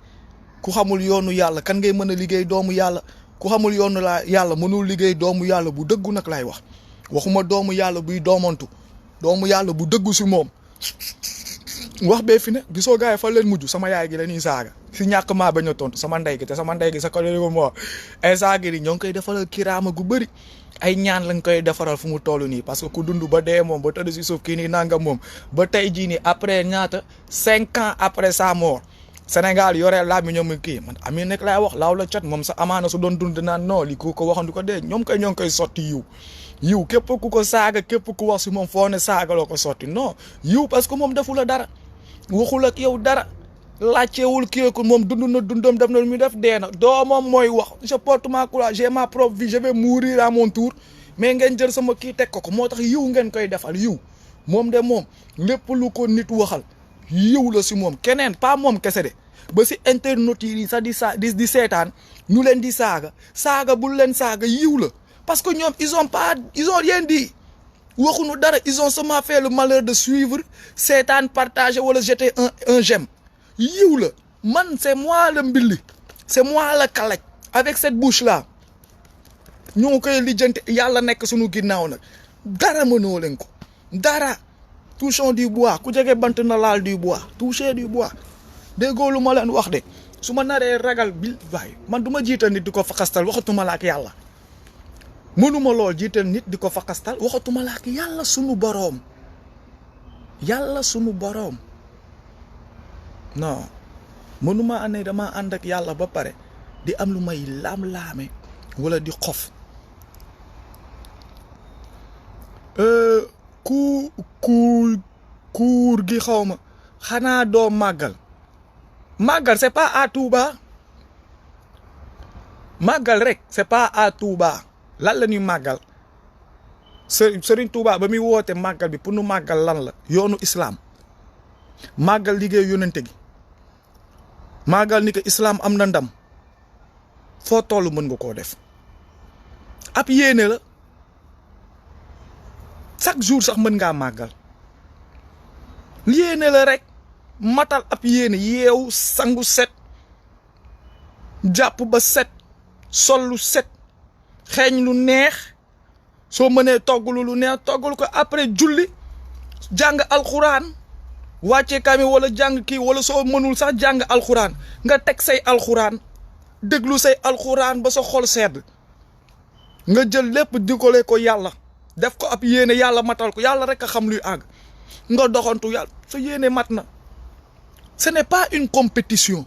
ku xamul yoonu yàlla kan ngay mën a liggéey doomu yàlla ku xamul yoonu yàlla mënul liggéey doomu yàlla bu dëggu nag lay wax waxuma doomu yàlla buy doomantu doomu yàlla bu dëggu si moom wax bee fi ne gisoo gars yi fa leen mujj sama yaay gi la ñuy saaga si ñàkk maa bañ a tontu sama ndey gi te sama ndey gi sa ko moo ay saaga yi ñoo ngi koy defaral kiraama gu bëri ay ñaan lañ koy defaral fu mu toll nii parce que ku dund ba dee moom ba tëdd si suuf kii nii nangam moom ba tey jii nii après ñaata 5 ans après sa mort Sénégal yoree laa mi ñoom kii man ami nekk laay wax laaw la cat moom sa amaana su doon dund naan non li ku ko waxandu ko dee ñoo ngi koy sotti yiw képp ku ko saaga képp ku wax si moom foo ne saaga loo ko sotti non yiw parce que moom defu la dara waxul ak yow dara laajteewul kii ko moom dund na dundam def na lu muy def dee na doomam mooy wax je porte ma courage j'ai ma propre vie je vais mourir à mon tour mais ngeen jël sama kii teg ko moo tax yiw ngeen koy defal yiw moom de moom lépp lu ko nit waxal yiw la si moom keneen pas moom kese de ba si internet yi sax di seetaan ñu leen di saaga bul leen saaga yiw la parce que ñoom ils ont rien dit waxuñu dara ils ont seulement fait le malheur de suivre seetaan partager wala jeter un j'aime yiw la man c'est moi le mbilli c'est moi la kalaj avec cette bouche là ñoo koy lijjanti yàlla nekk suñu ginnaaw nag dara mënoo leen ko dara touchons du bois ku jege bant na laal du bois toucher du bois déggoo lu ma leen wax de su ma naree ragal bi waaye man du ma jiital nit di ko fakastal waxatuma la ak yàlla mënuma lool jiital nit di ko fakastal waxatuma la ak yàlla sunu boroom non mënuma ane dama ànd ak yàlla ba pare di am lu may laam-laame wala di xof kuur gi xaw ma xanaa doo màggal c'est pas à Touba màggal rek c'est pas à Touba lan la ñuy màggal Serigne Touba ba muy woote màggal bi pour nu màggal lan la yoonu islam màggal liggéey yonente gi màggal ni ko islam am na ndam foo toll mën nga koo def ab yéene la chaque jour sax mën ngaa màggal yéene la rek matal ab yéene yeew sangu set jàpp ba set sol lu set xeeñ lu neex soo mënee toggulu lu neex toggul ko après julli jàng alxuraan wàcce kami wala jàng kii wala soo mënul sax jàng alxuraan nga teg say alxuraan déglu say alxuraan ba sa xol sedd nga jël lépp digale ko yàlla def ko ab yéene yàlla matal ko yàlla rek a xam luy àgg nga doxantu yàlla sa yéene mat na ce n'est pas une compétition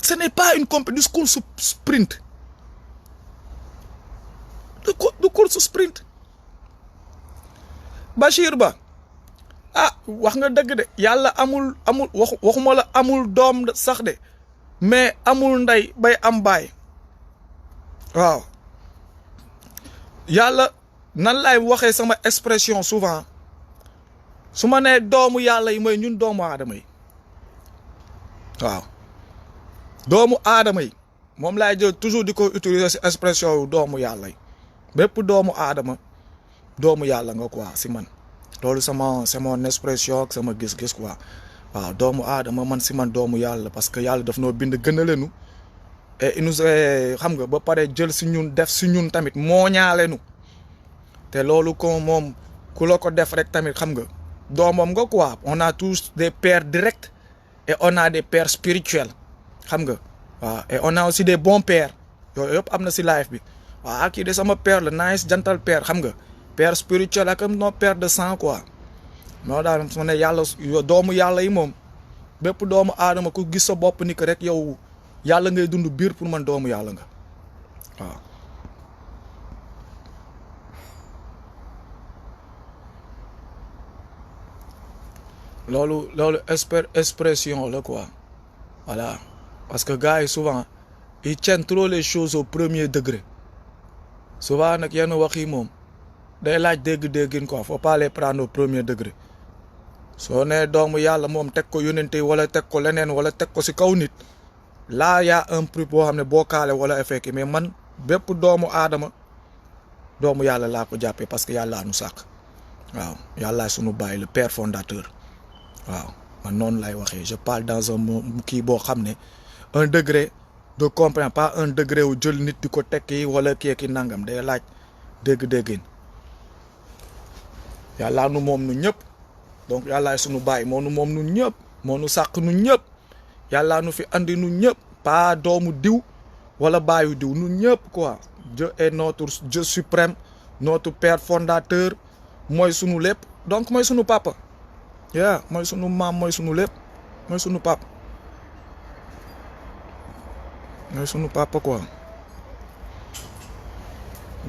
ce n'est pas une compétition course sprint du course sprint Bachir Ba wax nga dëgg de yàlla amul waxuma la amul doom sax de mais amul ndey bay am baay waaw yàlla nan laay waxee sama expression souvent su ma nee doomu yàlla yi mooy ñun doomu aadama yi waaw doomu aadama yi moom laay jël toujours di ko utiliser si expression yu doomu yàlla yi bépp doomu aadama doomu yàlla nga quoi si man loolu c'est mon expression ak sama gis-gis quoi waaw doomu aadama man si man doomu yàlla parce que yàlla daf noo bind gën a leenu et il nous xam nga ba pare jël si ñun def si ñun tamit mooñaale nu te loolu ko moom ku la ko def rek tamit xam nga doomam nga quoi on a tous des pères directs et on a des pères spirituels xam nga waaw et on a aussi des bons pères yooyu yëpp am na si life bi waaw kii de sama père la nice jantal père xam nga père spirituel ak non père de sang quoi moo daal su ne yàlla doomu yàlla yi moom bépp doomu aadama ku gis sa bopp ni que rek yow yàlla ngay dund biir pour man doomu yàlla nga waaw loolu expression la quoi voilà parce que gars yi souvent ils tiennent trop les choses au premier degré souvent nag yenn wax yi moom day laaj dégg-déggin quoi faut pas les prendre au premier degré soo nee doomu yàlla moom teg ko yónente wala teg ko leneen wala teg ko si kaw nit là y a un prix boo xam ne bokkaale wala effet mais man bépp doomu aadama doomu yàlla laa ko jàppee parce que yàllaa nu sàkk waaw yàllaa sunu baay le père fondateur waaw man noonu lay waxee je parle dans un kii boo xam ne un degré de comprendre pas un degré wu jël nit di ko tekki wala kii ki nangam day laaj dégg-déggin yàllaa nu moom nu ñëpp donc yàllaay sunu baay moo nu moom nu ñëpp moo nu sàkk nu ñëpp yàllaa nu fi andi nu ñëpp pas doomu diw wala baayu diw nu ñëpp quoi Dieu est notre Dieu suprême notre père fondateur mooy sunu lépp donc mooy sunu papa mooy sunu maam mooy sunu lépp mooy sunu papa mooy sunu papa quoi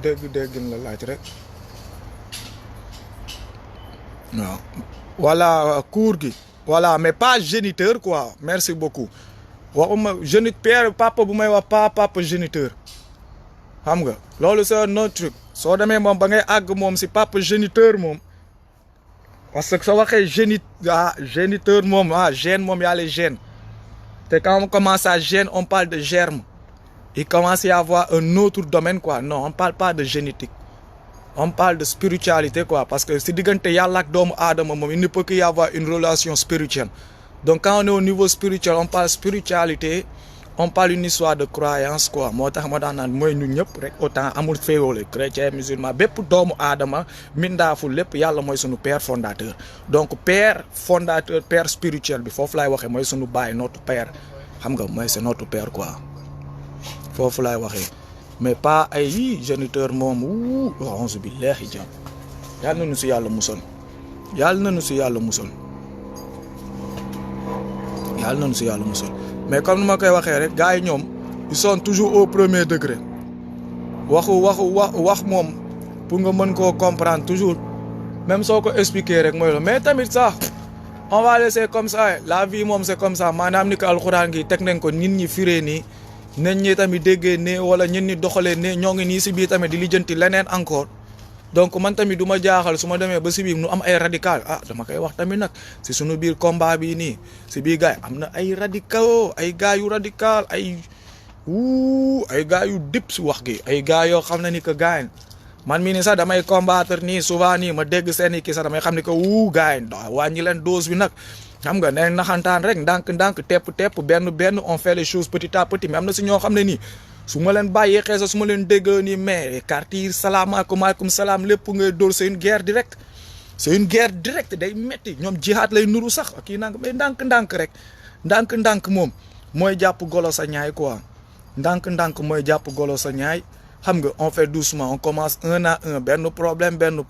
dégg-déggin la laaj rek waaw voilà cours gi voilà mais pas géniteur quoi merci beaucoup waxuma père papa bu may wax pas papa géniteur xam nga loolu c'est un autre truc soo demee moom ba ngay àgg moom si papa géniteur moom parce que soo waxee géniteur moom gène moom y a les gènes te quand on commence à gène on parle de germe il commence à y avoir un autre domaine quoi non on parle pas de génétique on parle de spiritualité quoi parce que si diggante yàlla ak doomu aadama moom il ne peut que y avoir une relation spirituelle donc quand on est au niveau spirituel on parle spiritualité on parle une histoire de croyance quoi moo tax ma daan naan mooy ñun ñëpp rek autant amul féewale chrétien musulman bépp doomu aadama mindaafu lépp yàlla mooy sunu père fondateur donc père fondateur père spirituel bi foofu laay waxee mooy sunu baay notre père xam nga mooy c'est notre père quoi foofu laay waxee mais pas ay géniteur moom auzu billahi jam yàlla na nu si yàlla musal yàlla na nu si yàlla musal yàlla na nu si yàlla musal mais comme ni ma koy waxee rek gars yi ñoom ils sont toujours au premier degré wax moom pour nga mën koo comprendre toujours même soo ko expliquer rek mooy la mais tamit sax on va laisser comme ça la vie moom c'est comme ça maanaam ni ko alxuraan gi teg nañ ko nit ñi firee nii nit ñi tamit déggee ne wala ñit ñi doxalee ne ñoo ngi nii si biir tamit di lijjanti leneen encore donc man tamit du ma jaaxal su ma demee ba si biir nu am ay radical dama koy wax tamit nag si sunu biir combat bii nii si biir gars yi am na ay radical ay gars yu radical ay gars yu dip si wax gi ay gars yoo xam ne ni que gars man mii ni sax damay combattre nii souvent nii ma dégg seen i kii sax damay xam ni que gars yi wàññi leen dose bi nag xam nga ne naxantaan rek ndànk tepp benn on fait les choses petit à petit mais am na si ñoo xam ne nii su ma leen bàyyee xeesa su ma leen dégg nii mais carte yi salaamaaleykum salaam lépp ngay dóor c'est une guerre directe day metti ñoom jihaad lay nuru sax kii nang mais ndànk rek ndànk moom mooy jàpp golo sa ñaay quoi ndànk mooy jàpp golo sa ñaay xam nga on fait doucement on commence un à un benn problème beneen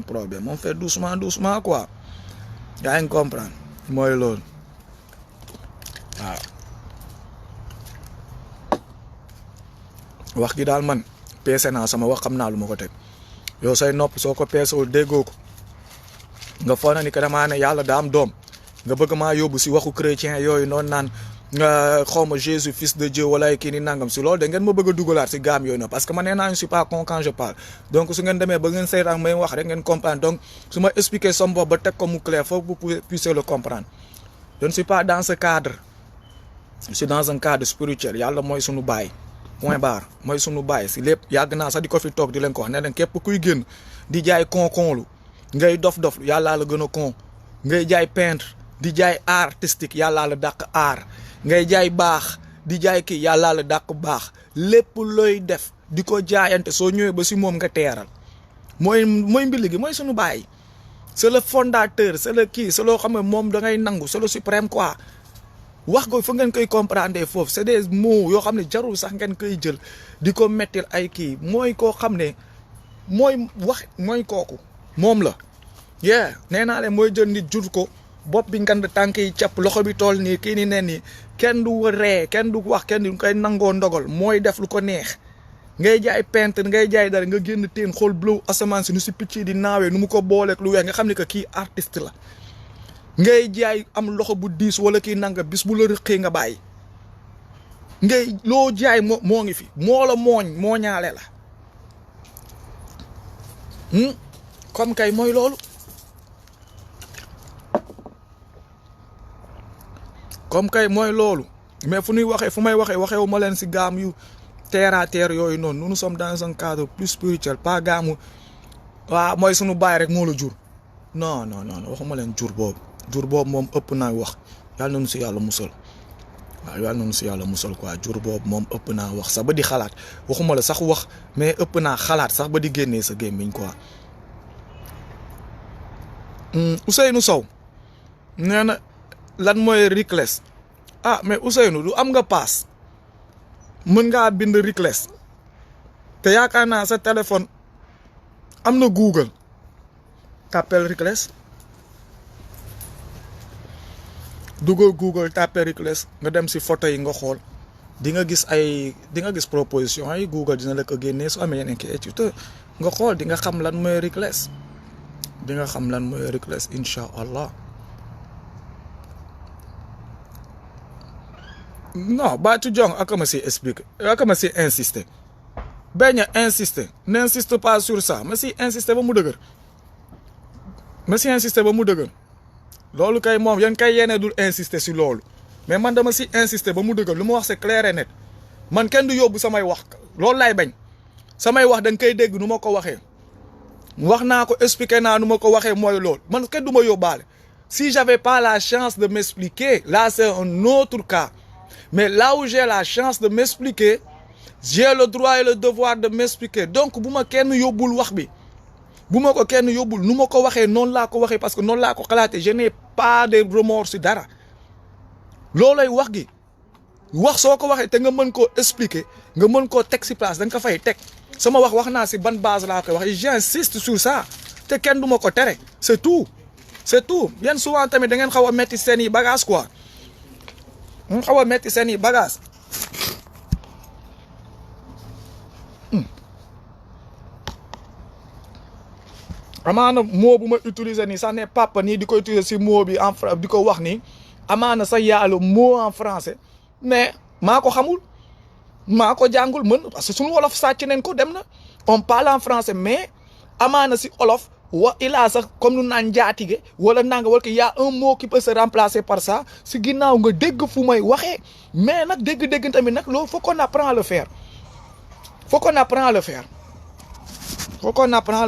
problème on fait doucement quoi yaa ngi comprendre mooy loolu waaw wax gi daal man peese naa sama wax xam naa lu ma ko teg yow say nopp soo ko peesewul déggoo ko nga foog na ni que damaa ne yàlla daa am doom nga bëgg maa yóbbu si waxu chrétien yooyu noonu naan xaw ma Jésus fils de Dieu wala kii ni nangam si loolu da ngeen ma bëgg a dugalaat si gaam yooyu noonu parce que man nee naa je suis pas con quand je parle donc su ngeen demee ba ngeen seetaan may wax rek ngeen comprendre donc su ma expliquer sama bopp ba teg ko mu clair faut que vous puissiez le comprendre je ne suis pas dans ce cadre je suis dans un cadre spirituel yàlla mooy sunu baay point barre mooy sunu baay si lépp yàgg naa sax di ko fi toog di leen ko wax ne leen képp kuy génn di jaay kon-konlu ngay dof yàllaa la gën a kon ngay jaay peintre di jaay art artistique yàllaa la dàq art ngay jaay baax di jaay kii yàllaa la dàq baax lépp looy def di ko jaayante soo ñëwee ba si moom nga teeral mooy mbili gi mooy sunu baay c'est le fondateur c'est le kii c'est loo xam ne moom da ngay nangu c'est le suprême quoi wax ko fa ngeen koy comprendre foofu c'est des mots yoo xam ne jarul sax ngeen koy jël di ko mettil ay kii mooy koo xam ne mooy kooku moom la nee naa leen mooy jël nit jur ko bopp bi ngand tànk yi capp loxo bi tool nii kii ni nen nii kenn du ree kenn du wax kenn du koy nangoo ndogal mooy def lu ko neex ngay jaay peintre ngay jaay dara nga génn teen xool bleu asamaan si nu si picc di naawee nu mu ko booleeg lu weex nga xam ne que kii artiste la ngay jaay am loxo bu diis wala kii nanga bis bu la rëqee nga bàyyi ngay loo jaay moo ngi fi moo la moo ñaale la comme kay mooy loolu mais fu may waxewu ma leen si gaam yu terre à terre yooyu noonu nous sommes dans un cadre plus spirituel pas gaamu waaw mooy sunu baay rek moo la jur non waxuma leen jur boobu moom ëpp naa wax yàlla nañu si yàlla musal waaw yàlla nañu si yàlla musal quoi jur boobu moom ëpp naa wax sax ba di xalaat waxuma la sax wax mais ëpp naa xalaat sax ba di génnee sa gémmiñ quoi. Ousseynou Sow nee na lan mooy Reckless mais Ousseynou du am nga paas mën ngaa bind Reckless te yaakaar naa sa téléphone am na Google t'appelle Reckless dugal Google t'appelle Reckless nga dem si photo yi nga xool di nga gis proposition yi Google dina la ko génnee su amee yeneen ki étude nga xool di nga xam lan mooy Reckless incha allah. non Batou Diong akama si expliquer akama si insister bañ a insister n'insiste pas sur ça ma si insister ba mu dëgër loolu kay moom yan kay yéene dul insister si loolu mais man dama si insister ba mu dëgër lu ma wax c'est clair et net man kenn du yóbbu samay wax loolu laay bañ samay wax da nga koy dégg nu ma ko waxee wax naa ko expliquer naa nu ma ko waxee mooy loolu man kenn du ma yóbbaale si j'avais pas la chance de m'expliquer là c'est un autre cas. Mais là où j'ai la chance de m'expliquer, j'ai le droit et le devoir de m'expliquer. Donc, bu ma kenn yóbbul wax bi bu ma ko kenn yóbbul nu ma ko waxee noonu laa ko waxee parce que noonu laa ko xalaatee je n'ai pas de remords si dara loolay wax gi wax soo ko waxee te nga mën koo expliquer nga mën koo teg si place da nga ko fay teg sama wax naa si ban base laa koy wax j'insiste sur ça te kenn du ma ko tere c'est tout yéen souvent tamit da ngeen xaw a metti seen i bagage quoi. mu xaw a metti seen i bagage amaana mot bu ma utiliser nii sax ne papa nii di ko utiliser si mot bi en di ko wax nii amaana sax yàlla mot en français mais maa ko xamul maa ko jàngul mën parce que suñu wolof sàcc nañ ko dem na on parle en français mais amaana si olof ilaa sax comme nu naan njaatige wala nanga wala que y a un mot qui peut se remplacer par ça si ginnaaw nga dégg fu may waxee mais nag dégg tamit nag loolu faut qu'on apprend à le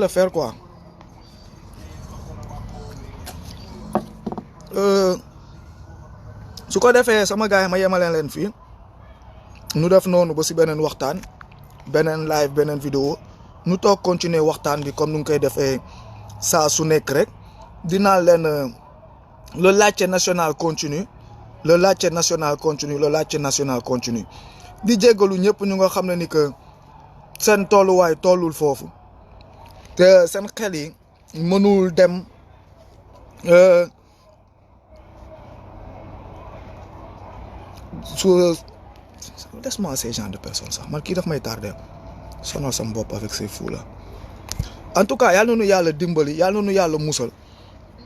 faire quoi. su ko defee sama gars yi ma yemaleen leen fii nu def noonu ba si beneen waxtaan beneen live beneen vidéo nu toog continuer waxtaan bi comme nu ngi koy defee saa su nekk rek dinaa leen le laajte national continue di jéggalu ñëpp ñu nga xam ne ni que seen tolluwaay tollul foofu te seen xel yi mënul dem laisse-moi ces genre de personnes sax man kii daf may tardé sonal sama bopp avec ces fous là en tout cas yàlla na nu yàlla dimbali yàlla na nu yàlla musal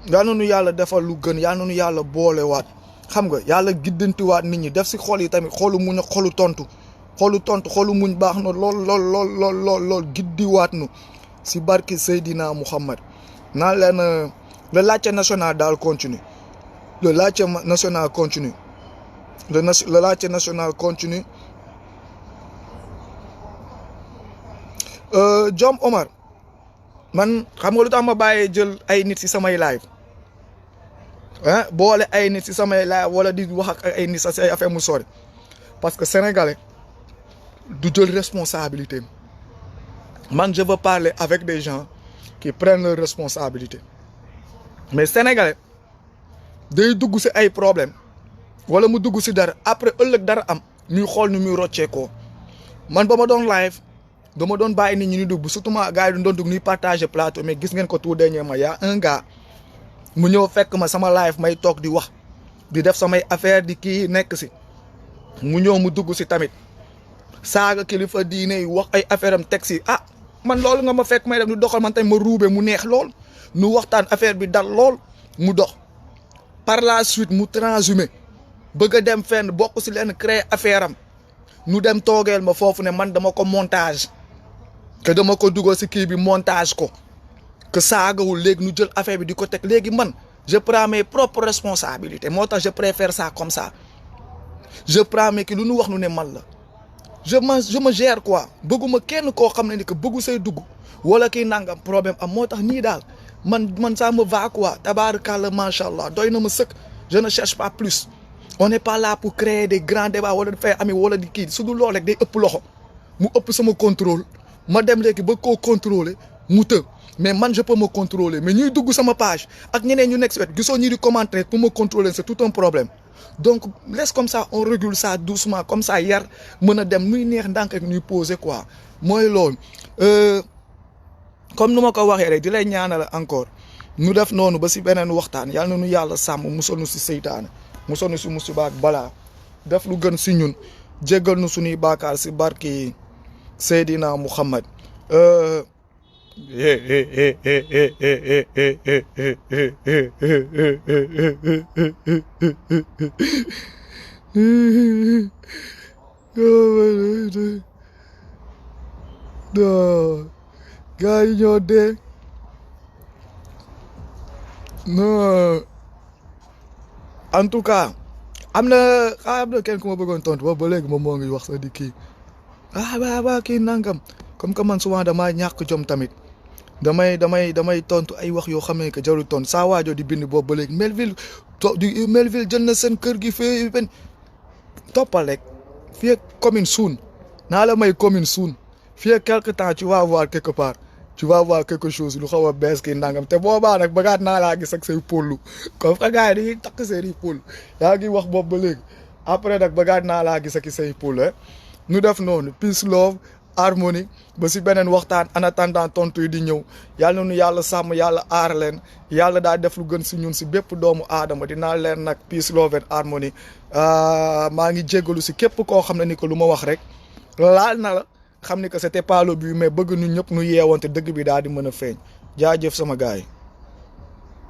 yàlla na nu yàlla defal lu gën yàlla na nu yàlla boolewaat xam nga yàlla giddantiwaat nit ñi def si xol yi tamit xolu muñ ak xolu tontu xolu muñ baax na lool giddiwaat nu si barki Seydina Muhammad naa leen le laajte national daal continue le laajte national continue le laajte national continue Jom Omar man xam nga lu tax ma bàyyee jël ay nit si samay live boole ay nit si samay live wala di wax ak ay nit sa si ay affaire mu sori parce que sénégalais du jël responsabilité man je veux parler avec des gens qui prennent leurs responsabilités mais sénégalais day dugg si ay problème wala mu dugg si dara après ëllëg dara am ñuy xool ni muy rocceekoo man ba ma doon live dama doon bàyyi nit ñi ñu dugg surtout ma gars yi doon dugg ñuy partager plateau mais gis ngeen ko tout dernièrement y a un gars mu ñëw fekk ma sama live may toog di wax di def samay affaire di kii nekk si mu ñëw mu dugg si tamit saaga kilifa diine yi wax ay affaire am teg si man loolu nga ma fekk may def nu doxal man tamit ma ruube mu neex lool nu waxtaan affaire bi dal lool mu dox par la suite mu transhumé bëgg a dem fenn bokk si leen créer affaire am nu dem toogeel ma foofu ne man dama ko montage que dama ko dugal si kii bi montage ko que saagawul léegi nu jël affaire bi di ko teg léegi man je prends mes propres responsabilités moo tax je préfère ça comme ça je prends mes ki lu nu wax nu ne man la je me gère quoi bëgguma kenn koo xam ne ni que bëggu say dugg wala kii nangam problème am moo tax nii daal man ça me va quoi tabaarkalla macha allah doy na ma sëkk je ne cherche pas plus on n'est pas là pour créer des grands débats wala dafay ami wala di kii su dul loolu rek day ëpp loxo mu ëpp sama contrôle ma dem léegi ba koo contrôler mu të mais man je peux me contrôler mais ñuy dugg sama page ak ñeneen ñu nekk si wet gisoo ñi di commenter pour me contrôler c'est tout un problème donc laisse comme ça on régule ça doucement comme ça yar mën a dem nuy neex ndànk ak ñuy poser quoi mooy loolu comme nu ma ko waxee rek di lay ñaanal encore nu def noonu ba si beneen waxtaan yàlla na nu yàlla sàmm musal nu si seytaane musal nu si musiba ak balaa def lu gën si ñun jéggal nu suñuy baakaar si barki Seydina Muhammad gaa yi ñoo dee non en tout cas am na kenn ku ma bëggoon tontu ba léegi moom moo ngi wax sax di kii ba kii nangam comme que man souvent damaa ñàkk jom tamit damay tontu ay wax yoo xam ne que jarul tontu saa waajoo di bind boobu ba léegi Melville jël na seen kër gi fii benn toppal rek fii ak commune suun naa la may commune suun fii ak quelque temps tu vas voir quelque part tu vas voir quelque chose lu xaw a bees kii nangam te boobaa nag bëggaat naa laa gis ak say pollu comme que gars yi dañuy takk seen i poll yaa ngi wax boobu ba léegi après nag bëggaat naa laa gis ak say poll nu def noonu peace love harmonie ba si beneen waxtaan en attendant tontu yi di ñëw yàlla na nu yàlla sàmm yàlla aar leen yàlla daa def lu gën si ñun si bépp doomu aadama dinaa leen nag peace love and harmonie maa ngi jéggalu si képp koo xam ne ni ko lu ma wax rek laal na la xam ni que c'était pas le but mais bëgg ñu ñëpp nu yeewante dëgg bi daal di mën a feeñ jaajëf sama gars yi